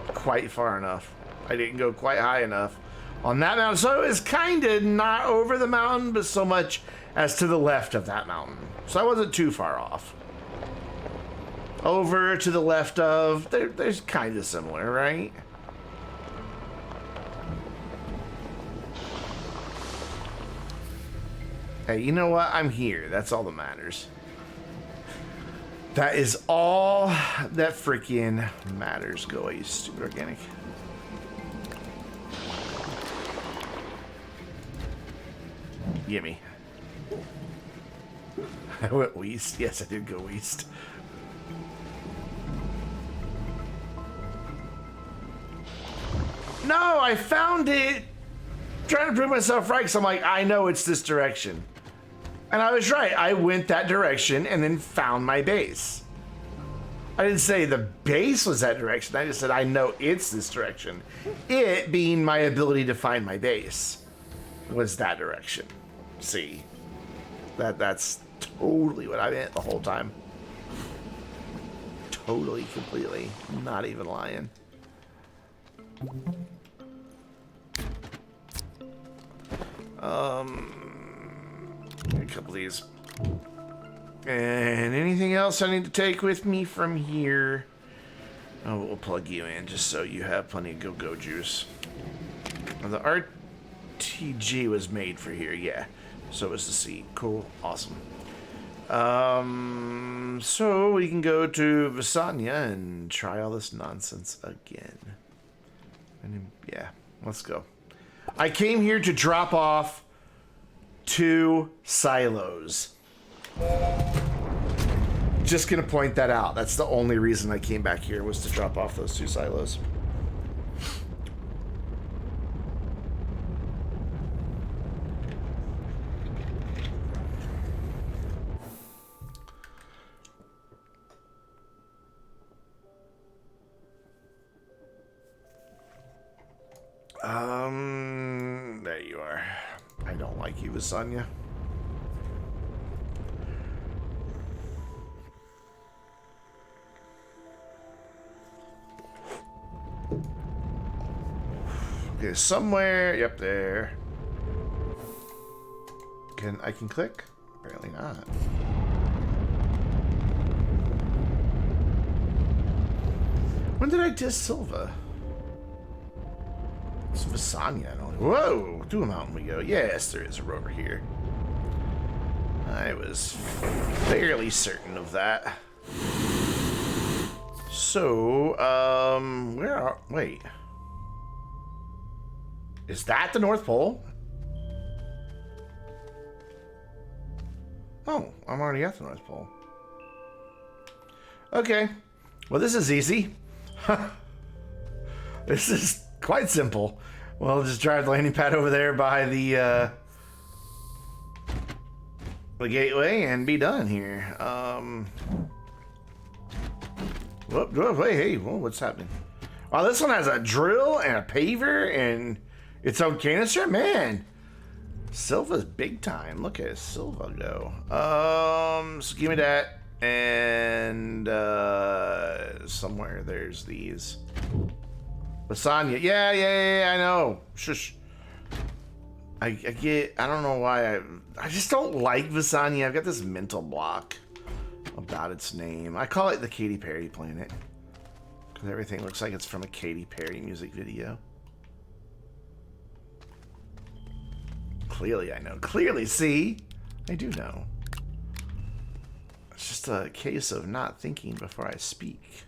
quite far enough. I didn't go quite high enough on that mountain. So it was kind of not over the mountain, but so much as to the left of that mountain. So I wasn't too far off. Over to the left of, there's kind of similar, right? Hey, you know what? I'm here. That's all that matters. That is all that freaking matters. Go away, you stupid organic. Gimme. I went west. Yes, I did go west. No, I found it. Trying to prove myself right, because I'm like, I know it's this direction. And I was right. I went that direction and then found my base. I didn't say the base was that direction. I just said I know it's this direction. It being my ability to find my base was that direction. See? That's totally what I meant the whole time. Totally, completely. Not even lying. A couple of these. And anything else I need to take with me from here? Oh, we'll plug you in just so you have plenty of go-go juice. Well, the RTG was made for here, yeah. So was the seat. Cool, awesome. So we can go to Visanya and try all this nonsense again. And yeah, let's go. I came here to drop off 2 silos. Just gonna point that out. That's the only reason I came back here, was to drop off those 2 silos. There you are. I don't like you, Visanya. Okay, somewhere, yep, there. I can click? Apparently not. When did I diss Silva? It's Visanya. Whoa! To a mountain we go. Yes, there is a rover here. I was fairly certain of that. So, where are... Wait. Is that the North Pole? Oh, I'm already at the North Pole. Okay. Well, this is easy. This is quite simple. We'll just drive the landing pad over there by the gateway and be done here. Whoop, wait, hey, whoa, what's happening? Wow, this one has a drill and a paver and its own canister? Man, Silva's big time. Look at Silva go. So give me that. And somewhere there's these. Lasagna. Yeah, I know. Shush. I don't know why I just don't like Visanya. I've got this mental block about its name. I call it the Katy Perry planet because everything looks like it's from a Katy Perry music video. Clearly I know. Clearly, see? I do know. It's just a case of not thinking before I speak.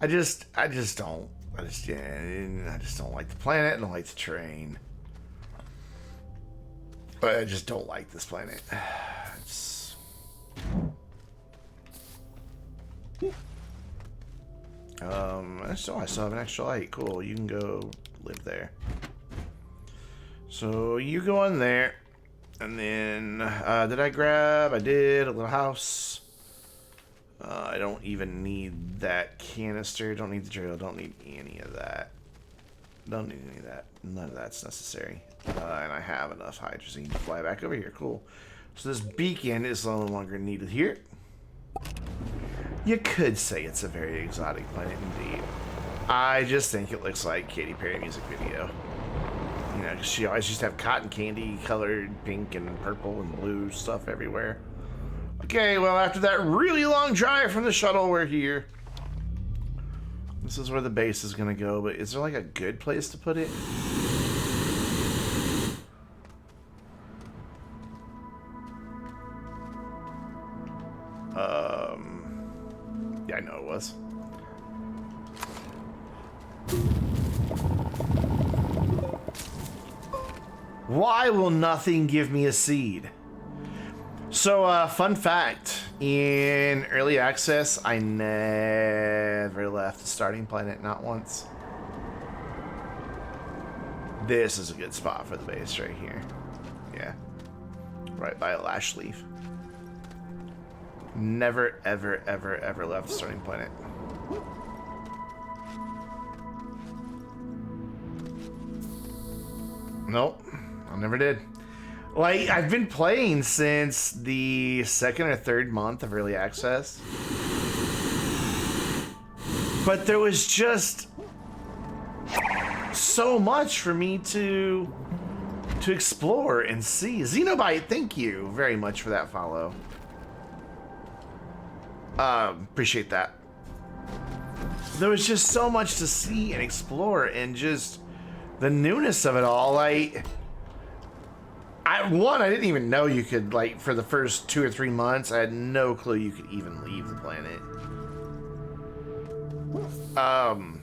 I just don't like the planet. I don't like the terrain. But I just don't like this planet. It's... I still have an extra light. Cool. You can go live there. So you go in there, and then did I grab? I did a little house. I don't even need that canister. Don't need the drill. Don't need any of that. Don't need any of that. None of that's necessary. And I have enough hydrazine to fly back over here. Cool. So this beacon is no longer needed here. You could say it's a very exotic planet indeed. I just think it looks like Katy Perry music video. You know, 'cause she always used to have cotton candy colored pink and purple and blue stuff everywhere. Okay, well, after that really long drive from the shuttle, we're here. This is where the base is gonna go, but is there like a good place to put it? Yeah, I know it was. Why will nothing give me a seed? So, fun fact, in early access, I never left the starting planet, not once. This is a good spot for the base right here. Yeah. Right by a lash leaf. Never, ever, ever, ever left the starting planet. Nope, I never did. Like, I've been playing since the second or third month of early access. But there was just so much for me to explore and see. Xenobite, thank you very much for that follow. Appreciate that. There was just so much to see and explore and just the newness of it all. Like, I didn't even know you could, like, for the first 2 or 3 months, I had no clue you could even leave the planet. And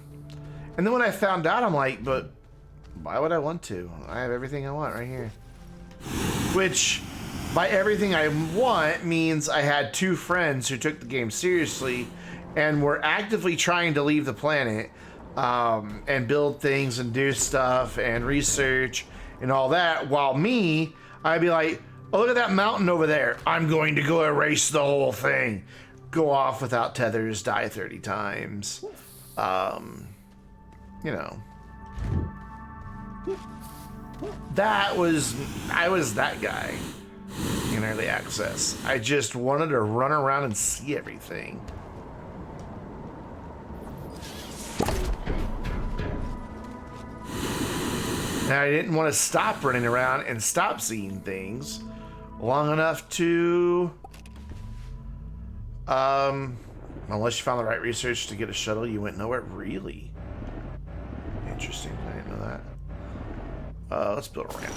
then when I found out, I'm like, but why would I want to? I have everything I want right here. Which, by everything I want, means I had 2 friends who took the game seriously and were actively trying to leave the planet and build things and do stuff and research and all that, while me, I'd be like, oh, look at that mountain over there. I'm going to go erase the whole thing. Go off without tethers, die 30 times. You know. I was that guy in early access. I just wanted to run around and see everything. And I didn't want to stop running around and stop seeing things long enough to Unless you found the right research to get a shuttle, you went nowhere. Really? Interesting. I didn't know that. Let's build a ramp.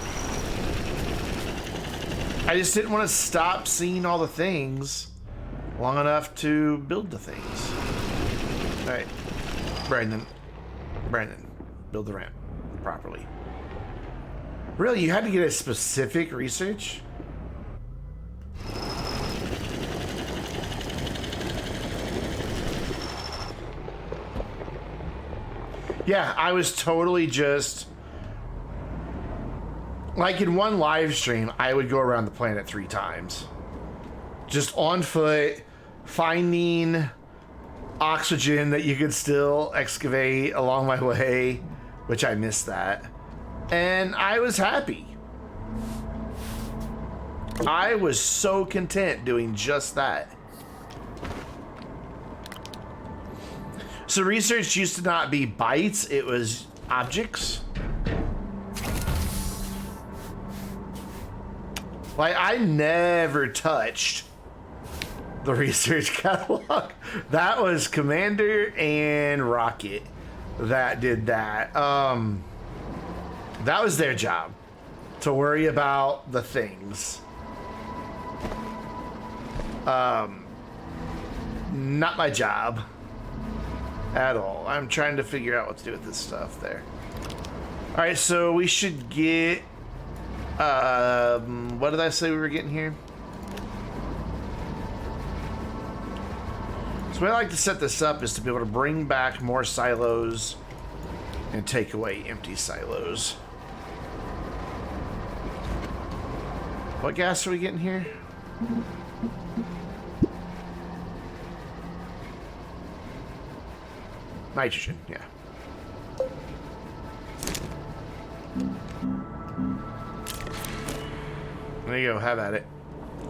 I just didn't want to stop seeing all the things long enough to build the things. All right, Brandon, build the ramp properly. Really, you had to get a specific research? Yeah, I was totally just... Like in one live stream, I would go around the planet 3 times. Just on foot, finding oxygen that you could still excavate along my way, which I missed that. And I was happy. I was so content doing just that. So research used to not be bytes, it was objects. Like, I never touched the research catalog. That was Commander and Rocket that did that. That was their job, to worry about the things. Not my job at all. I'm trying to figure out what to do with this stuff there. All right, so we should get... what did I say we were getting here? So the way I like to set this up is to be able to bring back more silos and take away empty silos. What gas are we getting here? Nitrogen, yeah. There you go, have at it.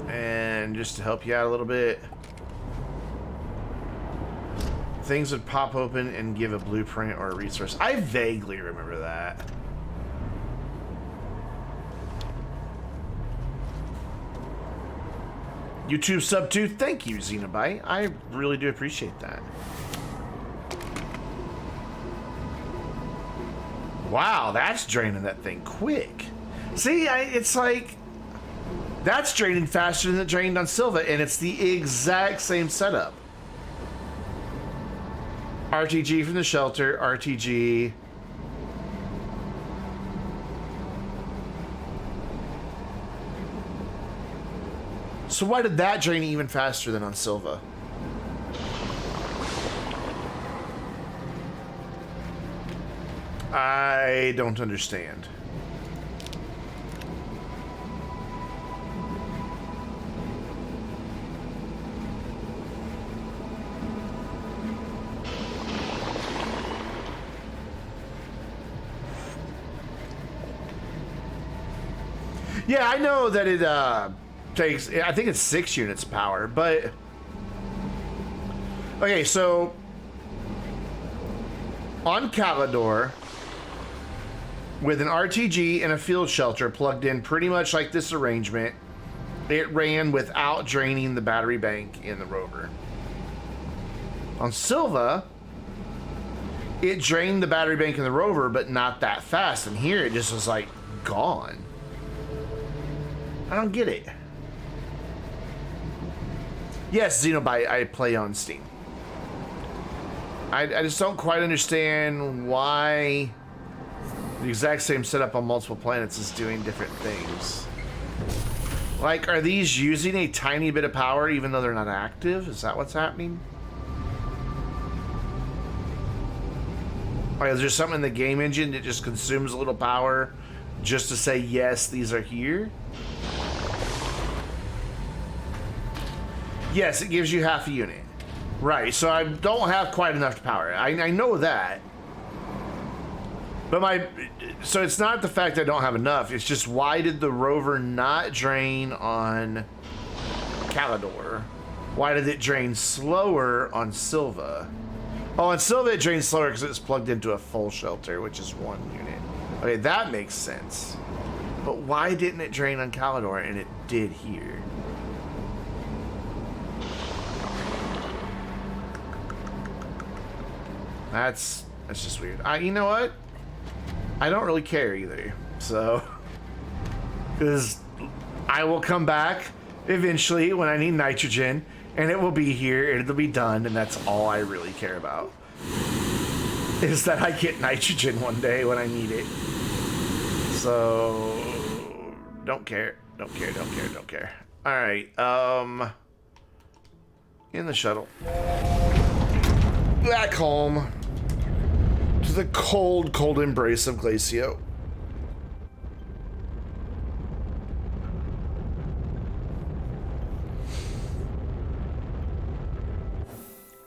And just to help you out a little bit, things would pop open and give a blueprint or a resource. I vaguely remember that. YouTube sub 2, thank you, Xenobyte. I really do appreciate that. Wow, that's draining that thing quick. See, it's like... That's draining faster than it drained on Silva, and it's the exact same setup. RTG from the shelter, RTG. So why did that drain even faster than on Silva? I don't understand. Yeah, I know that it takes, I think it's 6 units power, but... Okay, so... On Calidor, with an RTG and a field shelter plugged in pretty much like this arrangement, it ran without draining the battery bank in the rover. On Silva, it drained the battery bank in the rover, but not that fast, and here it just was like gone. I don't get it. Yes, Xenobyte, I play on Steam. I just don't quite understand why the exact same setup on multiple planets is doing different things. Like, are these using a tiny bit of power even though they're not active? Is that what's happening? Like, is there something in the game engine that just consumes a little power just to say, yes, these are here? Yes, it gives you half a unit. Right, so I don't have quite enough power. I know that. But so it's not the fact I don't have enough, it's just why did the rover not drain on Calidor? Why did it drain slower on Silva? Oh, on Silva it drains slower because it's plugged into a full shelter, which is 1 unit. Okay, that makes sense. But why didn't it drain on Calidor and it did here? That's just weird. You know what? I don't really care either. So, because I will come back eventually when I need nitrogen, and it will be here, and it'll be done, and that's all I really care about. Is that I get nitrogen one day when I need it. So, don't care. Don't care, don't care, don't care. Alright, in the shuttle. Back home. To the cold, cold embrace of Glacio.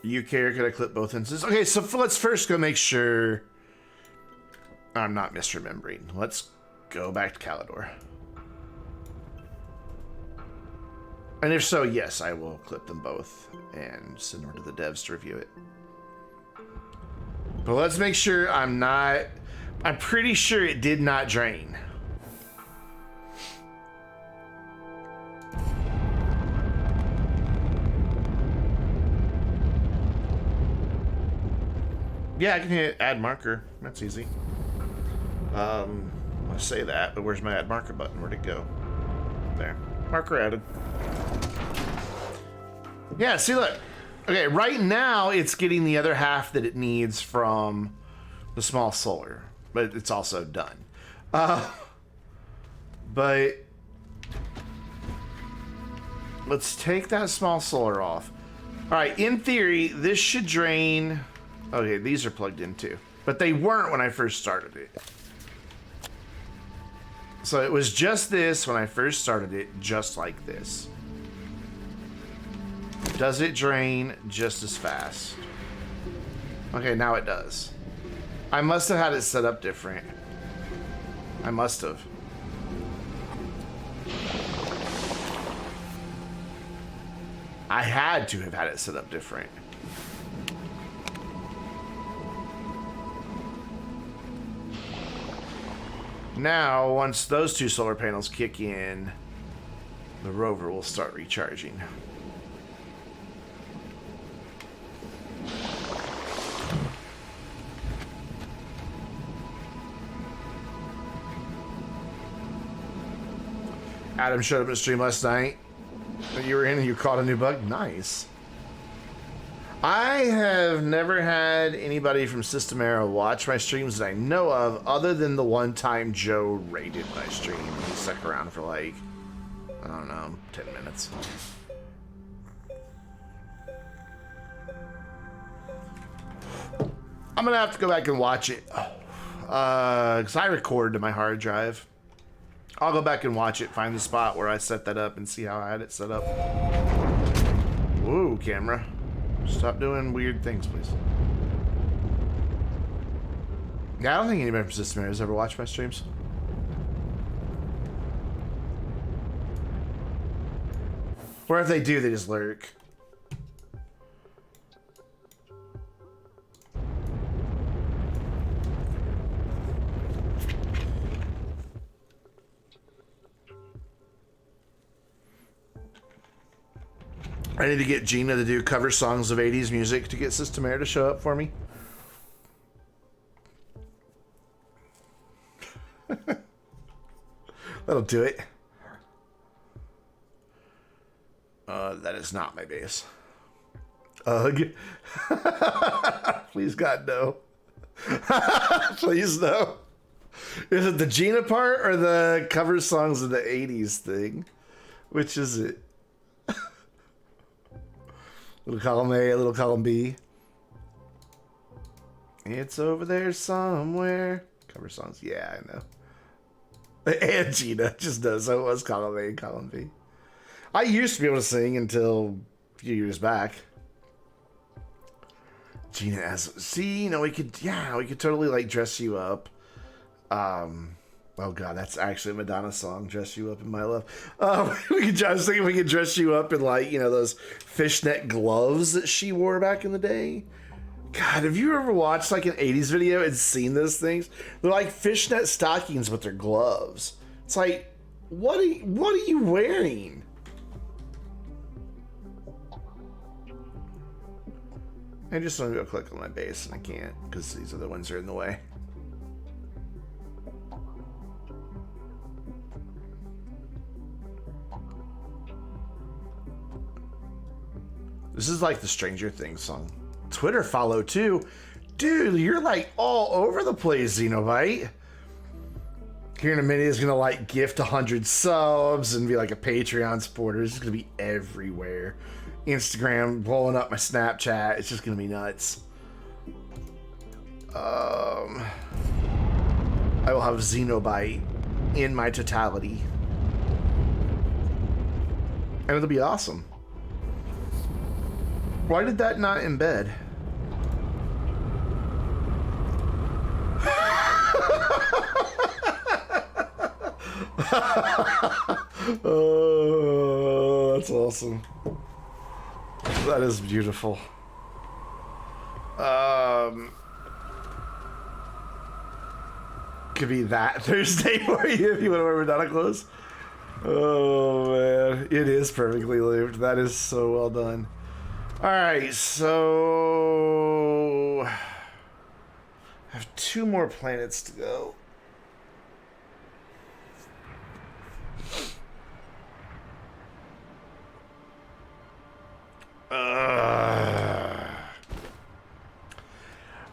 You care? Could I clip both instances? Okay, so let's first go make sure I'm not misremembering. Let's go back to Calidor. And if so, yes, I will clip them both and send them to the devs to review it. But let's make sure I'm pretty sure it did not drain. Yeah, I can hit add marker. That's easy. I say that, but where's my add marker button? Where'd it go? There. Marker added. Yeah, see, look. Okay, right now it's getting the other half that it needs from the small solar, but it's also done. But let's take that small solar off. All right, in theory, this should drain. Okay, these are plugged in too, but they weren't when I first started it. So it was just this when I first started it, just like this. Does it drain just as fast? Okay, now it does. I must have had it set up different. I must have. I had to have had it set up different. Now, once those two solar panels kick in, the rover will start recharging. Adam showed up at the stream last night that you were in and you caught a new bug. Nice. I have never had anybody from System Era watch my streams that I know of, other than the one time Joe raided my stream. He stuck around for like, I don't know, 10 minutes. I'm gonna have to go back and watch it. Because I record to my hard drive. I'll go back and watch it, find the spot where I set that up and see how I had it set up. Ooh, camera. Stop doing weird things, please. Yeah, I don't think anybody from System Era has ever watched my streams. Or if they do, they just lurk. I need to get Gina to do cover songs of 80s music to get System Era to show up for me. That'll do it. That is not my base. Ugh. Please, God, no. Please, no. Is it the Gina part or the cover songs of the 80s thing? Which is it? Little column A, little column B. It's over there somewhere. Cover songs, yeah, I know. And Gina just does. So it was column A and column B. I used to be able to sing until a few years back. Gina as see, you know, we could totally like dress you up. Oh god, that's actually a Madonna song, "Dress You Up in My Love." We could just think we could dress you up in, like, you know, those fishnet gloves that she wore back in the day. God, have you ever watched like an 80s video and seen those things? They're like fishnet stockings, but they're gloves. It's like, what are you wearing? I just want to go click on my base, and I can't because these other ones are in the way. This is like the Stranger Things song. Twitter follow too. Dude, you're like all over the place, Xenobite. Here in a minute, he's gonna like gift 100 subs and be like a Patreon supporter. It's gonna be everywhere. Instagram blowing up my Snapchat. It's just gonna be nuts. I will have Xenobite in my totality. And it'll be awesome. Why did that not embed? Oh, that's awesome. That is beautiful. Could be that Thursday for you if you want to wear Madonna clothes. Oh man, it is perfectly lived. That is so well done. All right, so I have 2 more planets to go.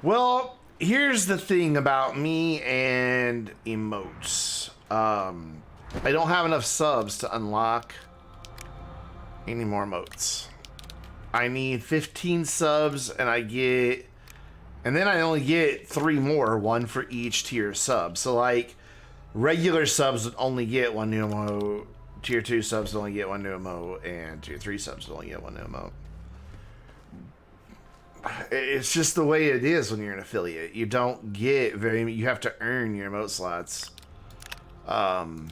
Well, here's the thing about me and emotes. I don't have enough subs to unlock any more emotes. I need 15 subs, and then I only get 3 more, 1 for each tier sub. So like, regular subs would only get 1 new emote, tier 2 subs would only get 1 new emote, and tier 3 subs would only get 1 new emote. It's just the way it is when you're an affiliate. You don't get you have to earn your emote slots. And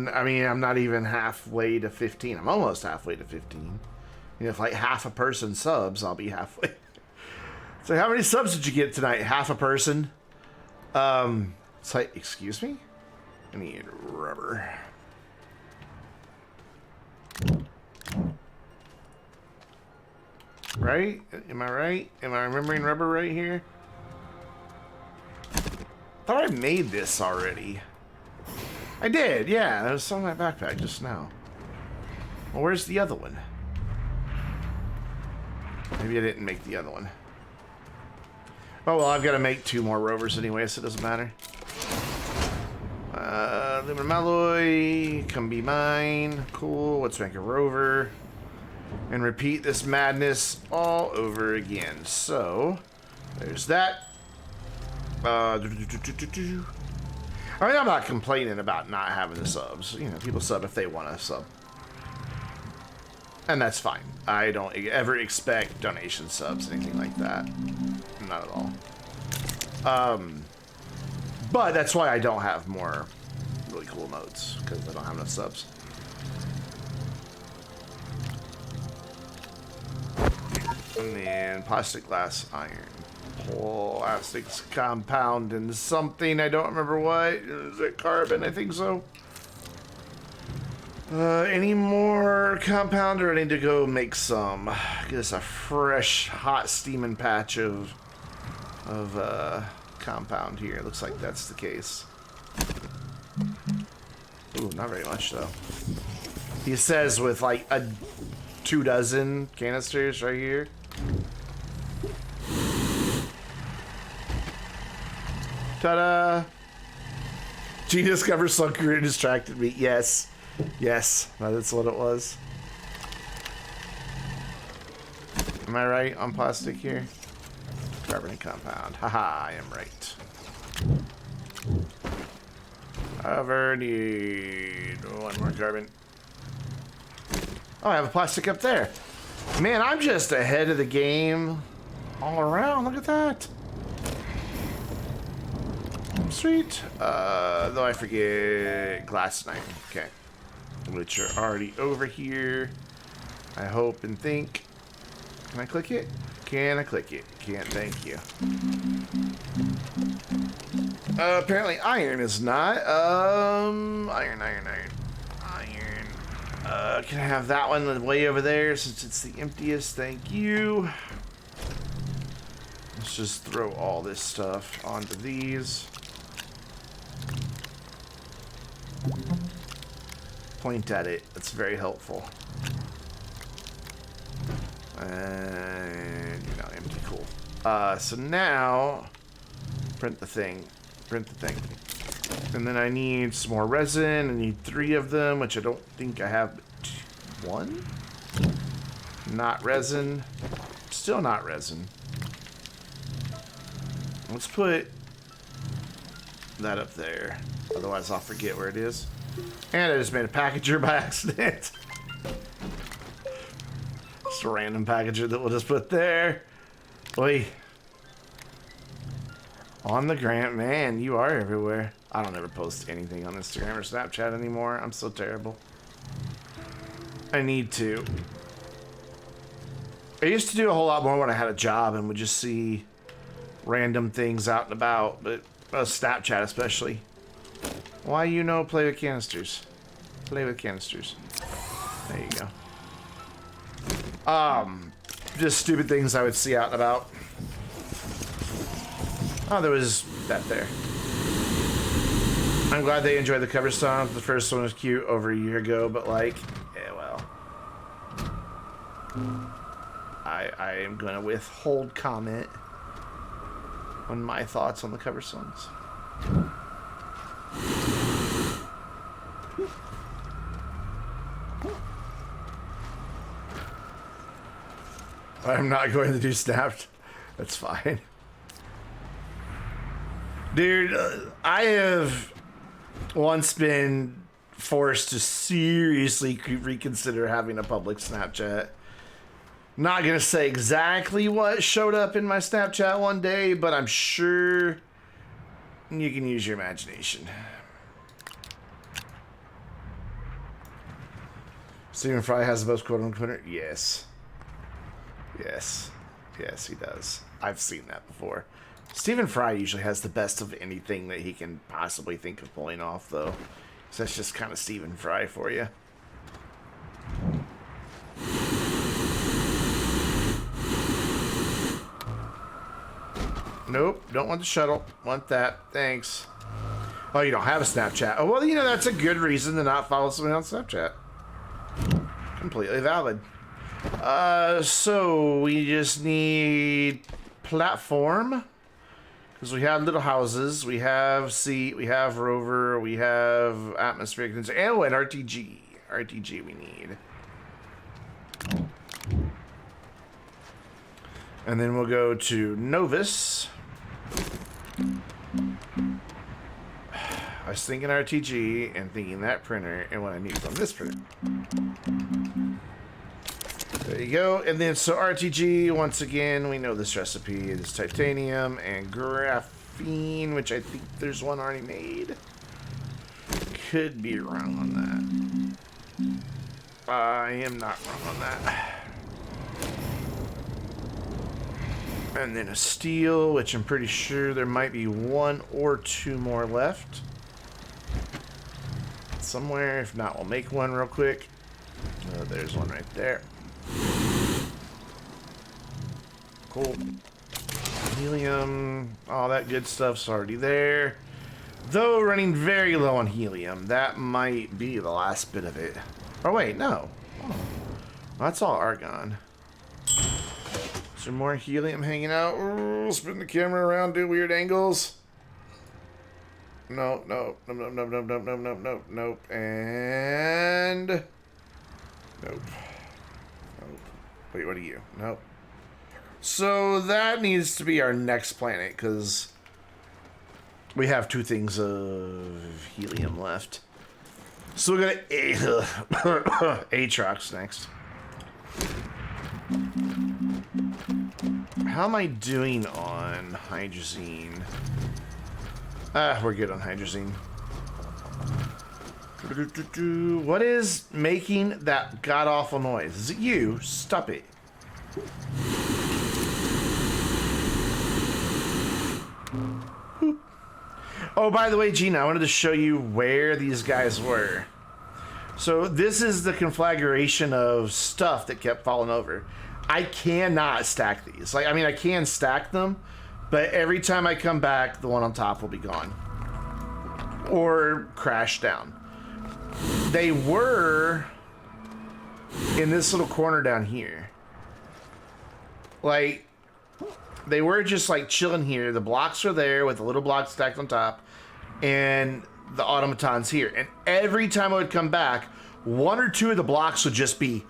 I mean, I'm not even halfway to 15. I'm almost halfway to 15. You know, if like half a person subs, I'll be halfway. So how many subs did you get tonight? Half a person? It's like, excuse me? I need rubber. Right? Am I right? Am I remembering rubber right here? Thought I made this already. I did, yeah. That was on my backpack just now. Well, where's the other one? Maybe I didn't make the other one. Oh, well, I've got to make 2 more rovers anyway, so it doesn't matter. Aluminum alloy, come be mine. Cool, let's make a rover. And repeat this madness all over again. So, there's that. I mean, I'm not complaining about not having the subs. You know, people sub if they want to sub. And that's fine. I don't ever expect donation subs, anything like that. Not at all. But that's why I don't have more really cool modes, because I don't have enough subs. And then plastic, glass, iron. Plastics compound and something. I don't remember what. Is it carbon? I think so. Any more compound, or I need to go make some? Get us a fresh, hot steaming patch of compound here. Looks like that's the case. Ooh, not very much though. He says with like 24 canisters right here. Ta-da! Genius cover sucker distracted me. Yes. Yes, that's what it was. Am I right on plastic here? Carbon compound. Haha, I am right. However, need 1 more carbon. Oh, I have a plastic up there. Man, I'm just ahead of the game all around. Look at that. Sweet. Though I forget glass knife. Okay. Which are already over here. I hope and think. Can I click it? Can I click it? Can't, thank you. Apparently iron is not. Iron. Can I have that one way over there since it's the emptiest? Thank you. Let's just throw all this stuff onto these. Point at it. That's very helpful. And you're not empty. Cool. So now, print the thing. Print the thing. And then I need some more resin. I need 3 of them, which I don't think I have. 1? Not resin. Still not resin. Let's put that up there. Otherwise I'll forget where it is. And I just made a packager by accident. Just a random packager that we'll just put there. Oi. On the Grant, man, you are everywhere. I don't ever post anything on Instagram or Snapchat anymore. I'm so terrible. I need to. I used to do a whole lot more when I had a job and would just see random things out and about, but Snapchat especially. Why play with canisters? Play with canisters. There you go. Just stupid things I would see out and about. Oh, there was that there. I'm glad they enjoyed the cover song. The first one was cute over a year ago, but like, yeah, well. I am gonna withhold comment on my thoughts on the cover songs. I'm not going to do Snapped. That's fine. Dude, I have once been forced to seriously reconsider having a public Snapchat. Not gonna say exactly what showed up in my Snapchat one day, but I'm sure you can use your imagination. Stephen Fry has the most quote-unquote. Yes. Yes. Yes, he does. I've seen that before. Stephen Fry usually has the best of anything that he can possibly think of pulling off, though. So that's just kind of Stephen Fry for you. Nope, don't want the shuttle. Want that. Thanks. Oh, you don't have a Snapchat. Oh, well, that's a good reason to not follow somebody on Snapchat. Completely valid. So we just need platform. Because we have little houses, we have seat, we have rover, we have atmospheric, and an RTG. RTG we need. And then we'll go to Novus. I was thinking RTG and thinking that printer and what I need from this printer. There you go. And then so RTG, once again, we know this recipe is titanium and graphene, which I think there's one already made. Could be wrong on that. I am not wrong on that. And then a steel, which I'm pretty sure there might be 1 or 2 more left. Somewhere, if not, we'll make one real quick. Oh, there's one right there. Cool. Helium, all that good stuff's already there. Though running very low on helium. That might be the last bit of it. Oh wait, no. Oh, that's all argon. Is there more helium hanging out? Ooh, spin the camera around, do weird angles. No, no, no, no, no, no, no, no, no, no, nope, and nope. Nope. Wait, what are you? Nope. So that needs to be our next planet, because we have 2 things of helium left. So we're gonna Aatrox next. How am I doing on hydrazine? We're good on hydrazine. What is making that god-awful noise? Is it you? Stop it. Oh, by the way, Gina, I wanted to show you where these guys were. So this is the conflagration of stuff that kept falling over. I cannot stack these. Like, I mean, I can stack them, but every time I come back, the one on top will be gone. Or crash down. They were in this little corner down here. Like, they were just like chilling here. The blocks are there with the little blocks stacked on top, and the automatons here. And every time I would come back, one or two of the blocks would just be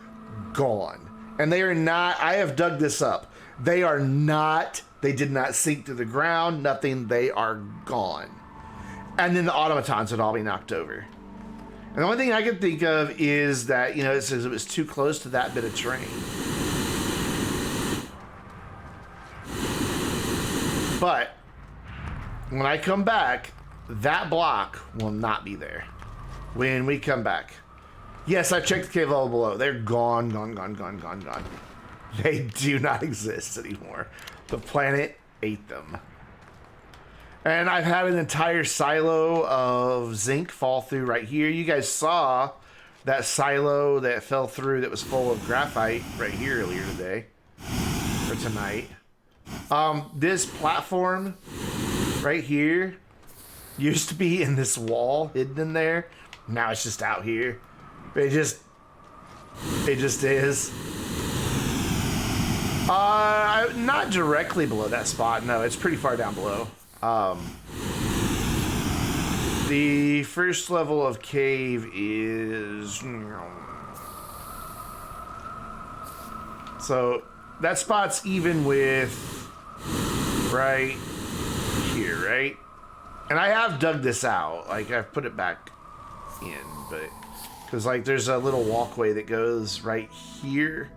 gone. And they are not, I have dug this up. They are not, they did not sink to the ground, nothing, they are gone. And then the automatons would all be knocked over. And the only thing I can think of is that, you know, it says it was too close to that bit of terrain. But when I come back, that block will not be there when we come back. Yes, I checked the cave level below. They're gone, gone, gone, gone, gone, gone. They do not exist anymore. The planet ate them. And I've had an entire silo of zinc fall through right here. You guys saw that silo that fell through that was full of graphite right here earlier today. Or tonight. This platform right here used to be in this wall hidden in there. Now it's just out here. It just is. Not directly below that spot. No, it's pretty far down below. The first level of cave is... So, that spot's even with... right here, right? And I have dug this out. Like, I've put it back in, but... Because, like, there's a little walkway that goes right here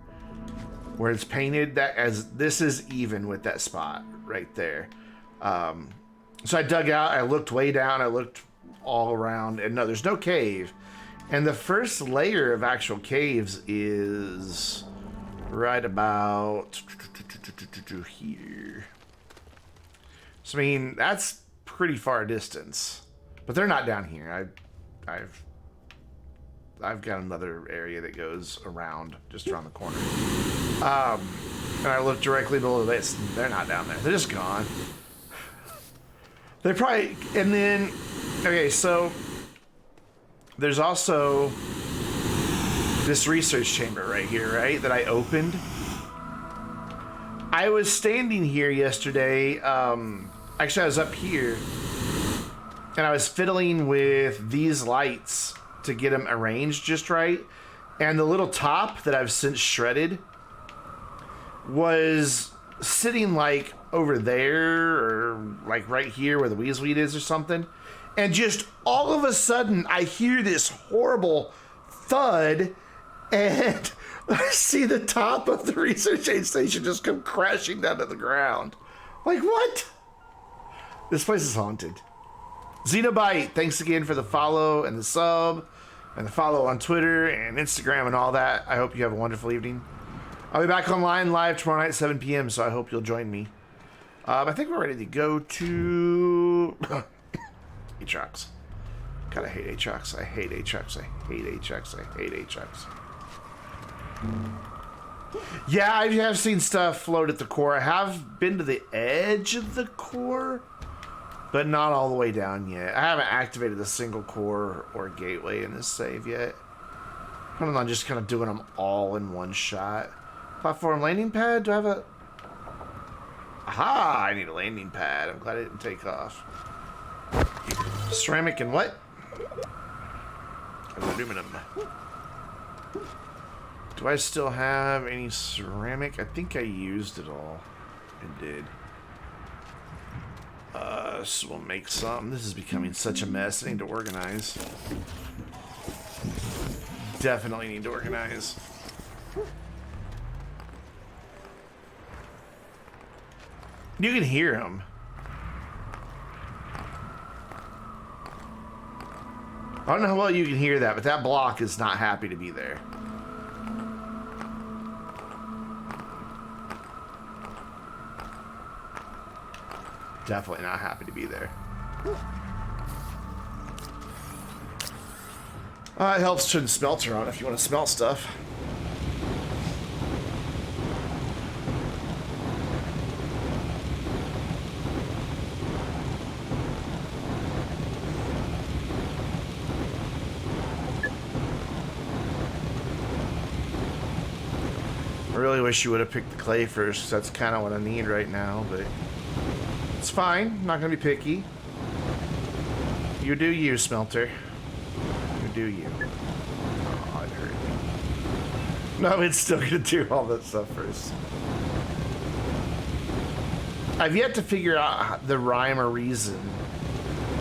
where it's painted. That as this is even with that spot right there. So I dug out, I looked way down, I looked all around, and no, there's no cave. And the first layer of actual caves is right about here. So, I mean, that's pretty far distance. But they're not down here. I've got another area that goes around, just around the corner. And I look directly below this. They're not down there. They're just gone. They probably, and then, okay, so there's also this research chamber right here, right, that I opened. I was standing here yesterday. Actually, I was up here, and I was fiddling with these lights to get them arranged just right. And the little top that I've since shredded was sitting like over there or like right here where the weasweed is or something. And just all of a sudden I hear this horrible thud and I see the top of the research aid station just come crashing down to the ground. Like, what? This place is haunted. Xenobite, thanks again for the follow and the sub and the follow on Twitter and Instagram and all that. I hope you have a wonderful evening. I'll be back online live tomorrow night at 7 p.m., so I hope you'll join me. I think we're ready to go to Aatrox. God, I hate Aatrox. I hate Aatrox. I hate Aatrox. I hate Aatrox. Yeah, I have seen stuff float at the core. I have been to the edge of the core, but not all the way down yet. I haven't activated a single core or gateway in this save yet. I'm not just kind of doing them all in one shot. Platform landing pad? Do I have a... Aha! I need a landing pad. I'm glad it didn't take off. Ceramic and what? Aluminum. Do I still have any ceramic? I think I used it all. I did. So we'll make some. This is becoming such a mess. I need to organize. Definitely need to organize. You can hear him. I don't know how well you can hear that, but that block is not happy to be there. Definitely not happy to be there. It helps turn the smelter on if you want to smelt stuff. I really wish you would have picked the clay first, 'cause that's kind of what I need right now, but it's fine. I'm not going to be picky. You do you, smelter. You do you. Oh, it hurt me. No, it's still going to do all that stuff first. I've yet to figure out the rhyme or reason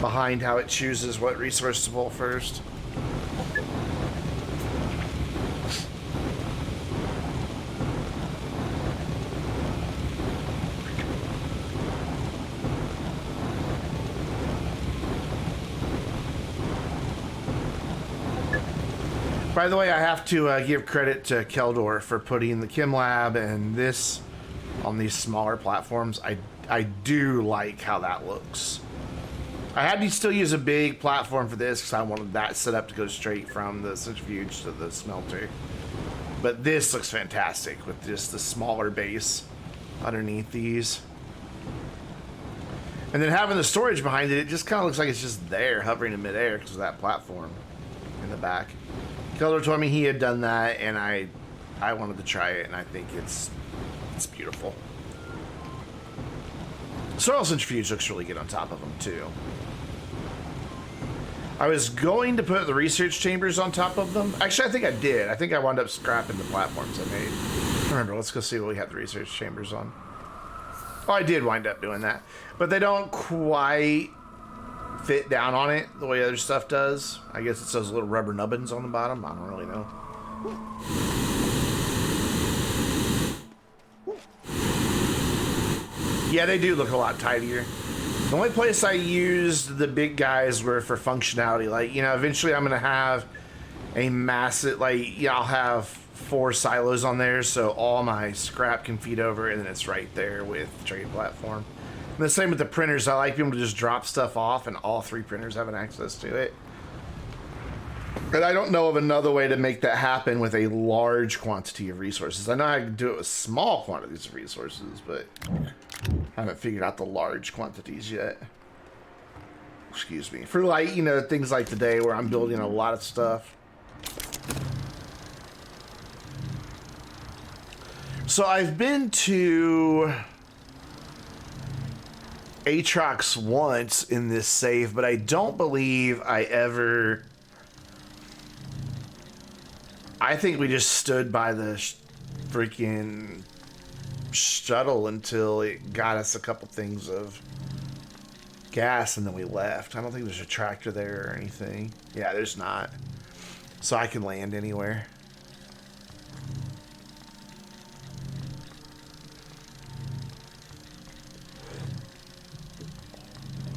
behind how it chooses what resource to pull first. By the way, I have to give credit to Keldor for putting the Chem Lab and this on these smaller platforms. I do like how that looks. I had to still use a big platform for this because I wanted that set up to go straight from the centrifuge to the smelter. But this looks fantastic with just the smaller base underneath these. And then having the storage behind it, it just kind of looks like it's just there, hovering in midair because of that platform in the back. Keldor told me he had done that, and I wanted to try it, and I think it's beautiful. Soil centrifuge looks really good on top of them too. I was going to put the research chambers on top of them. Actually, I think I did. I think I wound up scrapping the platforms I made. Remember, let's go see what we have the research chambers on. Oh, I did wind up doing that, but they don't quite fit down on it the way other stuff does. I guess it's those little rubber nubbins on the bottom. I don't really know. Yeah, they do look a lot tidier. The only place I used the big guys were for functionality. Like, you know, eventually I'm gonna have a massive, like, yeah, I'll have 4 silos on there, so all my scrap can feed over, and then it's right there with the trade platform. And the same with the printers. I like being able to just drop stuff off, and all 3 printers having access to it. But I don't know of another way to make that happen with a large quantity of resources. I know I can do it with small quantities of resources, but I haven't figured out the large quantities yet. Excuse me. For, like, you know, things like today where I'm building a lot of stuff. So I've been to Aatrox once in this save, but I don't believe I ever... I think we just stood by the freaking shuttle until it got us a couple things of gas, and then we left. I don't think there's a tractor there or anything. Yeah, there's not. So I can land anywhere.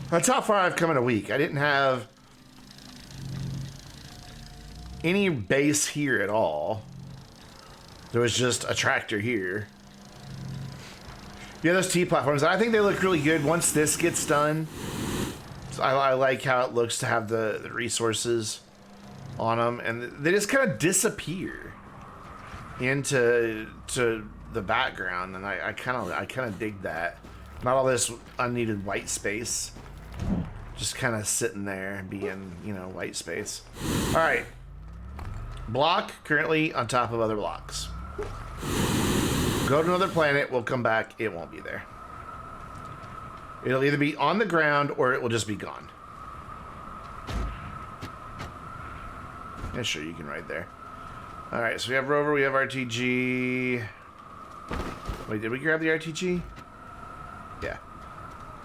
That's how far I've come in a week. I didn't have any base here at all. There was just a tractor here. Yeah, those T platforms, I think they look really good once this gets done. So I like how it looks to have the resources on them, and they just kind of disappear into the background, and I kind of dig that. Not all this unneeded white space. Just kind of sitting there and being, you know, white space. All right. Block currently on top of other blocks. Go to another planet, we'll come back, it won't be there. It'll either be on the ground or it will just be gone. Yeah, sure, you can ride there. All right, so we have rover, we have RTG. Wait, did we grab the RTG? Yeah.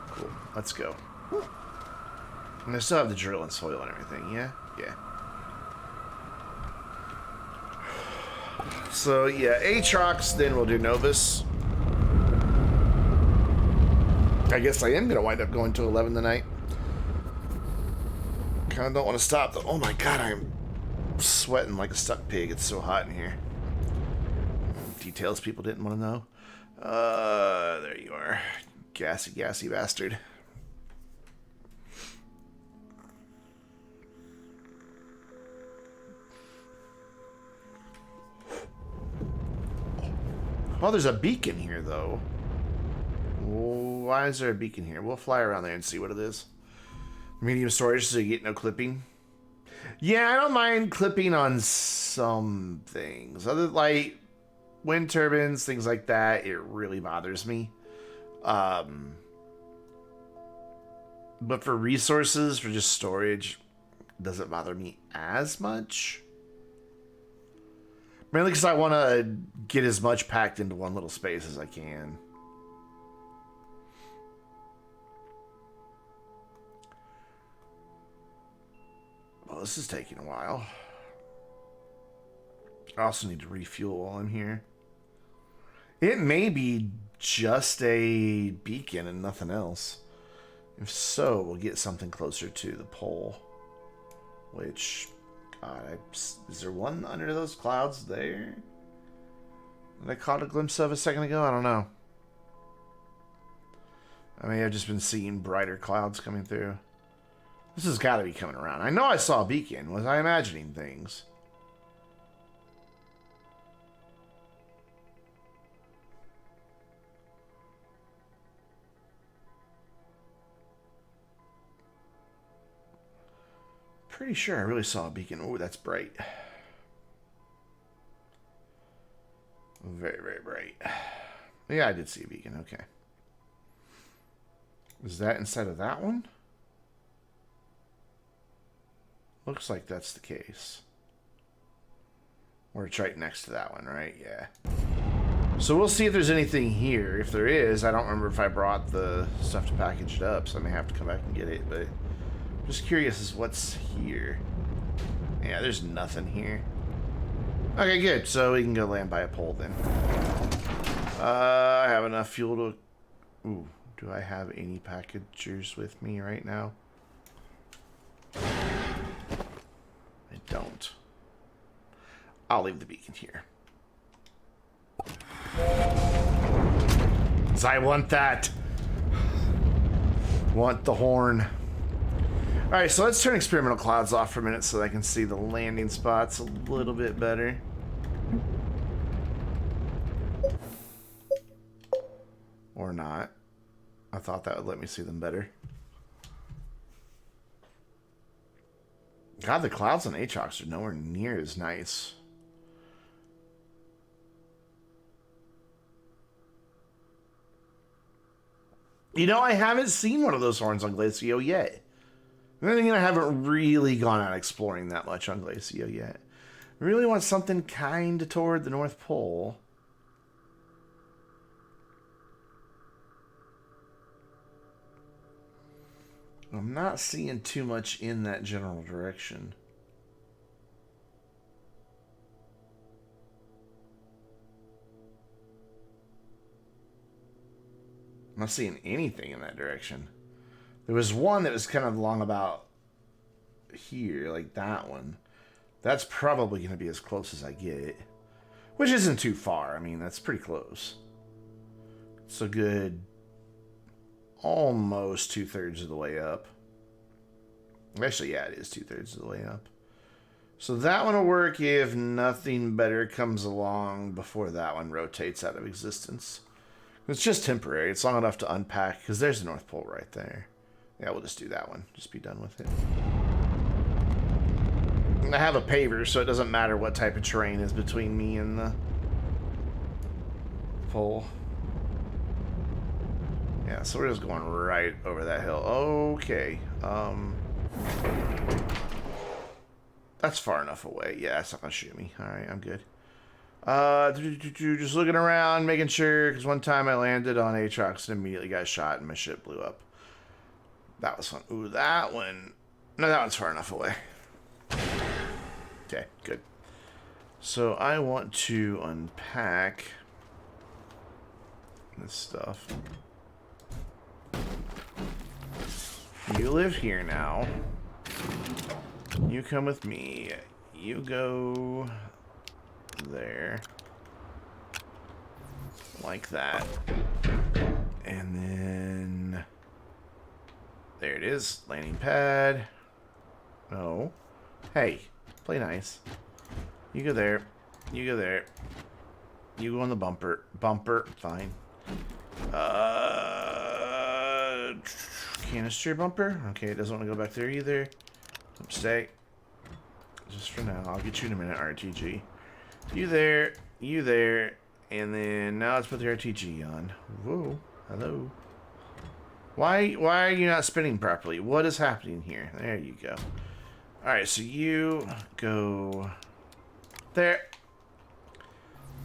Cool, let's go. And I still have the drill and soil and everything, yeah? Yeah. So, yeah, Aatrox, then we'll do Novus. I guess I am going to wind up going to 11 tonight. Kind of don't want to stop, though. Oh my god, I'm sweating like a stuck pig. It's so hot in here. Details people didn't want to know. There you are. Gassy, gassy bastard. Oh, there's a beacon here, though. Why is there a beacon here? We'll fly around there and see what it is. Medium storage, so you get no clipping. Yeah, I don't mind clipping on some things. Other like wind turbines, things like that, it really bothers me. But for resources, for just storage, it doesn't bother me as much. Mainly because I want to get as much packed into one little space as I can. Well, this is taking a while. I also need to refuel while I'm here. It may be just a beacon and nothing else. If so, we'll get something closer to the pole. Which, God, is there one under those clouds there that I caught a glimpse of a second ago? I don't know. I mean, I've just been seeing brighter clouds coming through. This has got to be coming around. I know I saw a beacon. Was I imagining things? Pretty sure I really saw a beacon. Oh, that's bright. Very, very bright. Yeah, I did see a beacon. Okay. Is that inside of that one? Looks like that's the case. Or it's right next to that one, right? Yeah. So we'll see if there's anything here. If there is, I don't remember if I brought the stuff to package it up, so I may have to come back and get it, but I'm just curious as what's here. Yeah, there's nothing here. Okay, good. So we can go land by a pole then. I have enough fuel to... Ooh, do I have any packagers with me right now? I don't. I'll leave the beacon here. 'Cause I want that. Want the horn. Alright, so let's turn experimental clouds off for a minute so that I can see the landing spots a little bit better. Or not. I thought that would let me see them better. God, the clouds on Aatrox are nowhere near as nice. You know, I haven't seen one of those horns on Glacio yet. Then again, I haven't really gone out exploring that much on Glacio yet. I really want something kind of toward the North Pole. I'm not seeing too much in that general direction. I'm not seeing anything in that direction. There was one that was kind of along about here, like that one. That's probably going to be as close as I get. Which isn't too far. I mean, that's pretty close. It's a good... almost 2/3 of the way up. Actually, yeah, it is 2/3 of the way up. So that one will work if nothing better comes along before that one rotates out of existence. It's just temporary. It's long enough to unpack, because there's the North Pole right there. Yeah, we'll just do that one. Just be done with it. I have a paver, so it doesn't matter what type of terrain is between me and the pole. Yeah, so we're just going right over that hill. Okay. That's far enough away. Yeah, that's not going to shoot me. Alright, I'm good. Just looking around, making sure, because one time I landed on Aatrox and immediately got shot and my ship blew up. That was fun. Ooh, that one. No, that one's far enough away. Okay, good. So I want to unpack this stuff. You live here now. You come with me. You go there. Like that. And then... there it is. Landing pad. Oh. Hey. Play nice. You go there. You go there. You go on the bumper. Bumper, fine. Canister bumper. Okay, it doesn't want to go back there either. Stay. Just for now. I'll get you in a minute, RTG. You there, and then now let's put the RTG on. Whoa, hello. Why are you not spinning properly? What is happening here? There you go. All right, so you go there.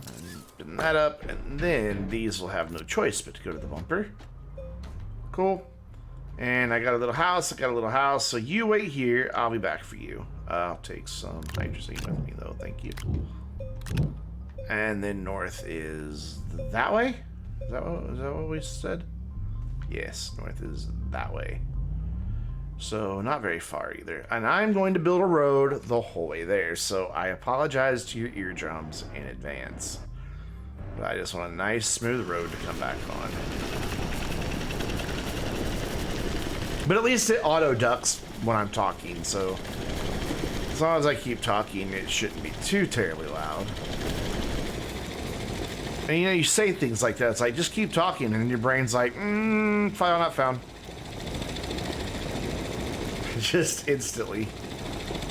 And spin that up, and then these will have no choice but to go to the bumper. Cool. And I got a little house. So you wait here. I'll be back for you. I'll take some nitrogen with me, though. Thank you. And then north is that way? Is that what we said? Yes, north is that way. So not very far either. And I'm going to build a road the whole way there. So I apologize to your eardrums in advance. But I just want a nice, smooth road to come back on. But at least it auto ducks when I'm talking, so as long as I keep talking, it shouldn't be too terribly loud. And you know, you say things like that, it's like, just keep talking, and your brain's like, file not found. Just instantly.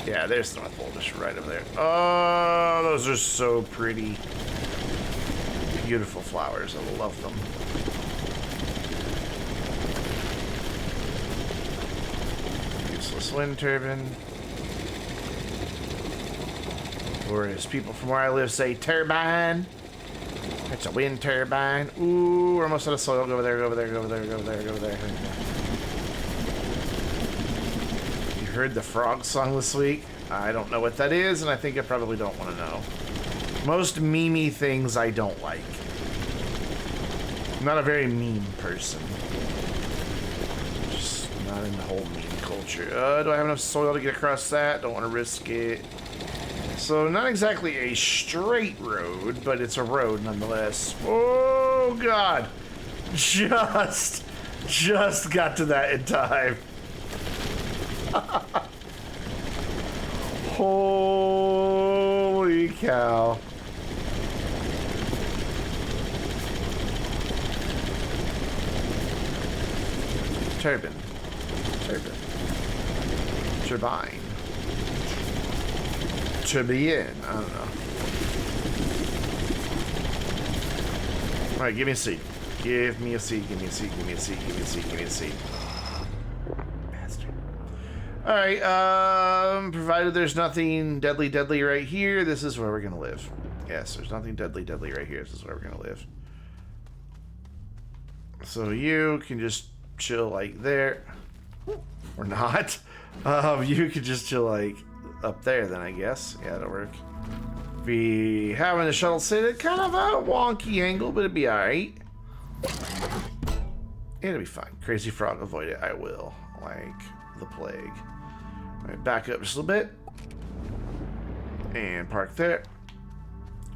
Yeah, there's North Pole just right over there. Oh, those are so pretty. Beautiful flowers, I love them. Useless wind turbine. Or as people from where I live say, turbine. It's a wind turbine. Ooh, we're almost out of soil. Go over there, go over there, go over there, go over there, go over there. You heard the frog song this week? I don't know what that is, and I think I probably don't want to know. Most meme-y things I don't like. I'm not a very meme person. Just not in the whole meme culture. Do I have enough soil to get across that? Don't want to risk it. So not exactly a straight road, but it's a road nonetheless. Oh God! Just got to that in time. Holy cow. Turbine. Turbine. Turbine. I don't know. Alright, give me a seat. Give me a seat. Bastard. Alright, provided there's nothing deadly right here, this is where we're gonna live. Yes, there's nothing deadly right here, this is where we're gonna live. So you can just chill like there. Or not. You could just chill like up there then, I guess. Yeah, that'll work. Be having the shuttle sit at kind of a wonky angle, but it'd be alright. It'll be fine. Crazy frog, avoid it. I will. Like the plague. Alright, back up just a little bit. And park there.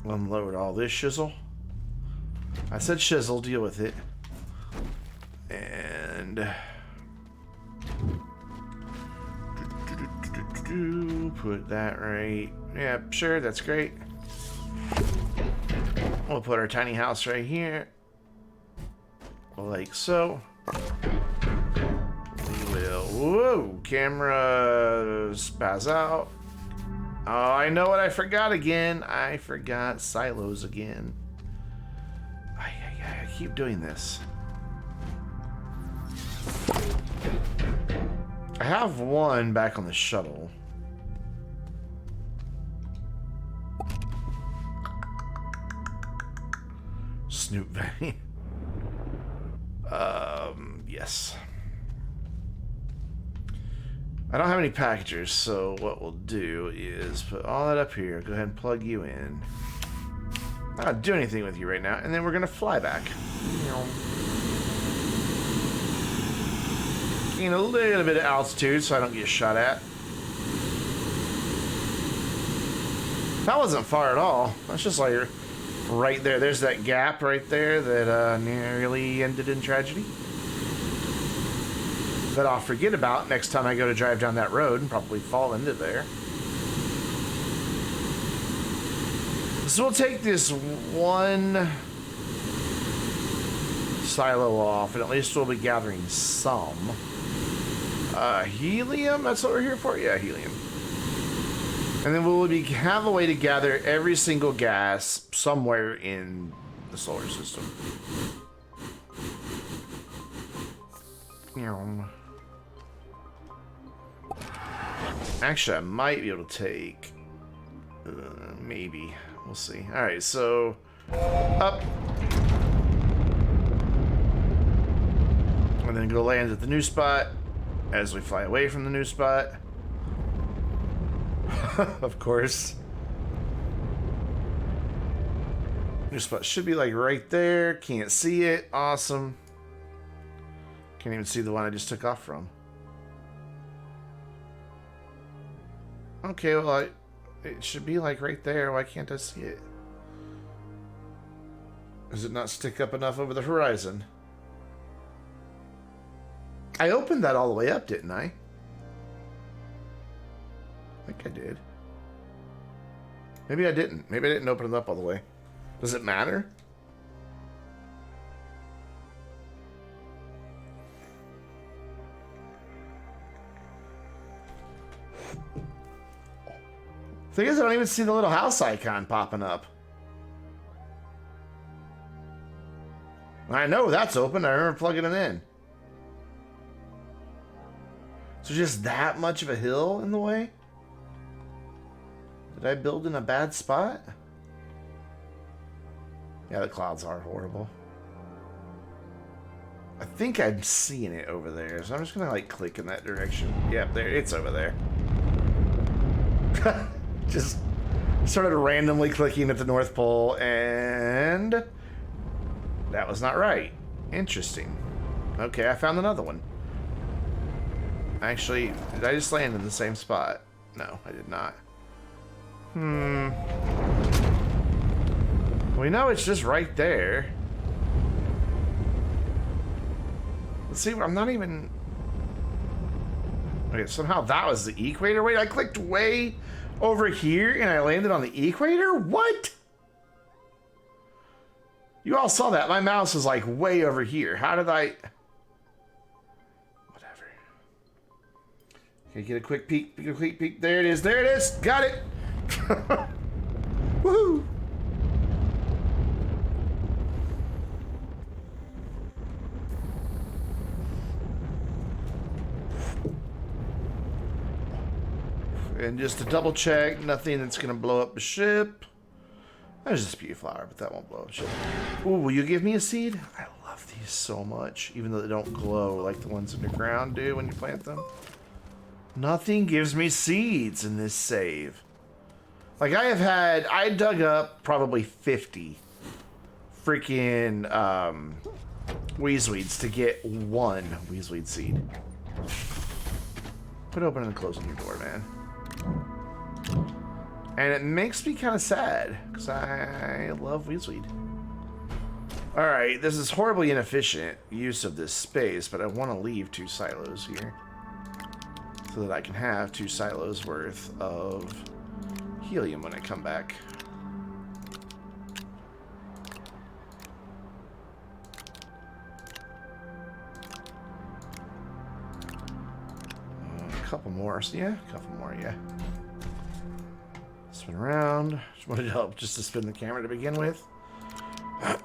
Unload all this shizzle. I said shizzle, deal with it. And put that right. Yeah, sure, that's great. We'll put our tiny house right here. Like so. We will. Whoa, camera spaz out. Oh, I know what I forgot again. I forgot silos again. I keep doing this. I have one back on the shuttle. Snoop Valley. Yes. I don't have any packagers, so what we'll do is put all that up here. Go ahead and plug you in. I don't do anything with you right now, and then we're gonna fly back. Gain a little bit of altitude so I don't get shot at. That wasn't far at all. That's just like right there. There's that gap right there that nearly ended in tragedy. That I'll forget about next time I go to drive down that road and probably fall into there. So we'll take this one silo off, and at least we'll be gathering some. Helium? That's what we're here for? Yeah, helium. And then we'll have a way to gather every single gas somewhere in the solar system. Actually, I might be able to take... maybe. We'll see. Alright, so... up. And then go land at the new spot as we fly away from the new spot. Of course. New spot should be like right there. Can't see it. Awesome. Can't even see the one I just took off from. Okay, well, it should be like right there. Why can't I see it? Does it not stick up enough over the horizon? I opened that all the way up, didn't I? I think I did. Maybe I didn't. Maybe I didn't open it up all the way. Does it matter? Thing is, I don't even see the little house icon popping up. I know that's open. I remember plugging it in. So just that much of a hill in the way? Did I build in a bad spot? Yeah, the clouds are horrible. I think I'm seeing it over there, so I'm just gonna like click in that direction. Yep, there, it's over there. Just started randomly clicking at the North Pole, and that was not right. Interesting. Okay, I found another one. Actually, did I just land in the same spot? No, I did not. We know it's just right there. Let's see, I'm not even... Okay, somehow that was the equator. Wait, I clicked way over here and I landed on the equator? What? You all saw that. My mouse was like way over here. How did I... Whatever. Okay, get a quick peek. Get a quick peek. There it is. There it is. Got it. Woohoo. And just to double check, nothing that's going to blow up the ship. There's a speedy flower, but that won't blow up the ship. Ooh, will you give me a seed? I love these so much, even though they don't glow like the ones in the ground do when you plant them. Nothing gives me seeds in this save. Like I dug up probably 50 freaking weezweeds to get one weezweed seed. Quit opening and closing your door, man. And it makes me kind of sad, because I love weezweed. Alright, this is horribly inefficient use of this space, but I want to leave 2 silos here. So that I can have 2 silos worth of helium when I come back. A couple more, so yeah, a couple more, yeah. Spin around. Just wanted to help just to spin the camera to begin with.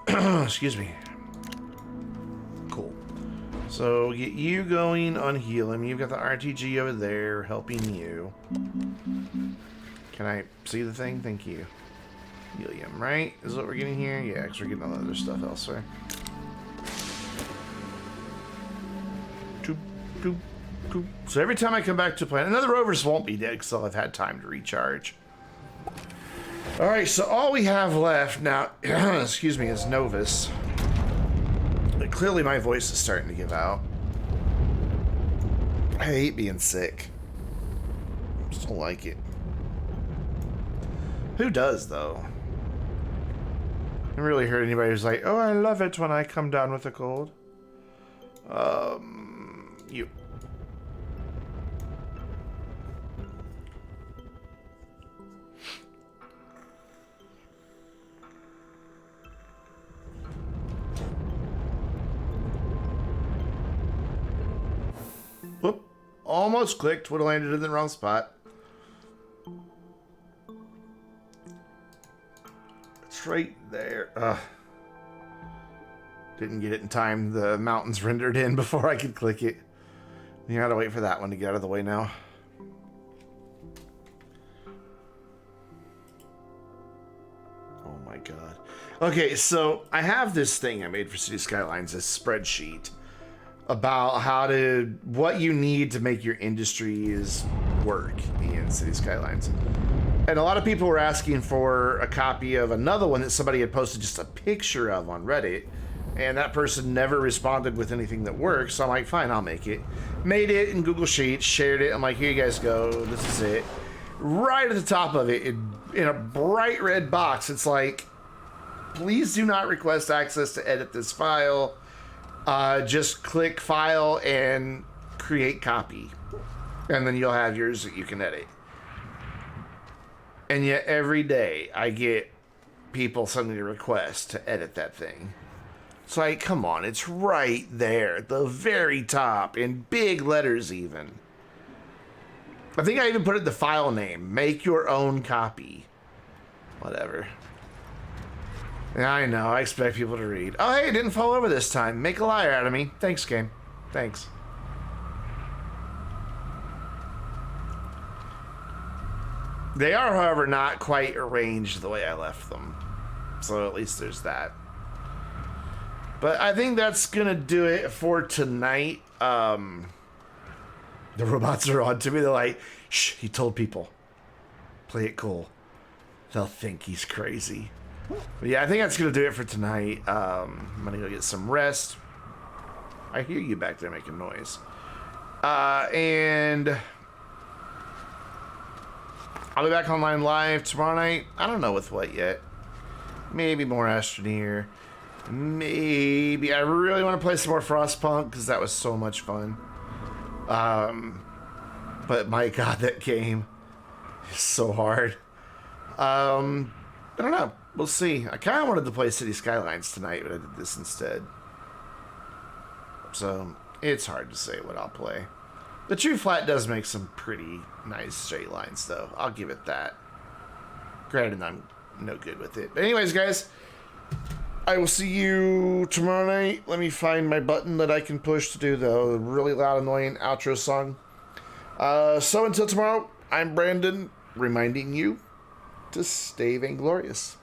Excuse me. Cool. So get you going on helium. You've got the RTG over there helping you. Can I see the thing? Thank you. Helium, right? Is what we're getting here? Yeah, because we're getting all the other stuff elsewhere. So every time I come back to planet, and the rovers won't be dead because I'll have had time to recharge. Alright, so all we have left now, excuse me, is Novus. But clearly my voice is starting to give out. I hate being sick. Just don't like it. Who does, though? I haven't really heard anybody who's like, oh, I love it when I come down with a cold. You. Whoop. Almost clicked. Would have landed in the wrong spot. It's right there. Didn't get it in time. The mountains rendered in before I could click it. You gotta wait for that one to get out of the way now. Oh my god. Okay, so I have this thing I made for City Skylines, this spreadsheet about what you need to make your industries work in City Skylines. And a lot of people were asking for a copy of another one that somebody had posted just a picture of on Reddit. And that person never responded with anything that works. So I'm like, fine, I'll make it. Made it in Google Sheets, shared it. I'm like, here you guys go. This is it. Right at the top of it, in a bright red box, it's like, please do not request access to edit this file. Just click file and create copy. And then you'll have yours that you can edit. And yet every day I get people sending a request to edit that thing. It's like, come on, it's right there at the very top in big letters even. I think I even put it in the file name. Make your own copy. Whatever. Yeah, I know, I expect people to read. Oh, hey, it didn't fall over this time. Make a liar out of me. Thanks, game. Thanks. They are, however, not quite arranged the way I left them. So at least there's that. But I think that's gonna do it for tonight. The robots are on to me. They're like, shh, he told people. Play it cool. They'll think he's crazy. But yeah, I think that's gonna do it for tonight. I'm gonna go get some rest. I hear you back there making noise. And I'll be back online live tomorrow night. I don't know with what yet. Maybe more Astroneer. Maybe. I really want to play some more Frostpunk because that was so much fun. But my god, that game is so hard. I don't know. We'll see. I kind of wanted to play City Skylines tonight, but I did this instead. So it's hard to say what I'll play. The True Flat does make some pretty nice straight lines, though. I'll give it that. Granted, I'm no good with it. But anyways, guys, I will see you tomorrow night. Let me find my button that I can push to do the really loud, annoying outro song. So until tomorrow, I'm Brandon, reminding you to stay vainglorious.